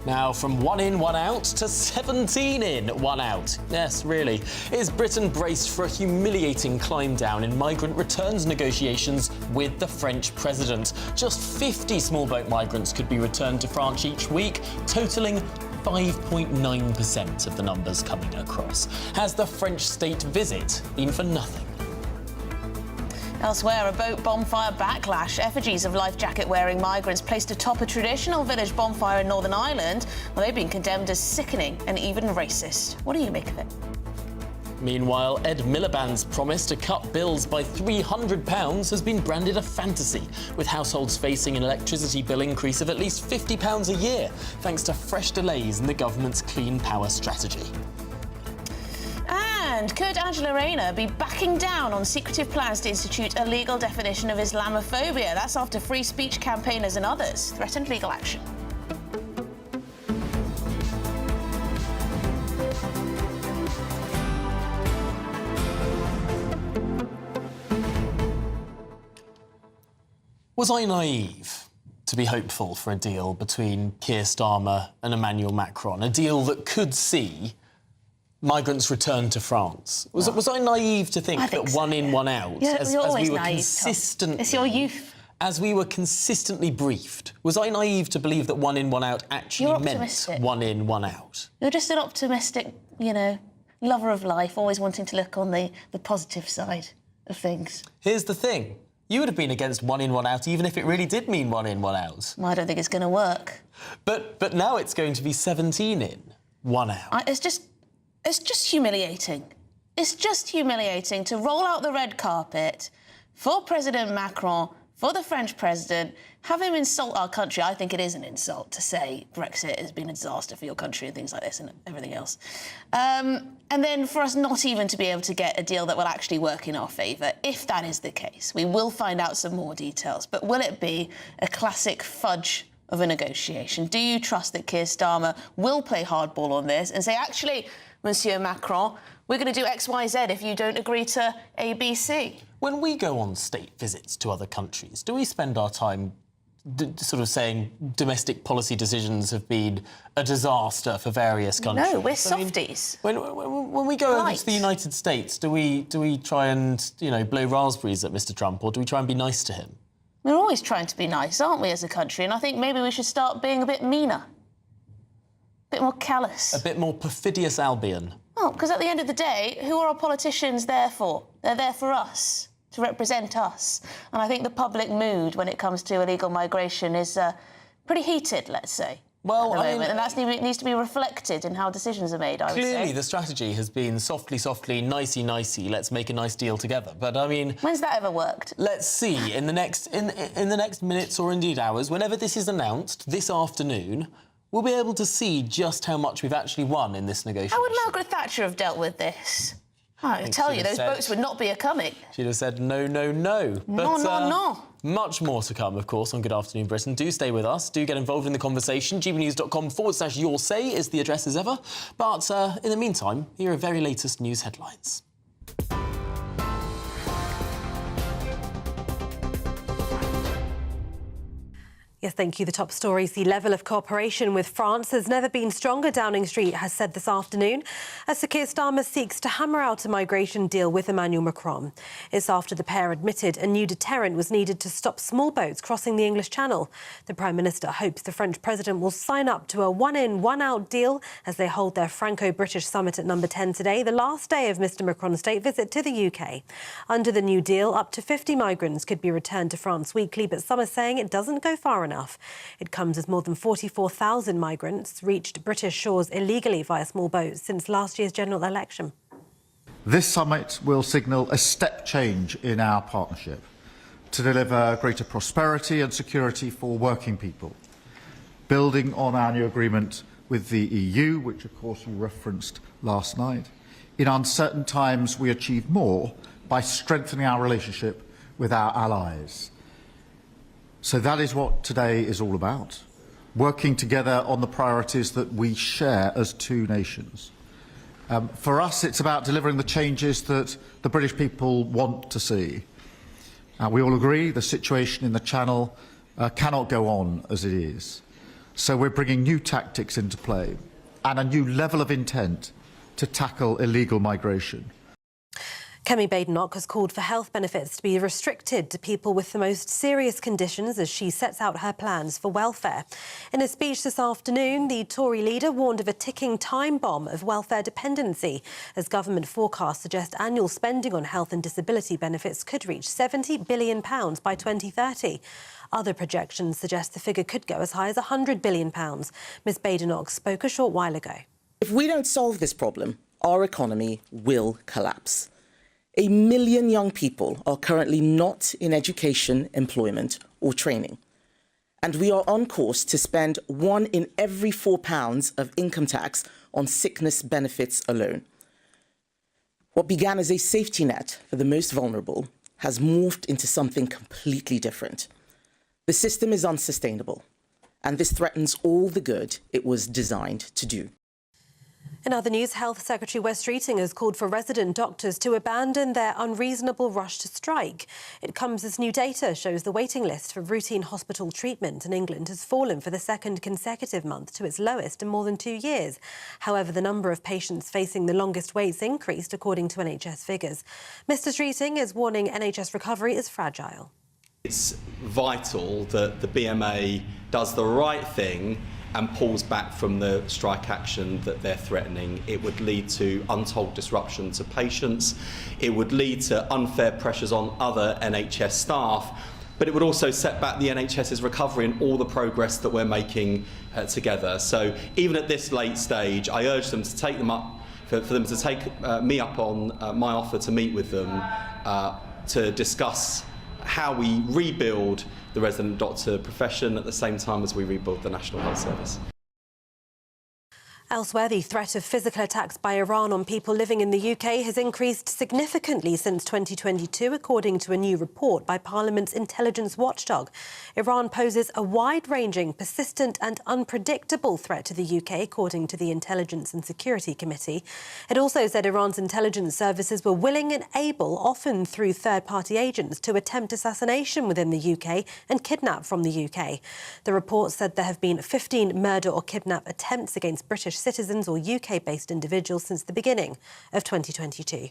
Now, from 1 in, 1 out to 17 in, 1 out. Yes, really. Is Britain braced for a humiliating climb down in migrant returns negotiations with the French president? Just 50 small boat migrants could be returned to France each week, totalling 5.9% of the numbers coming across. Has the French state visit been for nothing? Elsewhere, a boat bonfire backlash. Effigies of life jacket-wearing migrants placed atop a traditional village bonfire in Northern Ireland. Well, they've been condemned as sickening and even racist. What do you make of it? Meanwhile, Ed Miliband's promise to cut bills by £300 has been branded a fantasy, with households facing an electricity bill increase of at least £50 a year, thanks to fresh delays in the government's clean power strategy. And could Angela Rayner be backing down on secretive plans to institute a legal definition of Islamophobia? That's after free speech campaigners and others threatened legal action. Was I naive to be hopeful for a deal between Keir Starmer and Emmanuel Macron? A deal that could see migrants return to France. Was I naive to think that so, 1 in, 1 out, as we were consistently... It's your youth. As we were consistently briefed, was I naive to believe that 1 in, 1 out actually meant 1 in, 1 out? You're just an optimistic, lover of life, always wanting to look on the positive side of things. Here's the thing. You would have been against 1 in, 1 out, even if it really did mean 1 in, 1 out. Well, I don't think it's going to work. But now it's going to be 17 in, 1 out. It's just humiliating. It's just humiliating to roll out the red carpet for President Macron, for the French president, have him insult our country. I think it is an insult to say Brexit has been a disaster for your country and things like this and everything else. And then for us not even to be able to get a deal that will actually work in our favour. If that is the case, we will find out some more details. But will it be a classic fudge of a negotiation? Do you trust that Keir Starmer will play hardball on this and say, actually, Monsieur Macron, we're going to do X, Y, Z if you don't agree to A, B, C? When we go on state visits to other countries, do we spend our time sort of saying domestic policy decisions have been a disaster for various countries? No, we're softies. When we go over to the United States, do we try and, blow raspberries at Mr Trump, or do we try and be nice to him? We're always trying to be nice, aren't we, as a country? And I think maybe we should start being a bit meaner. A bit more callous. A bit more perfidious Albion. Well, because at the end of the day, who are our politicians there for? They're there for us, to represent us. And I think the public mood when it comes to illegal migration is pretty heated, let's say, well, at the moment. And that needs to be reflected in how decisions are made, I would say. Clearly, the strategy has been softly, softly, nicey, nicey, let's make a nice deal together. But, I mean... When's that ever worked? Let's see, in the next minutes or indeed hours, whenever this is announced, this afternoon, we'll be able to see just how much we've actually won in this negotiation. How would Margaret Thatcher have dealt with this? I tell you, those boats would not be a-coming. She'd have said no, no, no. No, no. Much more to come, of course, on Good Afternoon Britain. Do stay with us. Do get involved in the conversation. gbnews.com/your say is the address as ever. But in the meantime, here are very latest news headlines. Yes, thank you. The top stories. The level of cooperation with France has never been stronger, Downing Street has said this afternoon, as Sir Keir Starmer seeks to hammer out a migration deal with Emmanuel Macron. It's after the pair admitted a new deterrent was needed to stop small boats crossing the English Channel. The Prime Minister hopes the French President will sign up to a 1 in, 1 out deal as they hold their Franco-British summit at number 10 today, the last day of Mr Macron's state visit to the UK. Under the new deal, up to 50 migrants could be returned to France weekly, but some are saying it doesn't go far enough. It comes as more than 44,000 migrants reached British shores illegally via small boats since last year's general election. This summit will signal a step change in our partnership to deliver greater prosperity and security for working people, building on our new agreement with the EU, which of course you referenced last night. In uncertain times, we achieve more by strengthening our relationship with our allies. So that is what today is all about, working together on the priorities that we share as two nations. For us, it's about delivering the changes that the British people want to see. We all agree the situation in the Channel cannot go on as it is. So we're bringing new tactics into play and a new level of intent to tackle illegal migration. Kemi Badenoch has called for health benefits to be restricted to people with the most serious conditions as she sets out her plans for welfare. In a speech this afternoon, the Tory leader warned of a ticking time bomb of welfare dependency, as government forecasts suggest annual spending on health and disability benefits could reach £70 billion by 2030. Other projections suggest the figure could go as high as £100 billion. Ms Badenoch spoke a short while ago. If we don't solve this problem, our economy will collapse. 1 million young people are currently not in education, employment or training. And we are on course to spend £1 in every £4 of income tax on sickness benefits alone. What began as a safety net for the most vulnerable has morphed into something completely different. The system is unsustainable, and this threatens all the good it was designed to do. In other news, Health Secretary Wes Streeting has called for resident doctors to abandon their unreasonable rush to strike. It comes as new data shows the waiting list for routine hospital treatment in England has fallen for the second consecutive month to its lowest in more than 2 years. However, the number of patients facing the longest waits increased, according to NHS figures. Mr Streeting is warning NHS recovery is fragile. It's vital that the BMA does the right thing and pulls back from the strike action that they're threatening. It would lead to untold disruption to patients. It would lead to unfair pressures on other NHS staff, but it would also set back the NHS's recovery and all the progress that we're making together. So even at this late stage, I urge them to take them up, for them to take me up on my offer to meet with them to discuss how we rebuild the resident doctor profession at the same time as we rebuild the National Health Service. Elsewhere, the threat of physical attacks by Iran on people living in the UK has increased significantly since 2022, according to a new report by Parliament's intelligence watchdog. Iran poses a wide-ranging, persistent and unpredictable threat to the UK, according to the Intelligence and Security Committee. It also said Iran's intelligence services were willing and able, often through third-party agents, to attempt assassination within the UK and kidnap from the UK. The report said there have been 15 murder or kidnap attempts against British citizens or UK-based individuals since the beginning of 2022.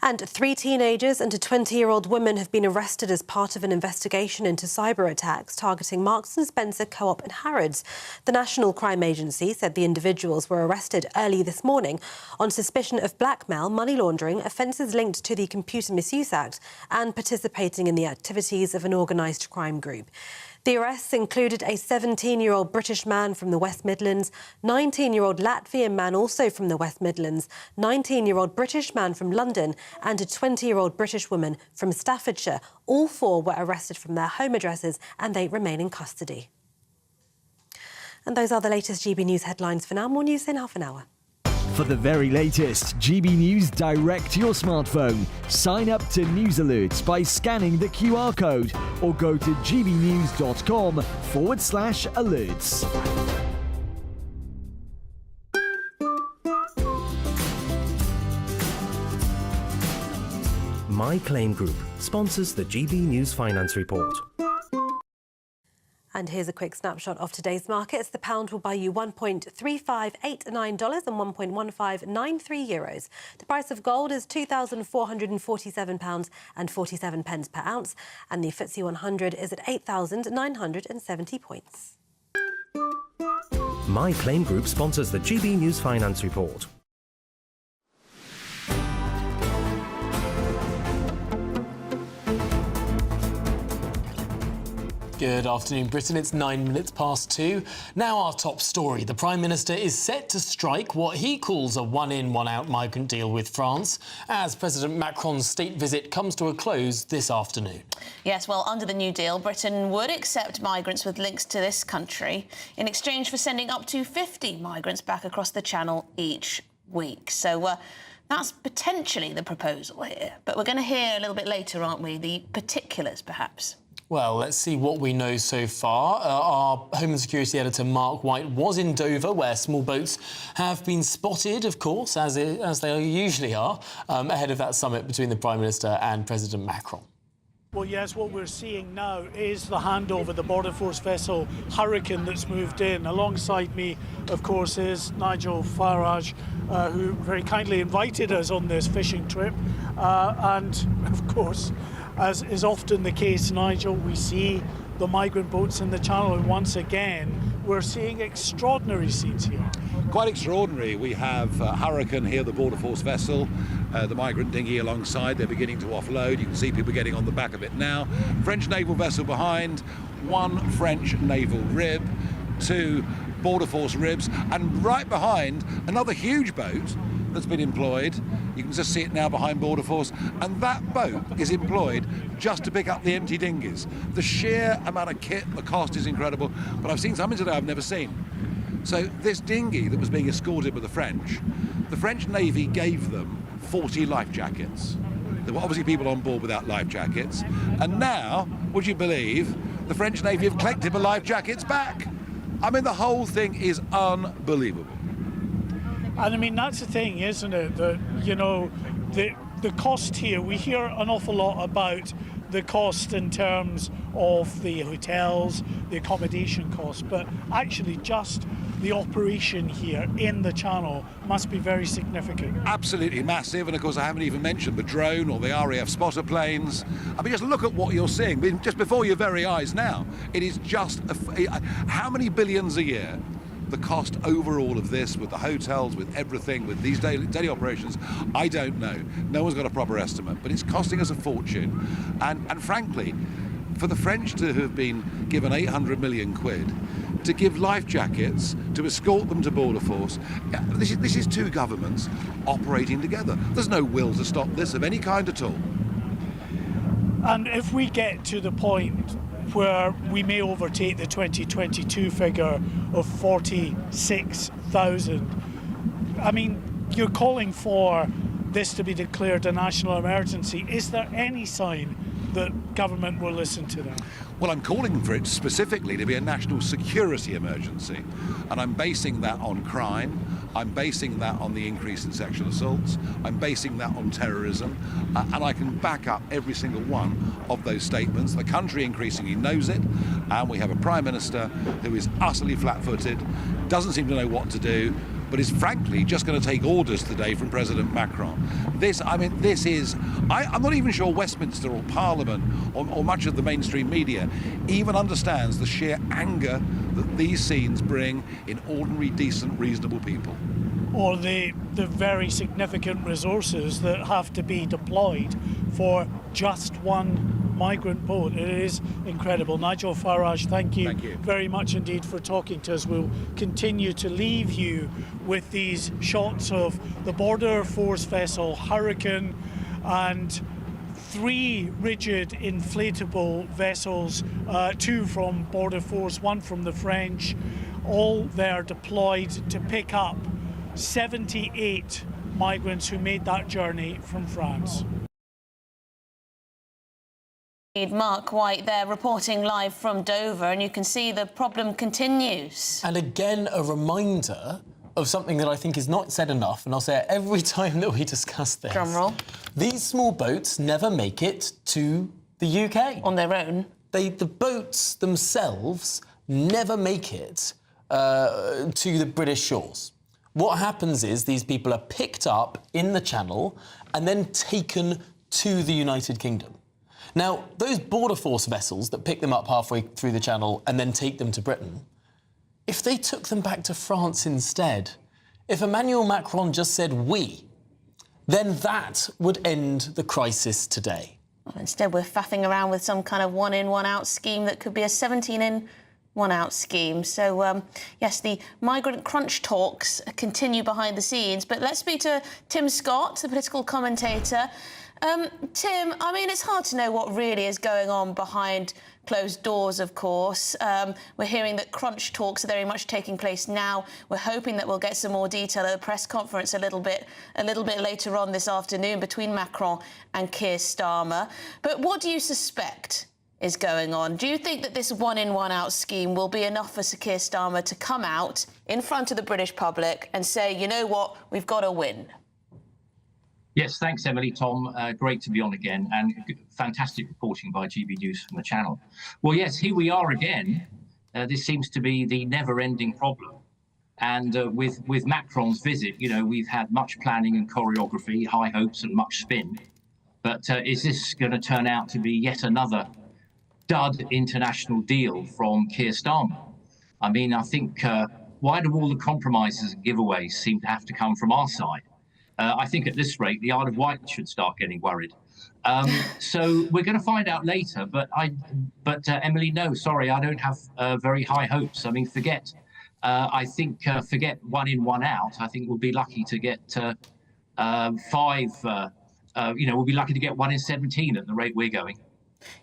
And 3 teenagers and a 20-year-old woman have been arrested as part of an investigation into cyber attacks targeting Marks & Spencer Co-op in Harrods. The National Crime Agency said the individuals were arrested early this morning on suspicion of blackmail, money laundering, offences linked to the Computer Misuse Act and participating in the activities of an organised crime group. The arrests included a 17-year-old British man from the West Midlands, 19-year-old Latvian man also from the West Midlands, 19-year-old British man from London and a 20-year-old British woman from Staffordshire. All 4 were arrested from their home addresses and they remain in custody. And those are the latest GB News headlines for now. More news in half an hour. For the very latest GB News direct to your smartphone, sign up to News Alerts by scanning the QR code or go to gbnews.com/alerts. My Claim Group sponsors the GB News Finance Report. And here's a quick snapshot of today's markets. The pound will buy you $1.3589 and €1.1593. The price of gold is £2,447.47 per ounce, and the FTSE 100 is at 8,970 points. My Claim Group sponsors the GB News Finance Report. Good afternoon, Britain. It's 9 minutes past 2. Now our top story. The Prime Minister is set to strike what he calls a one-in, one-out migrant deal with France as President Macron's state visit comes to a close this afternoon. Yes, well, under the new deal, Britain would accept migrants with links to this country in exchange for sending up to 50 migrants back across the Channel each week. So that's potentially the proposal here. But we're going to hear a little bit later, aren't we, the particulars, perhaps. Well, let's see what we know so far. Our Home and Security editor, Mark White, was in Dover, where small boats have been spotted, of course, as they usually are, ahead of that summit between the Prime Minister and President Macron. Well, yes, what we're seeing now is the handover, the Border Force vessel Hurricane that's moved in. Alongside me, of course, is Nigel Farage, who very kindly invited us on this fishing trip. And, of course, as is often the case, Nigel, we see the migrant boats in the channel, and once again, we're seeing extraordinary scenes here. Quite extraordinary. We have Hurricane here, the Border Force vessel, the migrant dinghy alongside. They're beginning to offload. You can see people getting on the back of it now. French naval vessel behind, one French naval rib, two Border Force ribs, and right behind another huge boat that's been employed. You can just see it now behind Border Force, and that boat is employed just to pick up the empty dinghies. The sheer amount of kit, the cost is incredible, but I've seen something today I've never seen. So this dinghy that was being escorted by the French Navy gave them 40 life jackets. There were obviously people on board without life jackets, and now, would you believe, the French Navy have collected the life jackets back. I mean, the whole thing is unbelievable. And I mean, that's the thing, isn't it? That, you know, the cost here, we hear an awful lot about the cost in terms of the hotels, the accommodation costs, but actually just the operation here in the channel must be very significant. Absolutely massive, and of course I haven't even mentioned the drone or the RAF spotter planes. I mean, just look at what you're seeing, just before your very eyes now. It is just, how many billions a year? The cost overall of this, with the hotels, with everything, with these daily operations, I don't know. No one's got a proper estimate, but it's costing us a fortune. And frankly, for the French to have been given 800 million quid to give life jackets, to escort them to Border Force, this is two governments operating together. There's no will to stop this of any kind at all. And if we get to the point where we may overtake the 2022 figure of 46,000. I mean, you're calling for this to be declared a national emergency. Is there any sign that government will listen to that? Well, I'm calling for it specifically to be a national security emergency, and I'm basing that on crime. I'm basing that on the increase in sexual assaults. I'm basing that on terrorism, and I can back up every single one of those statements. The country increasingly knows it, and we have a Prime Minister who is utterly flat-footed, doesn't seem to know what to do, but is frankly just going to take orders today from President Macron. I'm not even sure Westminster or Parliament or much of the mainstream media even understands the sheer anger that these scenes bring in ordinary, decent, reasonable people. Or the very significant resources that have to be deployed for just one migrant boat. It is incredible. Nigel Farage, thank you very much indeed for talking to us. We'll continue to leave you with these shots of the Border Force vessel Hurricane and 3 rigid inflatable vessels, 2 from Border Force, 1 from the French, all there deployed to pick up 78 migrants who made that journey from France. Mark White there reporting live from Dover, and you can see the problem continues. And again, a reminder of something that I think is not said enough, and I'll say it every time that we discuss this. Drum roll. These small boats never make it to the UK. On their own. The boats themselves never make it to the British shores. What happens is these people are picked up in the Channel and then taken to the United Kingdom. Now, those Border Force vessels that pick them up halfway through the Channel and then take them to Britain, if they took them back to France instead, if Emmanuel Macron just said we, then that would end the crisis today. Well, instead, we're faffing around with some kind of one-in, one-out scheme that could be a 17-in, one-out scheme. So, yes, the migrant crunch talks continue behind the scenes. But let's speak to Tim Scott, the political commentator. Tim, I mean, it's hard to know what really is going on behind closed doors, of course. We're hearing that crunch talks are very much taking place now. We're hoping that we'll get some more detail at a press conference a little bit later on this afternoon between Macron and Keir Starmer. But what do you suspect is going on? Do you think that this one-in, one-out scheme will be enough for Sir Keir Starmer to come out in front of the British public and say, you know what, we've got to win? Yes, thanks, Emily. Tom, great to be on again, and fantastic reporting by GB News from the channel. Well, yes, here we are again. This seems to be the never-ending problem. And with Macron's visit, you know, we've had much planning and choreography, high hopes and much spin. But is this going to turn out to be yet another dud international deal from Keir Starmer? I mean, I think, why do all the compromises and giveaways seem to have to come from our side? I think at this rate, the Isle of Wight should start getting worried. So we're going to find out later. But Emily, no, sorry, I don't have very high hopes. I mean, forget 1 in, 1 out. I think we'll be lucky to get 5. We'll be lucky to get 1 in 17 at the rate we're going.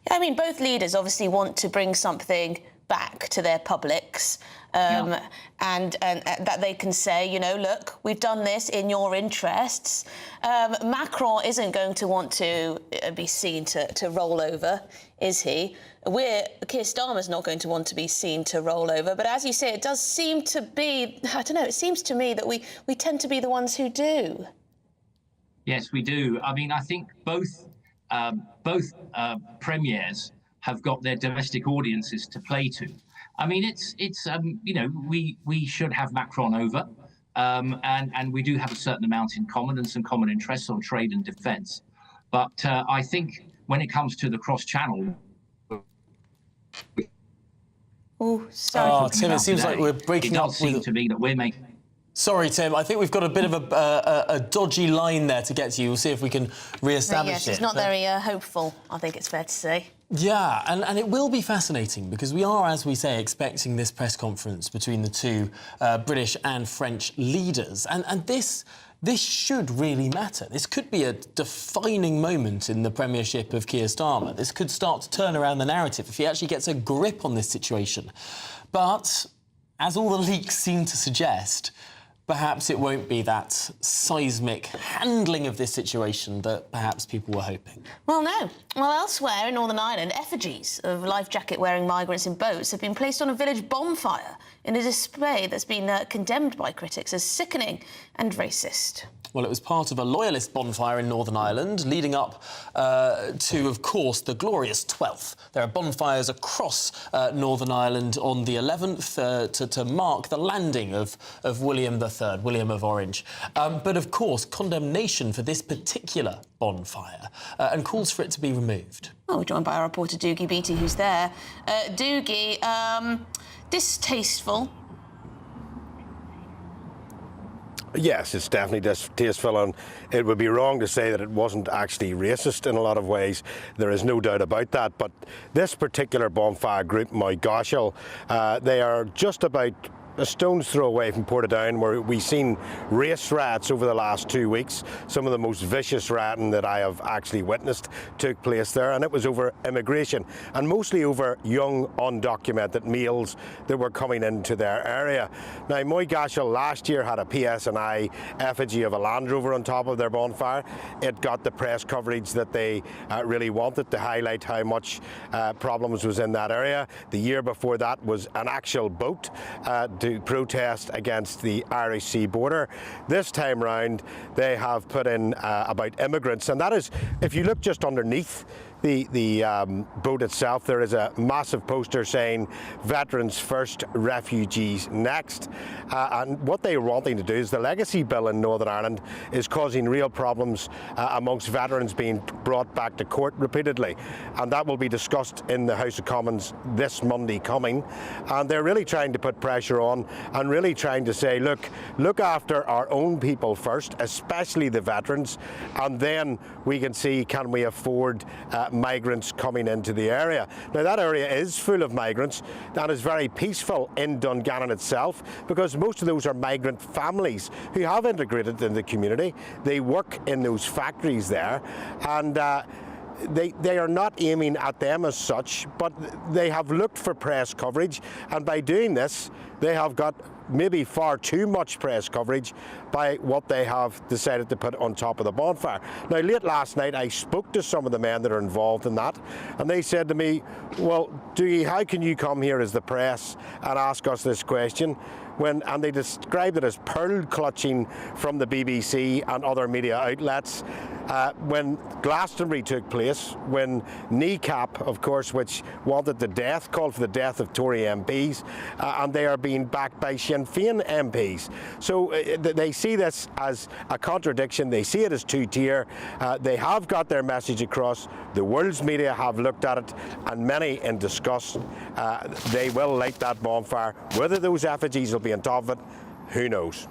Yeah, I mean, both leaders obviously want to bring something back to their publics, and that they can say, you know, look, we've done this in your interests. Macron isn't going to want to be seen to roll over, is he? Keir Starmer's not going to want to be seen to roll over. But as you say, it does seem to be, I don't know, it seems to me that we tend to be the ones who do. Yes, we do. I mean, I think both premiers have got their domestic audiences to play to. I mean, it's you know, we should have Macron over, and we do have a certain amount in common and some common interests on trade and defence. But I think when it comes to the cross-channel. Oh, sorry. Oh, Tim, it seems like we're breaking up. It does seem to me that we're making. Sorry, Tim. I think we've got a bit of a dodgy line there to get to you. We'll see if we can re-establish it. Yes, it's not very hopeful, I think it's fair to say. Yeah, and it will be fascinating because we are, as we say, expecting this press conference between the two British and French leaders. And this should really matter. This could be a defining moment in the premiership of Keir Starmer. This could start to turn around the narrative if he actually gets a grip on this situation. But, as all the leaks seem to suggest, perhaps it won't be that seismic handling of this situation that perhaps people were hoping. Well, no. Well, elsewhere in Northern Ireland, effigies of life jacket-wearing migrants in boats have been placed on a village bonfire in a display that's been condemned by critics as sickening and racist. Well, it was part of a loyalist bonfire in Northern Ireland, leading up to, of course, the glorious 12th. There are bonfires across Northern Ireland on the 11th to mark the landing of William III, William of Orange. But, of course, condemnation for this particular bonfire and calls for it to be removed. Oh, we're joined by our reporter, Doogie Beattie, who's there. Doogie, distasteful. Yes, it's definitely distasteful, and it would be wrong to say that it wasn't actually racist in a lot of ways. There is no doubt about that. But this particular bonfire group, Migrant, they are just about a stone's throw away from Portadown, where we've seen race riots over the last 2 weeks. Some of the most vicious rioting that I have actually witnessed took place there, and it was over immigration, and mostly over young undocumented males that were coming into their area. Now, Moygashel last year had a PSNI effigy of a Land Rover on top of their bonfire. It got the press coverage that they really wanted to highlight how much problems was in that area. The year before that was an actual boat to protest against the Irish Sea border. This time round, they have put in about immigrants, and that is, if you look just underneath the boat itself, there is a massive poster saying "Veterans first, refugees next." And what they are wanting to do is, the legacy bill in Northern Ireland is causing real problems amongst veterans being brought back to court repeatedly. And that will be discussed in the House of Commons this Monday coming. And they're really trying to put pressure on and really trying to say, look after our own people first, especially the veterans, and then we can see, can we afford migrants coming into the area. Now, that area is full of migrants and is very peaceful in Dungannon itself, because most of those are migrant families who have integrated in the community. They work in those factories there, and they are not aiming at them as such, but they have looked for press coverage, and by doing this, they have got maybe far too much press coverage by what they have decided to put on top of the bonfire. Now, late last night, I spoke to some of the men that are involved in that, and they said to me, well, Dougie, how can you come here as the press and ask us this question? And they described it as pearl clutching from the BBC and other media outlets. When Glastonbury took place, when Kneecap, of course, which wanted called for the death of Tory MPs, and they are being backed by Sinn Féin MPs. So they see this as a contradiction. They see it as two-tier. They have got their message across. The world's media have looked at it, and many in disgust. They will light that bonfire. Whether those effigies will be on top of it, who knows?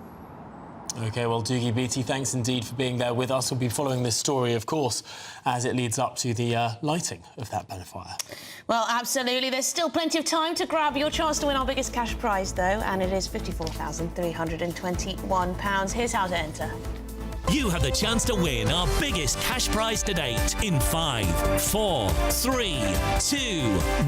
OK, well, Dougie Beattie, thanks indeed for being there with us. We'll be following this story, of course, as it leads up to the lighting of that bonfire. Well, absolutely. There's still plenty of time to grab your chance to win our biggest cash prize, though, and it is £54,321. Here's how to enter. You have the chance to win our biggest cash prize to date in 5, 4, 3, 2,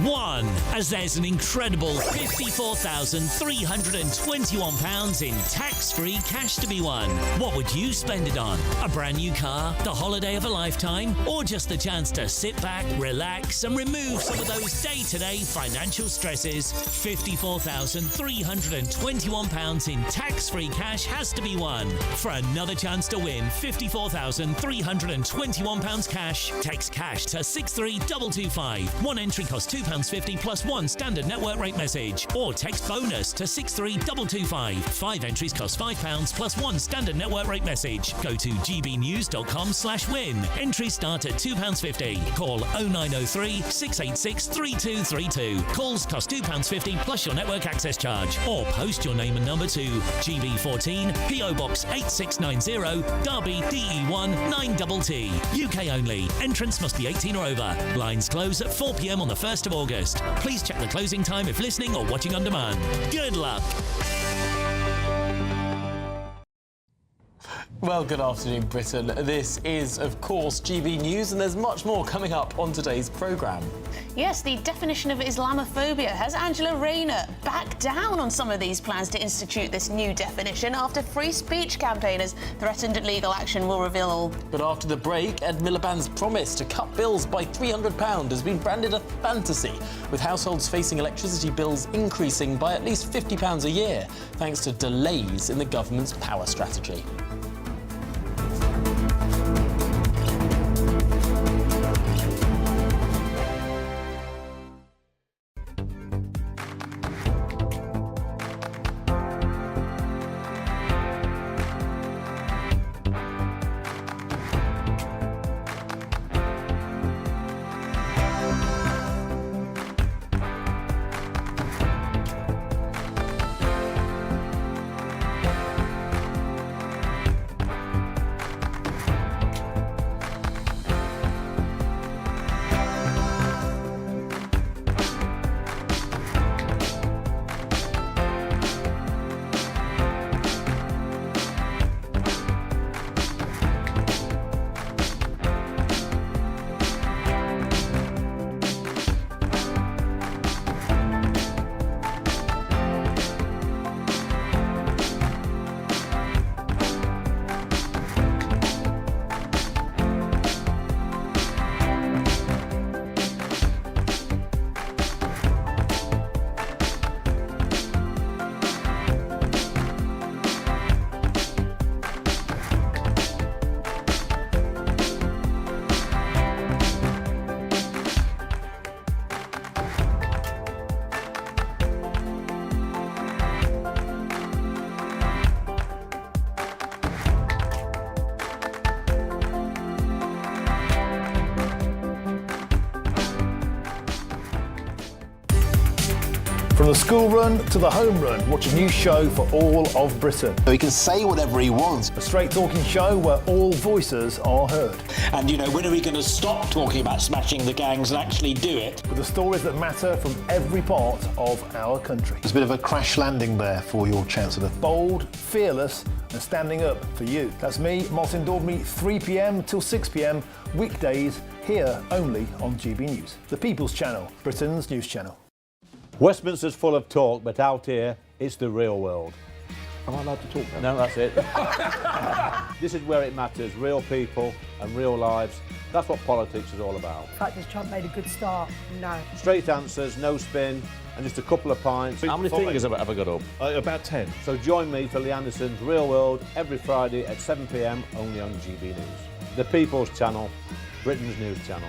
1. As there's an incredible £54,321 in tax-free cash to be won. What would you spend it on? A brand new car, the holiday of a lifetime, or just the chance to sit back, relax, and remove some of those day-to-day financial stresses? £54,321 in tax-free cash has to be won. For another chance to win £54,321 cash, text cash to 63225. One entry costs £2.50 plus one standard network rate message, or text bonus to 63225. 5 entries cost £5 plus one standard network rate message. Go to gbnews.com/win. Entries start at £2.50. Call 0903 686 3232. Calls cost £2.50 plus your network access charge, or post your name and number to GB14 PO Box 8690 Derby DE1 9TT. UK only. Entrance must be 18 or over. Lines close at 4 p.m. on the 1st of August. Please check the closing time if listening or watching on demand. Good luck. Well, good afternoon, Britain. This is, of course, GB News, and there's much more coming up on today's programme. Yes, the definition of Islamophobia. Has Angela Rayner backed down on some of these plans to institute this new definition after free speech campaigners threatened legal action? Will reveal all. But after the break, Ed Miliband's promise to cut bills by £300 has been branded a fantasy, with households facing electricity bills increasing by at least £50 a year, thanks to delays in the government's power strategy. From the school run to the home run, watch a new show for all of Britain. He can say whatever he wants. A straight talking show where all voices are heard. And, you know, when are we going to stop talking about smashing the gangs and actually do it? With the stories that matter from every part of our country. There's a bit of a crash landing there for your Chancellor. Bold, fearless and standing up for you. That's me, Martin Daubney, 3 p.m. till 6 p.m, weekdays, here only on GB News. The People's Channel, Britain's news channel. Westminster's full of talk, but out here It's the real world. Am I allowed to talk now? No, that's it. This is where it matters, real people and real lives. That's what politics is all about. The fact has Trump made a good start? No. Straight answers, no spin, and just a couple of pints. How many fingers have I got up? About 10. So join me for Lee Anderson's Real World every Friday at 7 p.m. only on GB News. The People's Channel, Britain's news channel.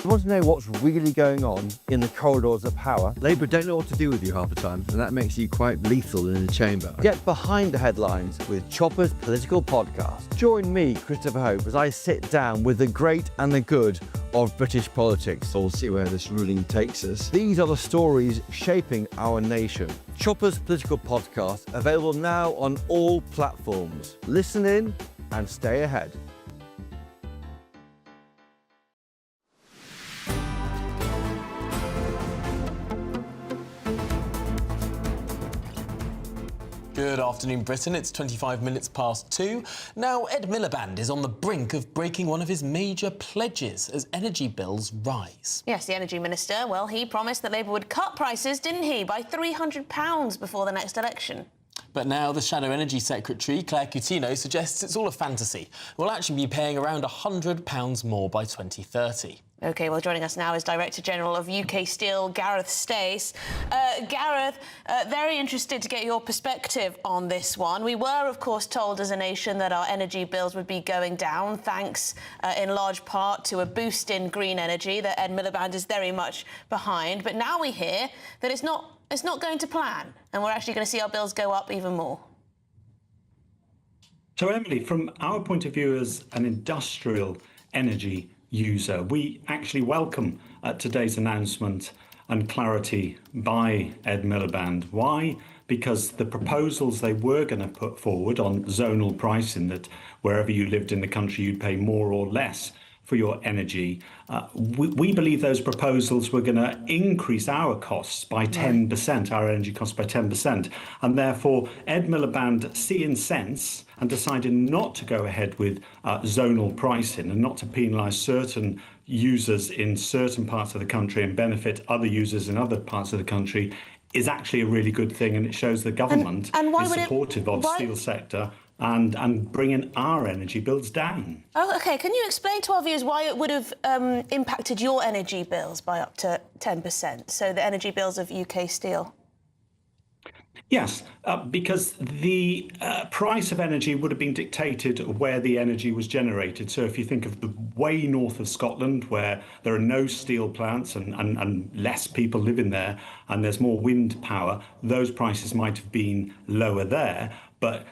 You want to know what's really going on in the corridors of power? Labour don't know what to do with you half the time, and that makes you quite lethal in the chamber. Get behind the headlines with Chopper's Political Podcast. Join me, Christopher Hope, as I sit down with the great and the good of British politics. We'll see where this ruling takes us. These are the stories shaping our nation. Chopper's Political Podcast, available now on all platforms. Listen in and stay ahead. Good afternoon, Britain. It's 25 minutes past 2. Now, Ed Miliband is on the brink of breaking one of his major pledges as energy bills rise. Yes, the Energy Minister, well, he promised that Labour would cut prices, didn't he, by £300 before the next election. But now the Shadow Energy Secretary, Claire Coutinho, suggests it's all a fantasy. We'll actually be paying around £100 more by 2030. OK, well, joining us now is Director General of UK Steel, Gareth Stace. Gareth, very interested to get your perspective on this one. We were, of course, told as a nation that our energy bills would be going down, thanks in large part to a boost in green energy that Ed Miliband is very much behind. But now we hear that it's not going to plan, and we're actually going to see our bills go up even more. So, Emily, from our point of view as an industrial energy user, we actually welcome today's announcement and clarity by Ed Miliband. Why? Because the proposals they were going to put forward on zonal pricing, that wherever you lived in the country you'd pay more or less for your energy, we believe those proposals were going to increase our costs by 10%, our energy costs by 10%. And therefore, Ed Miliband, seeing sense and decided not to go ahead with zonal pricing and not to penalise certain users in certain parts of the country and benefit other users in other parts of the country, is actually a really good thing. And it shows the government is supportive of the steel sector and bringing our energy bills down. Oh, OK. Can you explain to our viewers why it would have impacted your energy bills by up to 10%, so the energy bills of UK Steel? Yes, because the price of energy would have been dictated where the energy was generated. So if you think of the way north of Scotland, where there are no steel plants and less people living there, and there's more wind power, those prices might have been lower there. But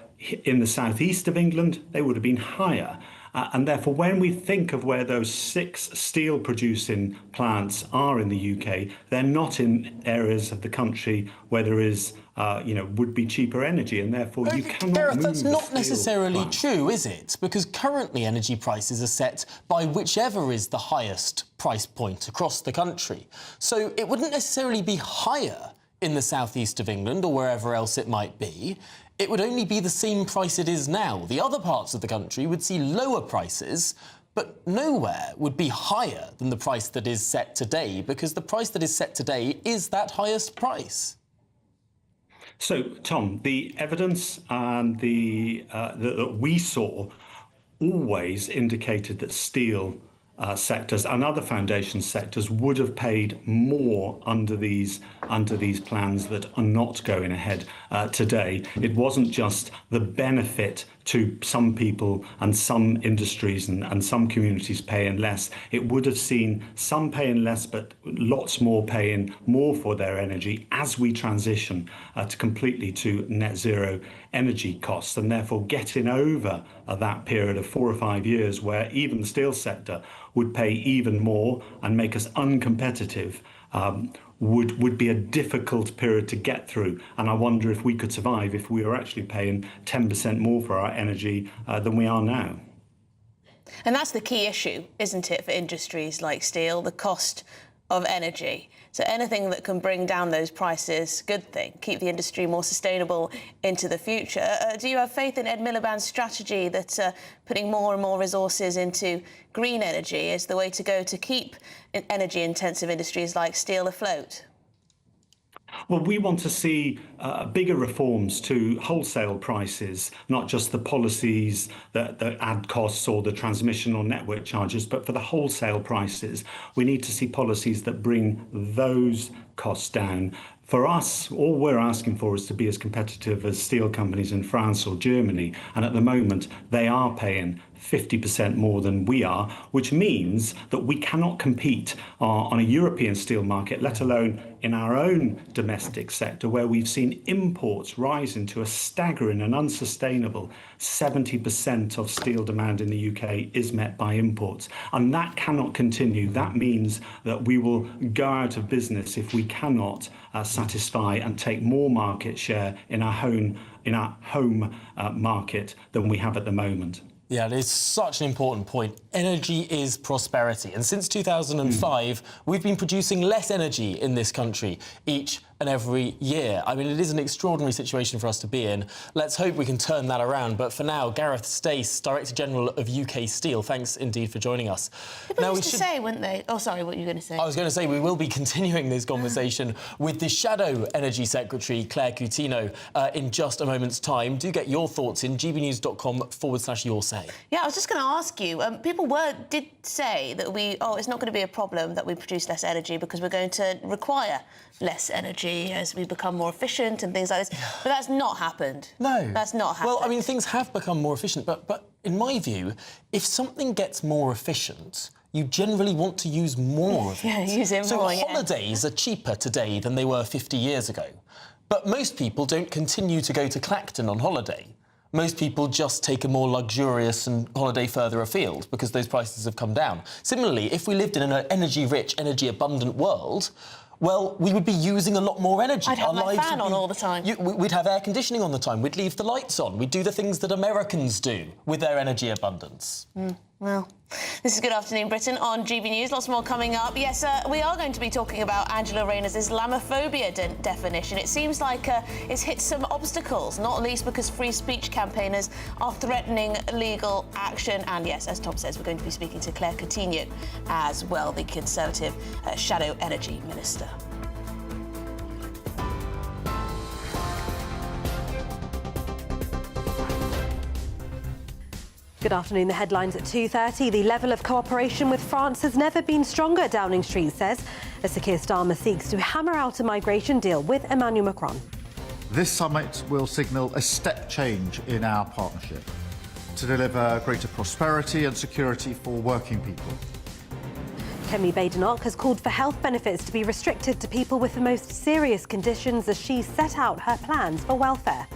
in the southeast of England, they would have been higher. And therefore, when we think of where those 6 steel-producing plants are in the UK, they're not in areas of the country where there is, would be cheaper energy, and therefore you cannot Gareth, move that's not the necessarily plant. true, is it? Because currently energy prices are set by whichever is the highest price point across the country. So it wouldn't necessarily be higher in the southeast of England or wherever else it might be. It would only be the same price it is now. The other parts of the country would see lower prices, but nowhere would be higher than the price that is set today, because the price that is set today is that highest price. So, Tom, the evidence and that we saw always indicated that steel sectors and other foundation sectors would have paid more under these plans that are not going ahead today. It wasn't just the benefit to some people and some industries and some communities paying less. It would have seen some paying less, but lots more paying more for their energy as we transition completely to net zero energy costs, and therefore getting over that period of 4 or 5 years where even the steel sector would pay even more and make us uncompetitive would be a difficult period to get through. And I wonder if we could survive if we were actually paying 10% more for our energy than we are now. And that's the key issue, isn't it, for industries like steel, the cost of energy. So anything that can bring down those prices, good thing, keep the industry more sustainable into the future. Do you have faith in Ed Miliband's strategy that putting more and more resources into green energy is the way to go to keep energy-intensive industries like steel afloat? Well, we want to see bigger reforms to wholesale prices, not just the policies that add costs or the transmission or network charges, but for the wholesale prices. We need to see policies that bring those costs down. For us, all we're asking for is to be as competitive as steel companies in France or Germany. And at the moment, they are paying 50% more than we are, which means that we cannot compete on a European steel market, let alone in our own domestic sector, where we've seen imports rising to a staggering and unsustainable 70% of steel demand in the UK is met by imports. And that cannot continue. That means that we will go out of business if we cannot satisfy and take more market share in our home market than we have at the moment. Yeah, it is such an important point. Energy is prosperity. And since 2005, we've been producing less energy in this country each and every year. I mean, it is an extraordinary situation for us to be in. Let's hope we can turn that around. But for now, Gareth Stace, Director General of UK Steel, thanks indeed for joining us. People used to say, wouldn't they? Oh, sorry, what were you going to say? I was going to say we will be continuing this conversation with the Shadow Energy Secretary, Claire Coutinho, in just a moment's time. Do get your thoughts in gbnews.com/your say. Yeah, I was just going to ask you, people did say that it's not going to be a problem that we produce less energy because we're going to require less energy as we become more efficient and things like this. But that's not happened. No. That's not happened. Well, I mean, things have become more efficient, but in my view, if something gets more efficient, you generally want to use more of it. Yeah, use it more, So holidays are cheaper today than they were 50 years ago. But most people don't continue to go to Clacton on holiday. Most people just take a more luxurious and holiday further afield because those prices have come down. Similarly, if we lived in an energy-rich, energy-abundant world, well, we would be using a lot more energy. I'd have my fan on all the time. We'd have air conditioning on the time. We'd leave the lights on. We'd do the things that Americans do with their energy abundance. Well, this is Good Afternoon Britain on GB News. Lots more coming up. Yes, we are going to be talking about Angela Rayner's Islamophobia definition. It seems like it's hit some obstacles, not least because free speech campaigners are threatening legal action. And yes, as Tom says, we're going to be speaking to Claire Coutinho as well, the Conservative Shadow Energy Minister. Good afternoon. The headlines at 2:30. The level of cooperation with France has never been stronger, Downing Street says, as Sir Keir Starmer seeks to hammer out a migration deal with Emmanuel Macron. This summit will signal a step change in our partnership to deliver greater prosperity and security for working people. Kemi Badenoch has called for health benefits to be restricted to people with the most serious conditions as she set out her plans for welfare.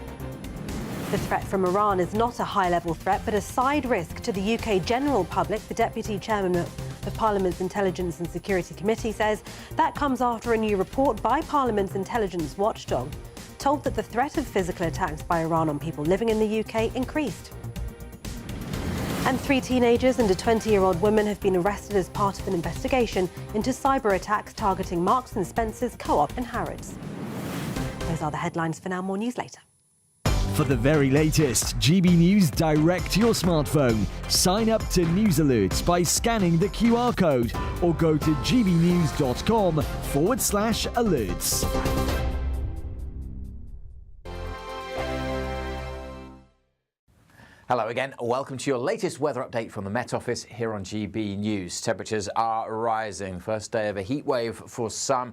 The threat from Iran is not a high-level threat, but a side risk to the UK general public. The Deputy Chairman of Parliament's Intelligence and Security Committee says that comes after a new report by Parliament's intelligence watchdog told that the threat of physical attacks by Iran on people living in the UK increased. And 3 teenagers and a 20-year-old woman have been arrested as part of an investigation into cyber attacks targeting Marks & Spencer's Co-op in Harrods. Those are the headlines for now. More news later. For the very latest GB News direct to your smartphone, sign up to News Alerts by scanning the QR code or go to gbnews.com/alerts. Hello again. Welcome to your latest weather update from the Met Office here on GB News. Temperatures are rising. First day of a heat wave for some.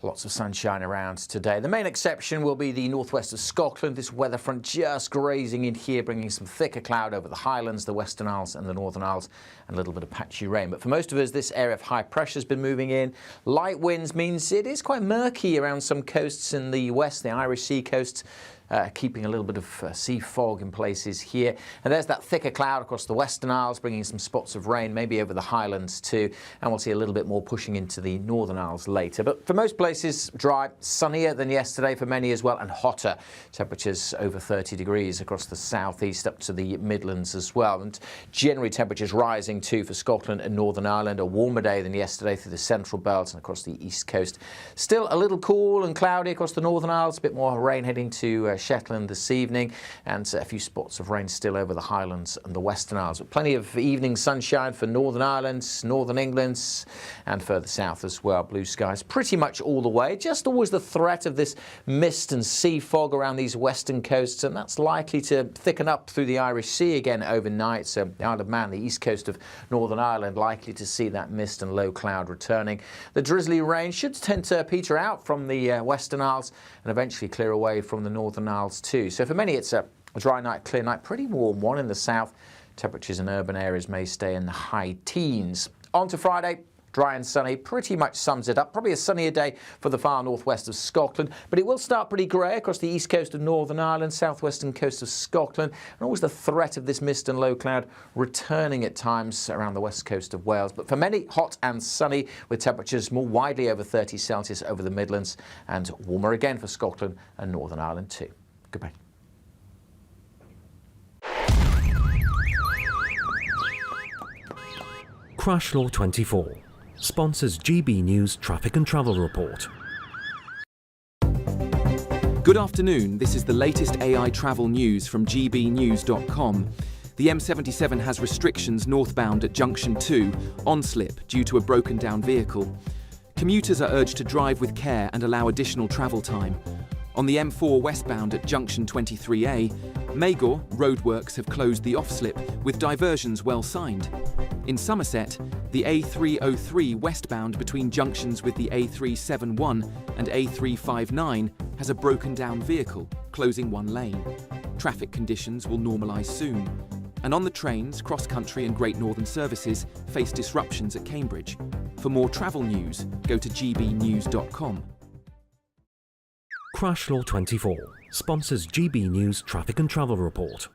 Lots of sunshine around today. The main exception will be the northwest of Scotland. This weather front just grazing in here, bringing some thicker cloud over the Highlands, the Western Isles and the Northern Isles, and a little bit of patchy rain. But for most of us, this area of high pressure has been moving in. Light winds means it is quite murky around some coasts in the west, the Irish Sea coast. keeping a little bit of sea fog in places here. And there's that thicker cloud across the Western Isles, bringing some spots of rain, maybe over the Highlands too. And we'll see a little bit more pushing into the Northern Isles later. But for most places, dry, sunnier than yesterday for many as well, and hotter. Temperatures over 30 degrees across the southeast up to the Midlands as well. And generally temperatures rising too for Scotland and Northern Ireland. A warmer day than yesterday through the central belt and across the east coast. Still a little cool and cloudy across the Northern Isles. A bit more rain heading to Shetland this evening, and a few spots of rain still over the Highlands and the Western Isles. But plenty of evening sunshine for Northern Ireland, Northern England, and further south as well. Blue skies pretty much all the way. Just always the threat of this mist and sea fog around these western coasts, and that's likely to thicken up through the Irish Sea again overnight. So the Isle of Man, the east coast of Northern Ireland, likely to see that mist and low cloud returning. The drizzly rain should tend to peter out from the Western Isles and eventually clear away from the Northern Isles too. So for many it's a dry night, clear night, pretty warm one in the south. Temperatures in urban areas may stay in the high teens. On to Friday. Dry and sunny, pretty much sums it up. Probably a sunnier day for the far northwest of Scotland, but it will start pretty grey across the east coast of Northern Ireland, southwestern coast of Scotland, and always the threat of this mist and low cloud returning at times around the west coast of Wales. But for many, hot and sunny, with temperatures more widely over 30 Celsius over the Midlands, and warmer again for Scotland and Northern Ireland too. Goodbye. Crash Law 24 sponsors GB News Traffic and Travel Report. Good afternoon, this is the latest AI travel news from GBNews.com. The M77 has restrictions northbound at Junction 2 on slip due to a broken down vehicle. Commuters are urged to drive with care and allow additional travel time. On the M4 westbound at Junction 23A, Magor roadworks have closed the off-slip with diversions well signed. In Somerset, the A303 westbound between junctions with the A371 and A359 has a broken down vehicle, closing one lane. Traffic conditions will normalise soon. And on the trains, cross-country and Great Northern services face disruptions at Cambridge. For more travel news, go to gbnews.com. Crash Law 24 sponsors GB News Traffic and Travel Report.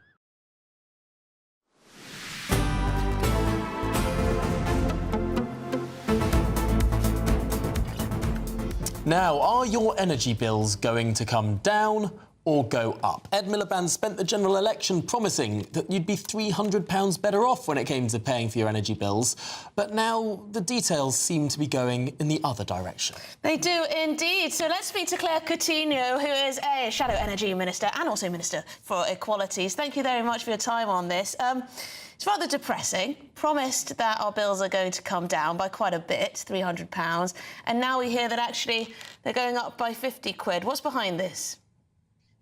Now, are your energy bills going to come down or go up? Ed Miliband spent the general election promising that you'd be £300 better off when it came to paying for your energy bills. But now the details seem to be going in the other direction. They do indeed. So let's speak to Claire Coutinho, who is a Shadow Energy Minister and also Minister for Equalities. Thank you very much for your time on this. It's rather depressing. Promised that our bills are going to come down by quite a bit, £300, and now we hear that actually they're going up by 50 quid. What's behind this?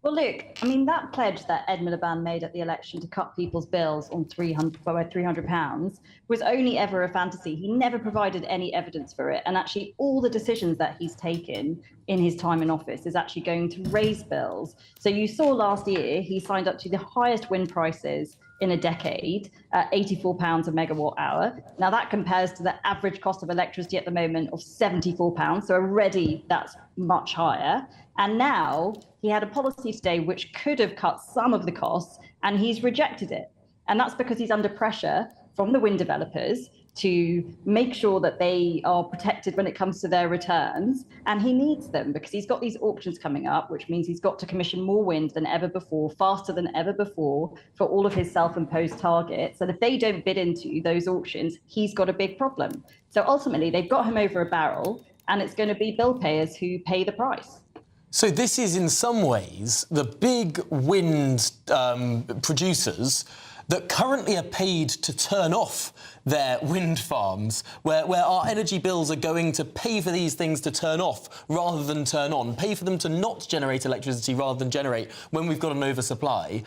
Well, look, I mean, that pledge that Ed Miliband made at the election to cut people's bills on by £300 was only ever a fantasy. He never provided any evidence for it. And actually, all the decisions that he's taken in his time in office is actually going to raise bills. So you saw last year, he signed up to the highest wind prices in a decade, £84 a megawatt hour. Now that compares to the average cost of electricity at the moment of £74. So already that's much higher. And now he had a policy today which could have cut some of the costs, and he's rejected it. And that's because he's under pressure from the wind developers to make sure that they are protected when it comes to their returns. And he needs them because he's got these auctions coming up, which means he's got to commission more wind than ever before, faster than ever before, for all of his self-imposed targets. And if they don't bid into those auctions, he's got a big problem. So ultimately, they've got him over a barrel, and it's going to be bill payers who pay the price. So this is in some ways the big wind producers that currently are paid to turn off their wind farms, where our energy bills are going to pay for these things to turn off rather than turn on, pay for them to not generate electricity rather than generate when we've got an oversupply.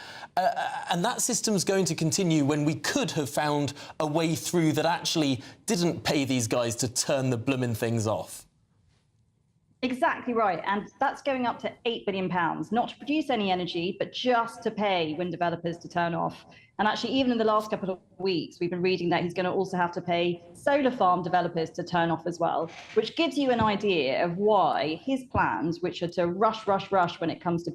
And that system's going to continue when we could have found a way through that actually didn't pay these guys to turn the bloomin' things off. Exactly right. And that's going up to £8 billion, not to produce any energy, but just to pay wind developers to turn off. And actually, even in the last couple of weeks, we've been reading that he's going to also have to pay solar farm developers to turn off as well, which gives you an idea of why his plans, which are to rush when it comes to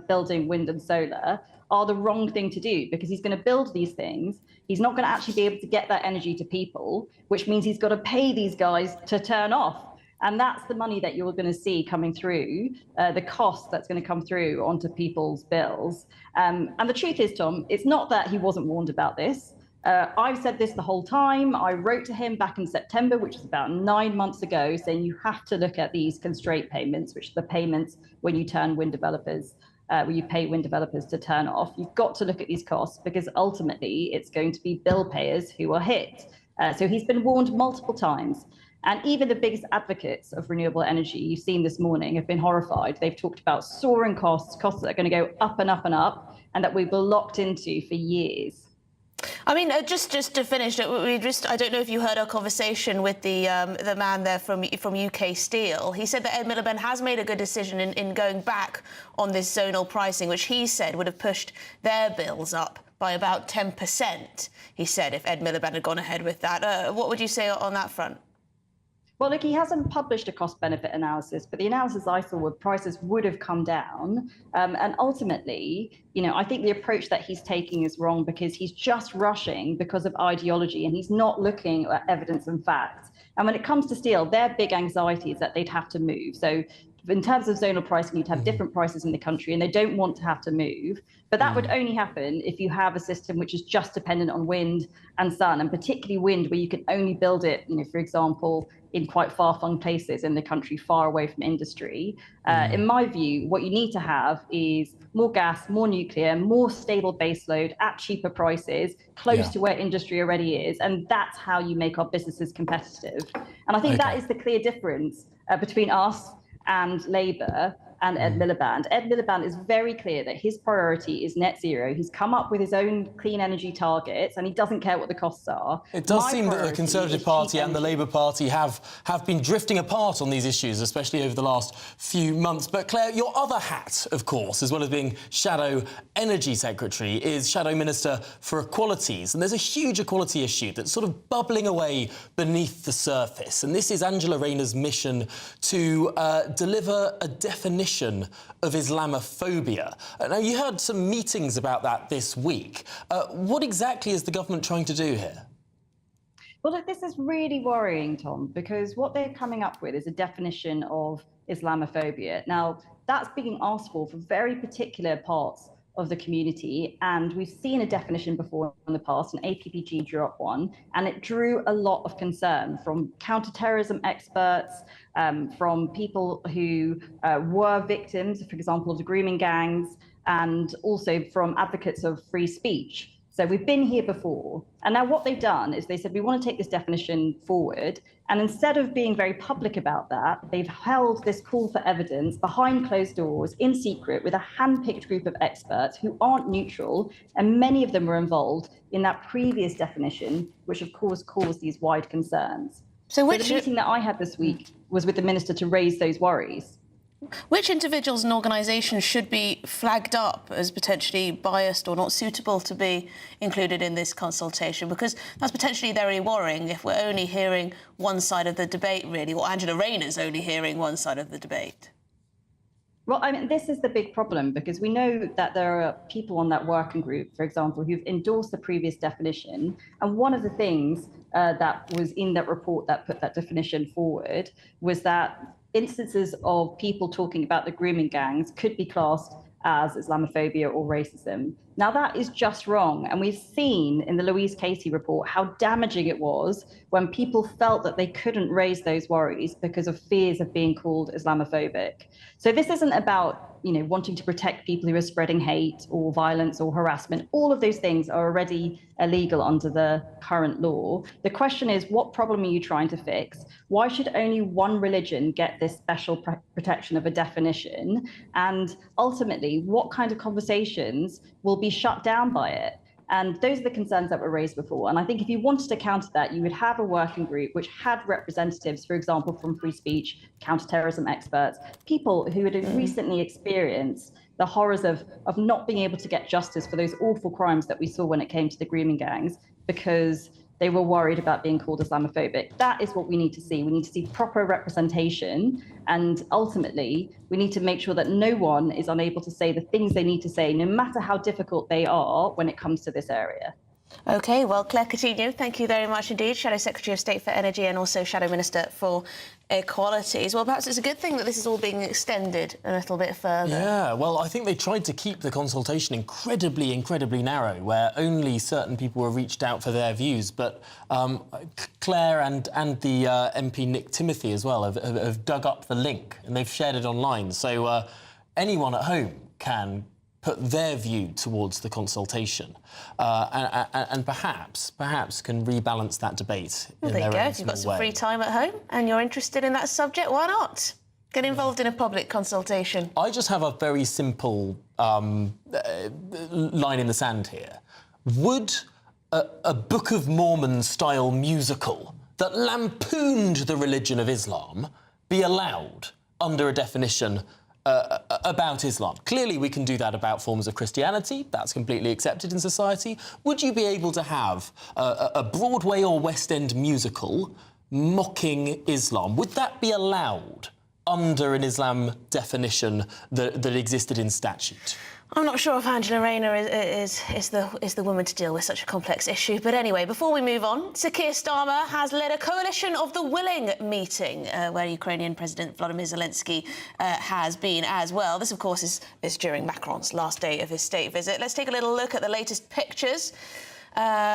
building wind and solar, are the wrong thing to do, because he's going to build these things. He's not going to actually be able to get that energy to people, which means he's got to pay these guys to turn off. And that's the money that you're going to see coming through, the cost that's going to come through onto people's bills. And the truth is, Tom, it's not that he wasn't warned about this. I've said this the whole time. I wrote to him back in September, which was about 9 months ago, saying you have to look at these constraint payments, which are the payments when you turn wind developers, when you pay wind developers to turn off. You've got to look at these costs, because ultimately it's going to be bill payers who are hit. So he's been warned multiple times. And even the biggest advocates of renewable energy you've seen this morning have been horrified. They've talked about soaring costs that are going to go up and up and up, and that we were locked into for years. I mean, just to finish, I don't know if you heard our conversation with the man there from UK Steel. He said that Ed Miliband has made a good decision in going back on this zonal pricing, which he said would have pushed their bills up by about 10%, he said, if Ed Miliband had gone ahead with that. What would you say on that front? Well, look, he hasn't published a cost-benefit analysis, but the analysis I saw were prices would have come down. And ultimately, I think the approach that he's taking is wrong, because he's just rushing because of ideology, and he's not looking at evidence and facts. And when it comes to steel, their big anxiety is that they'd have to move. So in terms of zonal pricing, you'd have different prices in the country, and they don't want to have to move. But that would only happen if you have a system which is just dependent on wind and sun, and particularly wind, where you can only build it, for example, in quite far-flung places in the country, far away from industry. In my view, what you need to have is more gas, more nuclear, more stable baseload at cheaper prices, close to where industry already is. And that's how you make our businesses competitive. And I think that is the clear difference between us and Labour and Ed Miliband. Ed Miliband is very clear that his priority is net zero. He's come up with his own clean energy targets, and he doesn't care what the costs are. It does seem that the Conservative Party and the Labour Party have been drifting apart on these issues, especially over the last few months. But Claire, your other hat, of course, as well as being Shadow Energy Secretary, is Shadow Minister for Equalities. And there's a huge equality issue that's sort of bubbling away beneath the surface. And this is Angela Rayner's mission to deliver a definition of Islamophobia. Now, you heard some meetings about that this week. What exactly is the government trying to do here? Well, look, this is really worrying, Tom, because what they're coming up with is a definition of Islamophobia. Now, that's being asked for very particular parts of the community, and we've seen a definition before in the past, and APPG drew up one, and it drew a lot of concern from counterterrorism experts, from people who were victims, for example, of the grooming gangs, and also from advocates of free speech. So we've been here before. And now what they've done is they said, we want to take this definition forward. And instead of being very public about that, they've held this call for evidence behind closed doors in secret with a hand-picked group of experts who aren't neutral. And many of them were involved in that previous definition, which of course caused these wide concerns. So the meeting that I had this week was with the minister to raise those worries. Which individuals and organisations should be flagged up as potentially biased or not suitable to be included in this consultation? Because that's potentially very worrying if we're only hearing one side of the debate, really, or Angela Rayner's only hearing one side of the debate. Well, I mean, this is the big problem, because we know that there are people on that working group, for example, who've endorsed the previous definition. And one of the things that was in that report that put that definition forward was that instances of people talking about the grooming gangs could be classed as Islamophobia or racism. Now, that is just wrong. And we've seen in the Louise Casey report how damaging it was when people felt that they couldn't raise those worries because of fears of being called Islamophobic. So this isn't about, wanting to protect people who are spreading hate or violence or harassment. All of those things are already illegal under the current law. The question is, what problem are you trying to fix? Why should only one religion get this special protection of a definition? And ultimately, what kind of conversations will be shut down by it? And those are the concerns that were raised before. And I think if you wanted to counter that, you would have a working group which had representatives, for example, from free speech, counterterrorism experts, people who had recently experienced the horrors of not being able to get justice for those awful crimes that we saw when it came to the grooming gangs, because they were worried about being called Islamophobic. That is what we need to see. We need to see proper representation. And ultimately, we need to make sure that no one is unable to say the things they need to say, no matter how difficult they are when it comes to this area. OK, well, Claire Coutinho, thank you very much indeed, Shadow Secretary of State for Energy and also Shadow Minister for Equalities. Well, perhaps it's a good thing that this is all being extended a little bit further. Yeah, well, I think they tried to keep the consultation incredibly narrow, where only certain people were reached out for their views. But Claire and the MP Nick Timothy as well have dug up the link and they've shared it online. So anyone at home can put their view towards the consultation and perhaps can rebalance that debate. Well, there you go. If you've got some free time at home and you're interested in that subject, why not? Get involved in a public consultation. I just have a very simple line in the sand here. Would a Book of Mormon-style musical that lampooned the religion of Islam be allowed under a definition about Islam? Clearly, we can do that about forms of Christianity. That's completely accepted in society. Would you be able to have a Broadway or West End musical mocking Islam? Would that be allowed under an Islam definition that existed in statute? I'm not sure if Angela Rayner is the woman to deal with such a complex issue. But anyway, before we move on, Sir Keir Starmer has led a coalition of the willing meeting where Ukrainian President Volodymyr Zelensky has been as well. This, of course, is during Macron's last day of his state visit. Let's take a little look at the latest pictures,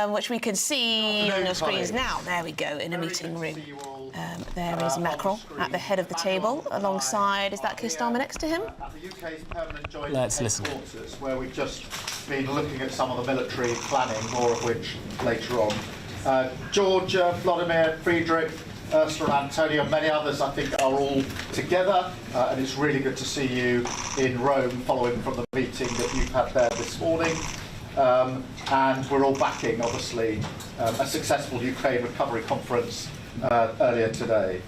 which we can see on your screens now. There we go, in a meeting room. There is Macron at the head of the table, alongside, is that Keir Starmer next to him? At the UK's permanent joint Let's listen. headquarters, where we've just been looking at some of the military planning, more of which later on. Georgia, Vladimir, Friedrich, Ursula, Antonio, and many others, I think, are all together, and it's really good to see you in Rome, following from the meeting that you've had there this morning. And we're all backing, obviously, a successful Ukraine recovery conference earlier today.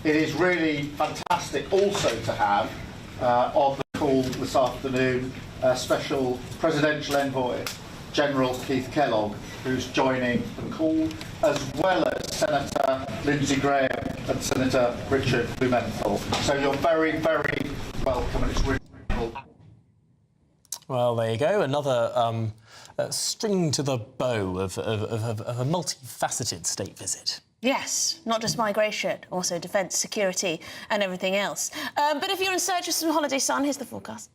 It is really fantastic also to have on the call this afternoon Special Presidential Envoy General Keith Kellogg, who's joining the call, as well as Senator Lindsey Graham and Senator Richard Blumenthal. So you're very, very welcome, and it's really cool. Well, there you go. Another string to the bow of a multifaceted state visit. Yes, not just migration, also defence, security and everything else. But if you're in search of some holiday sun, here's the forecast.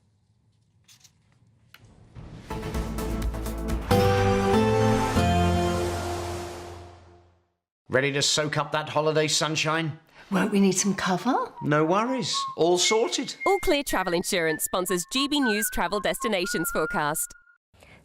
Ready to soak up that holiday sunshine? Won't we need some cover? No worries, all sorted. All Clear Travel Insurance sponsors GB News Travel Destinations Forecast.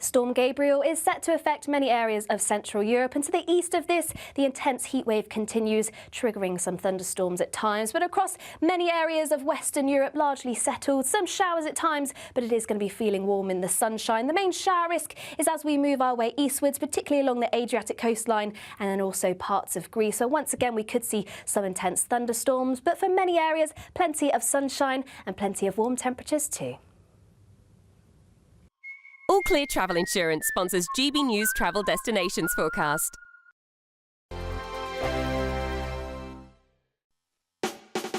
Storm Gabriel is set to affect many areas of Central Europe, and to the east of this, the intense heat wave continues, triggering some thunderstorms at times. But across many areas of Western Europe, largely settled, some showers at times, but it is going to be feeling warm in the sunshine. The main shower risk is as we move our way eastwards, particularly along the Adriatic coastline and then also parts of Greece. So once again, we could see some intense thunderstorms, but for many areas, plenty of sunshine and plenty of warm temperatures too. All Clear Travel Insurance sponsors GB News Travel Destinations Forecast.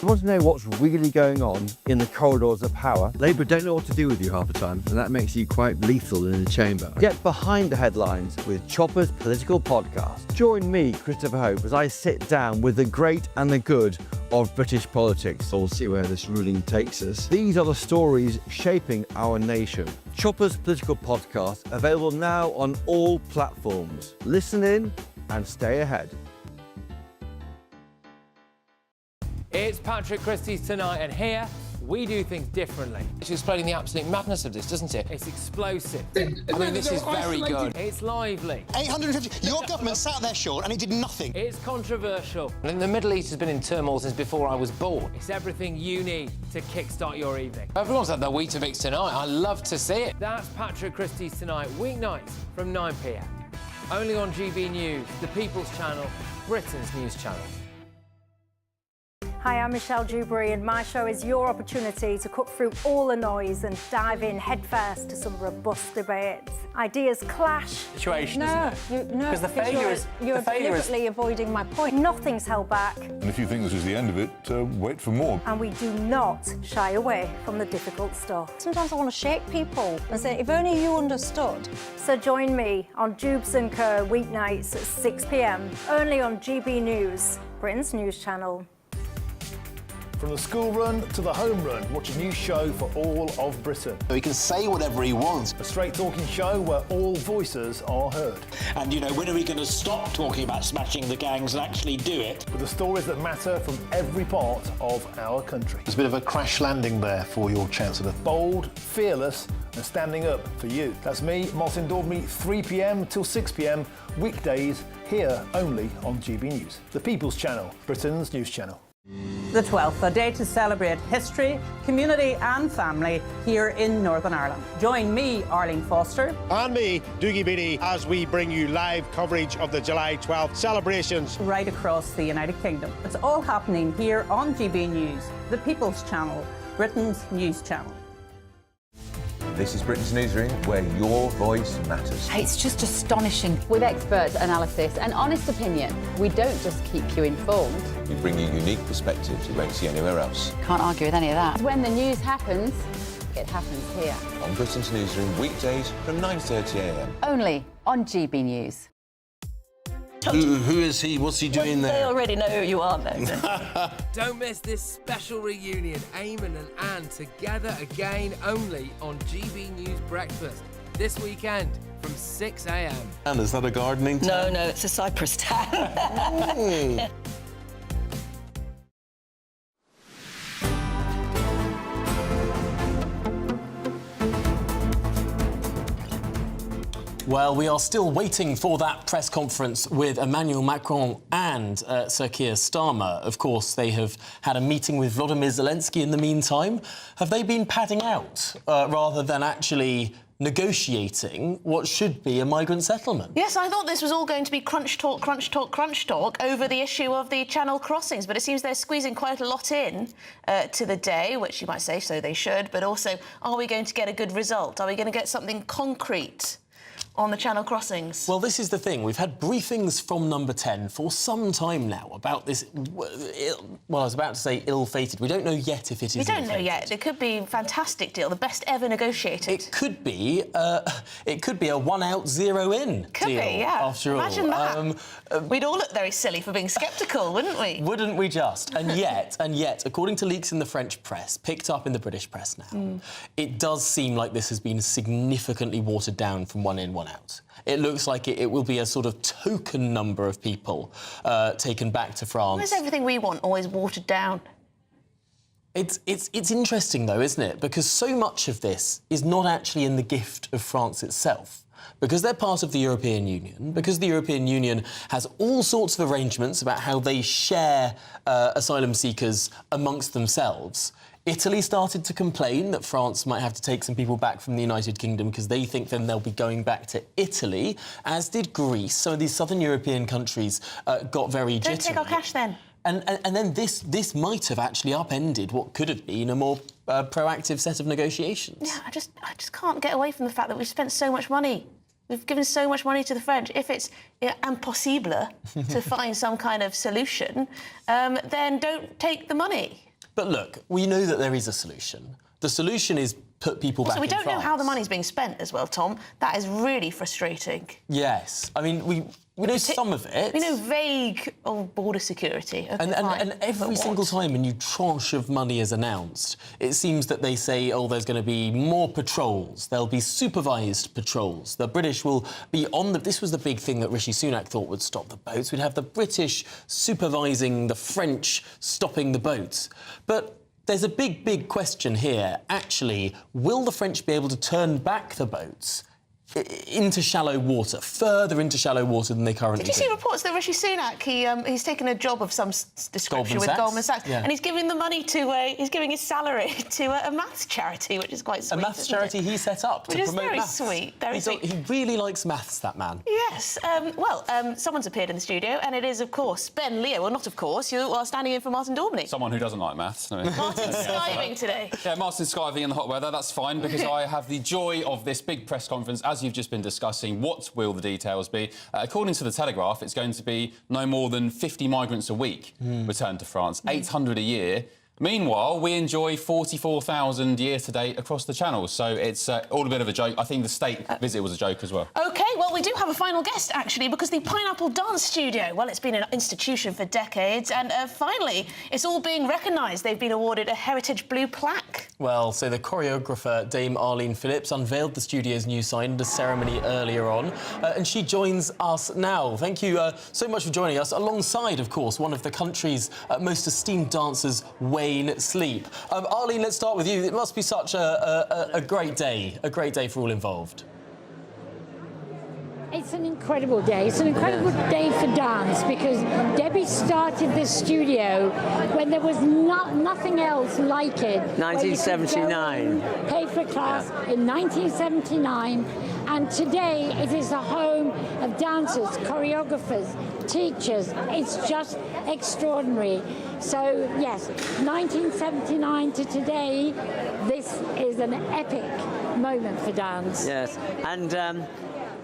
You want to know what's really going on in the corridors of power? Labour don't know what to do with you half the time, and that makes you quite lethal in the chamber. Get behind the headlines with Chopper's political podcast. Join me, Christopher Hope, as I sit down with the great and the good of British politics. We'll see where this ruling takes us. These are the stories shaping our nation. Chopper's political podcast, available now on all platforms. Listen in and stay ahead. It's Patrick Christie's Tonight, and here We do things differently. It's explaining the absolute madness of this, doesn't it? It's explosive. I mean, this is very good. It's lively. 850. Your government sat there, Sean, and it did nothing. It's controversial. The Middle East has been in turmoil since before I was born. It's everything you need to kickstart your evening. Everyone's had their Weetabix tonight. I love to see it. That's Patrick Christie's Tonight, weeknights from 9 p.m. Only on GB News, the People's Channel, Britain's news channel. Hi, I'm Michelle Dewberry, and my show is your opportunity to cut through all the noise and dive in headfirst to some robust debates. Ideas clash. Situation, no, isn't it? No, Because the failure is... You're deliberately avoiding my point. Nothing's held back. And if you think this is the end of it, wait for more. And we do not shy away from the difficult stuff. Sometimes I want to shake people and say, if only you understood. So join me on Jubes & Co. weeknights at 6 p.m, only on GB News, Britain's news channel. From the school run to the home run, watch a new show for all of Britain. So he can say whatever he wants. A straight-talking show where all voices are heard. And, you know, when are we going to stop talking about smashing the gangs and actually do it? With the stories that matter from every part of our country. There's a bit of a crash landing there for your Chancellor. Bold, fearless and standing up for you. That's me, Martin Daubney, 3 p.m. till 6 p.m, weekdays, here only on GB News. The People's Channel, Britain's news channel. The 12th, a day to celebrate history, community and family here in Northern Ireland. Join me, Arlene Foster. And me, Dougie Beattie, as we bring you live coverage of the July 12th celebrations. Right across the United Kingdom. It's all happening here on GB News, the People's Channel, Britain's news channel. This is Britain's Newsroom, where your voice matters. It's just astonishing. With expert analysis and honest opinion, we don't just keep you informed. We bring you unique perspectives you won't see anywhere else. Can't argue with any of that. When the news happens, it happens here. On Britain's Newsroom, weekdays from 9:30 a.m. Only on GB News. Who is he? What's he doing there? They already know who you are, though. Don't miss this special reunion. Eamon and Anne together again, only on GB News Breakfast this weekend from 6 a.m. And is that a gardening tan? No, it's a cypress tan. Well, we are still waiting for that press conference with Emmanuel Macron and Sir Keir Starmer. Of course, they have had a meeting with Volodymyr Zelensky in the meantime. Have they been padding out rather than actually negotiating what should be a migrant settlement? Yes, I thought this was all going to be crunch talk over the issue of the Channel crossings, but it seems they're squeezing quite a lot in to the day, which you might say so they should, but also, are we going to get a good result? Are we going to get something concrete on the Channel crossings? Well, this is the thing. We've had briefings from Number 10 for some time now about this, well, I was about to say ill-fated. We don't know yet if it is We don't know ill-fated. yet. It could be a fantastic deal, the best ever negotiated. It could be a 1 out, 0 in Could deal, be, yeah. after all. Imagine that. We'd all look very silly for being sceptical, wouldn't we? Wouldn't we just? And yet, according to leaks in the French press, picked up in the British press now, it does seem like this has been significantly watered down from 1 in, 1 out. It looks like it will be a sort of token number of people taken back to France. Why is everything we want always watered down? It's interesting, though, isn't it? Because so much of this is not actually in the gift of France itself. Because they're part of the European Union, because the European Union has all sorts of arrangements about how they share asylum seekers amongst themselves. Italy started to complain that France might have to take some people back from the United Kingdom because they think then they'll be going back to Italy, as did Greece. Some of these southern European countries got very jittery. Don't take our cash, then. And then this might have actually upended what could have been a more proactive set of negotiations. Yeah, I just can't get away from the fact that we've spent so much money. We've given so much money to the French. If it's impossible to find some kind of solution, then don't take the money. But look, we know that there is a solution. The solution is put people back in France. So we don't know how the money's being spent as well, Tom. That is really frustrating. Yes. I mean, we know some of it. We know vague border security. Okay, and every single time a new tranche of money is announced, it seems that they say, there's going to be more patrols. There'll be supervised patrols. The British will be on the... This was the big thing that Rishi Sunak thought would stop the boats. We'd have the British supervising the French stopping the boats. But There's a big question here. Actually, will the French be able to turn back the boats into shallow water, further into shallow water than they currently do? Did you see reports that Rishi Sunak, he's taken a job of some description with Goldman Sachs, yeah. and he's giving the money to, he's giving his salary to a maths charity, which is quite sweet. A maths charity he set up to promote maths. Which is very sweet, He really likes maths, that man. Yes. Someone's appeared in the studio, and it is, of course, Ben Leo. Well, not of course. You are standing in for Martin Daubney. Someone who doesn't like maths. Martin's skiving today. Yeah, Martin's skiving in the hot weather. That's fine, because I have the joy of this big press conference, as you've just been discussing. What will the details be? According to the Telegraph, it's going to be no more than 50 migrants a week return to France, 800 a year. Meanwhile, we enjoy 44,000 year-to-date across the Channel, so it's all a bit of a joke. I think the state visit was a joke as well. OK, well, we do have a final guest, actually, because the Pineapple Dance Studio, well, it's been an institution for decades, and finally, it's all being recognised. They've been awarded a Heritage Blue plaque. Well, so the choreographer, Dame Arlene Phillips, unveiled the studio's new sign at a ceremony earlier on, and she joins us now. Thank you so much for joining us, alongside, of course, one of the country's most esteemed dancers, Wayne Sleep. Arlene, let's start with you. It must be such a great day for all involved. It's an incredible day. It's an incredible day for dance, because Debbie started this studio when there was nothing else like it. 1979. Pay for a class in 1979, and today it is the home of dancers, choreographers, teachers. It's just extraordinary. So, yes, 1979 to today, this is an epic moment for dance. Yes, and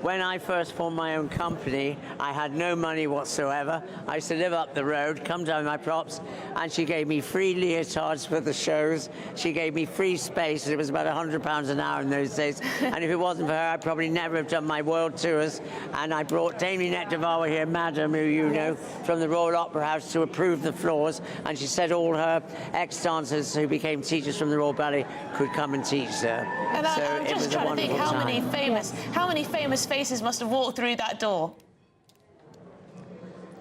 when I first formed my own company, I had no money whatsoever. I used to live up the road, come down with my props, and she gave me free leotards for the shows. She gave me free space. It was about £100 an hour in those days. And if it wasn't for her, I'd probably never have done my world tours. And I brought Damien Devawa here, Madam, who you know, from the Royal Opera House, to approve the floors. And she said all her ex-dancers who became teachers from the Royal Ballet could come and teach there. And so I'm just trying to think how many famous faces must have walked through that door.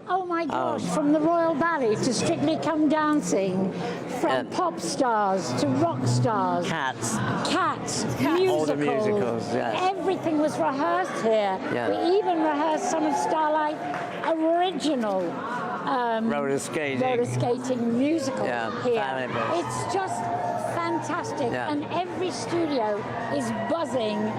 Oh my gosh, from the Royal Ballet to Strictly Come Dancing, from pop stars to rock stars. Cats. Musicals. All the musicals, yes. Everything was rehearsed here. Yeah. We even rehearsed some of Starlight original roller skating musical here. Fabulous. It's just fantastic, and every studio is buzzing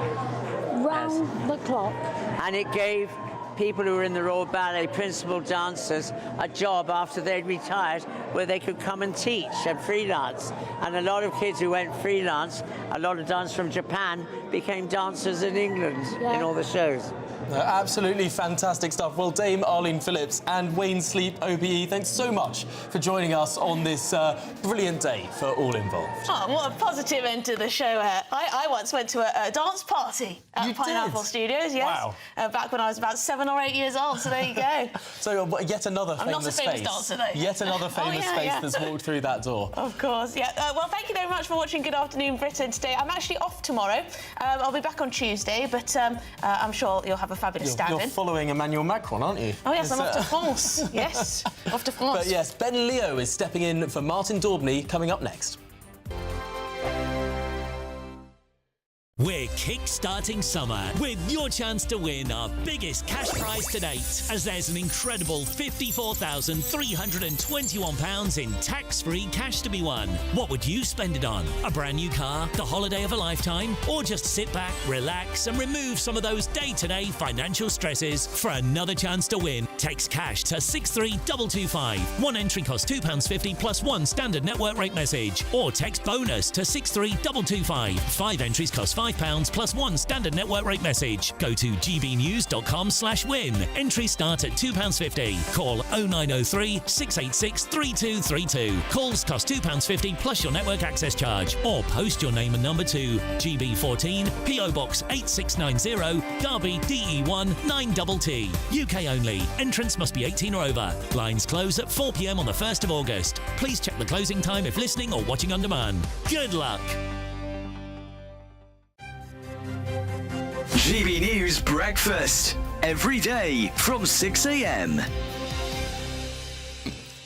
round the clock. And it gave people who were in the Royal Ballet, principal dancers, a job after they'd retired where they could come and teach and freelance. And a lot of kids who went freelance, a lot of dancers from Japan, became dancers in England in all the shows. Absolutely fantastic stuff. Well, Dame Arlene Phillips and Wayne Sleep, OBE, thanks so much for joining us on this brilliant day for all involved. Oh, what a positive end to the show here. I once went to a dance party at Pineapple Studios, yes. Wow. Back when I was about 7 or 8 years old, so there you go. So yet another famous face. I'm not a famous dancer, though. Yet another famous face that's walked through that door. Of course, yeah. Well, thank you very much for watching Good Afternoon Britain today. I'm actually off tomorrow. I'll be back on Tuesday, but I'm sure you'll have a fabulous stand-in. You're following Emmanuel Macron, aren't you? Oh, yes, I'm off to France. Yes, off to France. But yes, Ben Leo is stepping in for Martin Daubney coming up next. We're kick-starting summer with your chance to win our biggest cash prize to date, as there's an incredible £54,321 in tax-free cash to be won. What would you spend it on? A brand new car, the holiday of a lifetime, or just sit back, relax and remove some of those day-to-day financial stresses? For another chance to win, text cash to 63225. One entry costs £2.50 plus one standard network rate message, or text bonus to 63225. 5 entries cost £5 plus one standard network rate message. Go to gbnews.com/win. Entries start at £2.50. Call 0903 686 3232. Calls cost £2.50 plus your network access charge. Or post your name and number to GB14 PO Box 8690 Derby DE1 9TT. UK only. Entrance must be 18 or over. Lines close at 4 p.m. on the 1st of August. Please check the closing time if listening or watching on demand. Good luck. GB News Breakfast, every day from 6 a.m.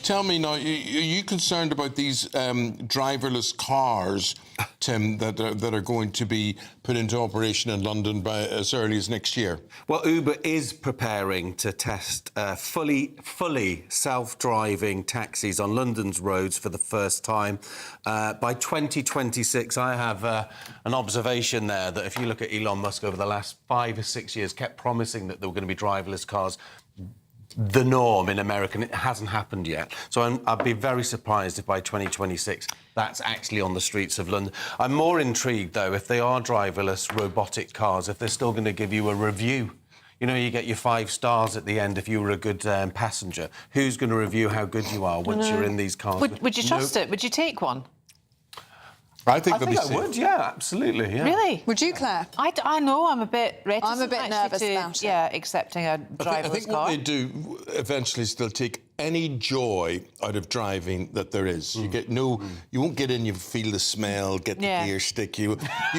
Tell me now, are you concerned about these driverless cars, Tim, that are going to be put into operation in London by as early as next year? Well, Uber is preparing to test fully self-driving taxis on London's roads for the first time. By 2026, I have an observation there that if you look at Elon Musk over the last 5 or 6 years, kept promising that there were going to be driverless cars. The norm in America, and it hasn't happened yet. So I'd be very surprised if by 2026 that's actually on the streets of London. I'm more intrigued, though, if they are driverless robotic cars, if they're still going to give you a review. You know, you get your 5 stars at the end if you were a good passenger. Who's going to review how good you are once you're in these cars? Would you trust it? Would you take one? I think I would, yeah, absolutely, yeah. Really? Would you, Claire? I know, I'm a bit reticent. I'm a bit nervous about it. Yeah, accepting a driverless I think car. what they do eventually is they'll take any joy out of driving that there is. You get you won't get in, you feel the smell, get the gear stick. You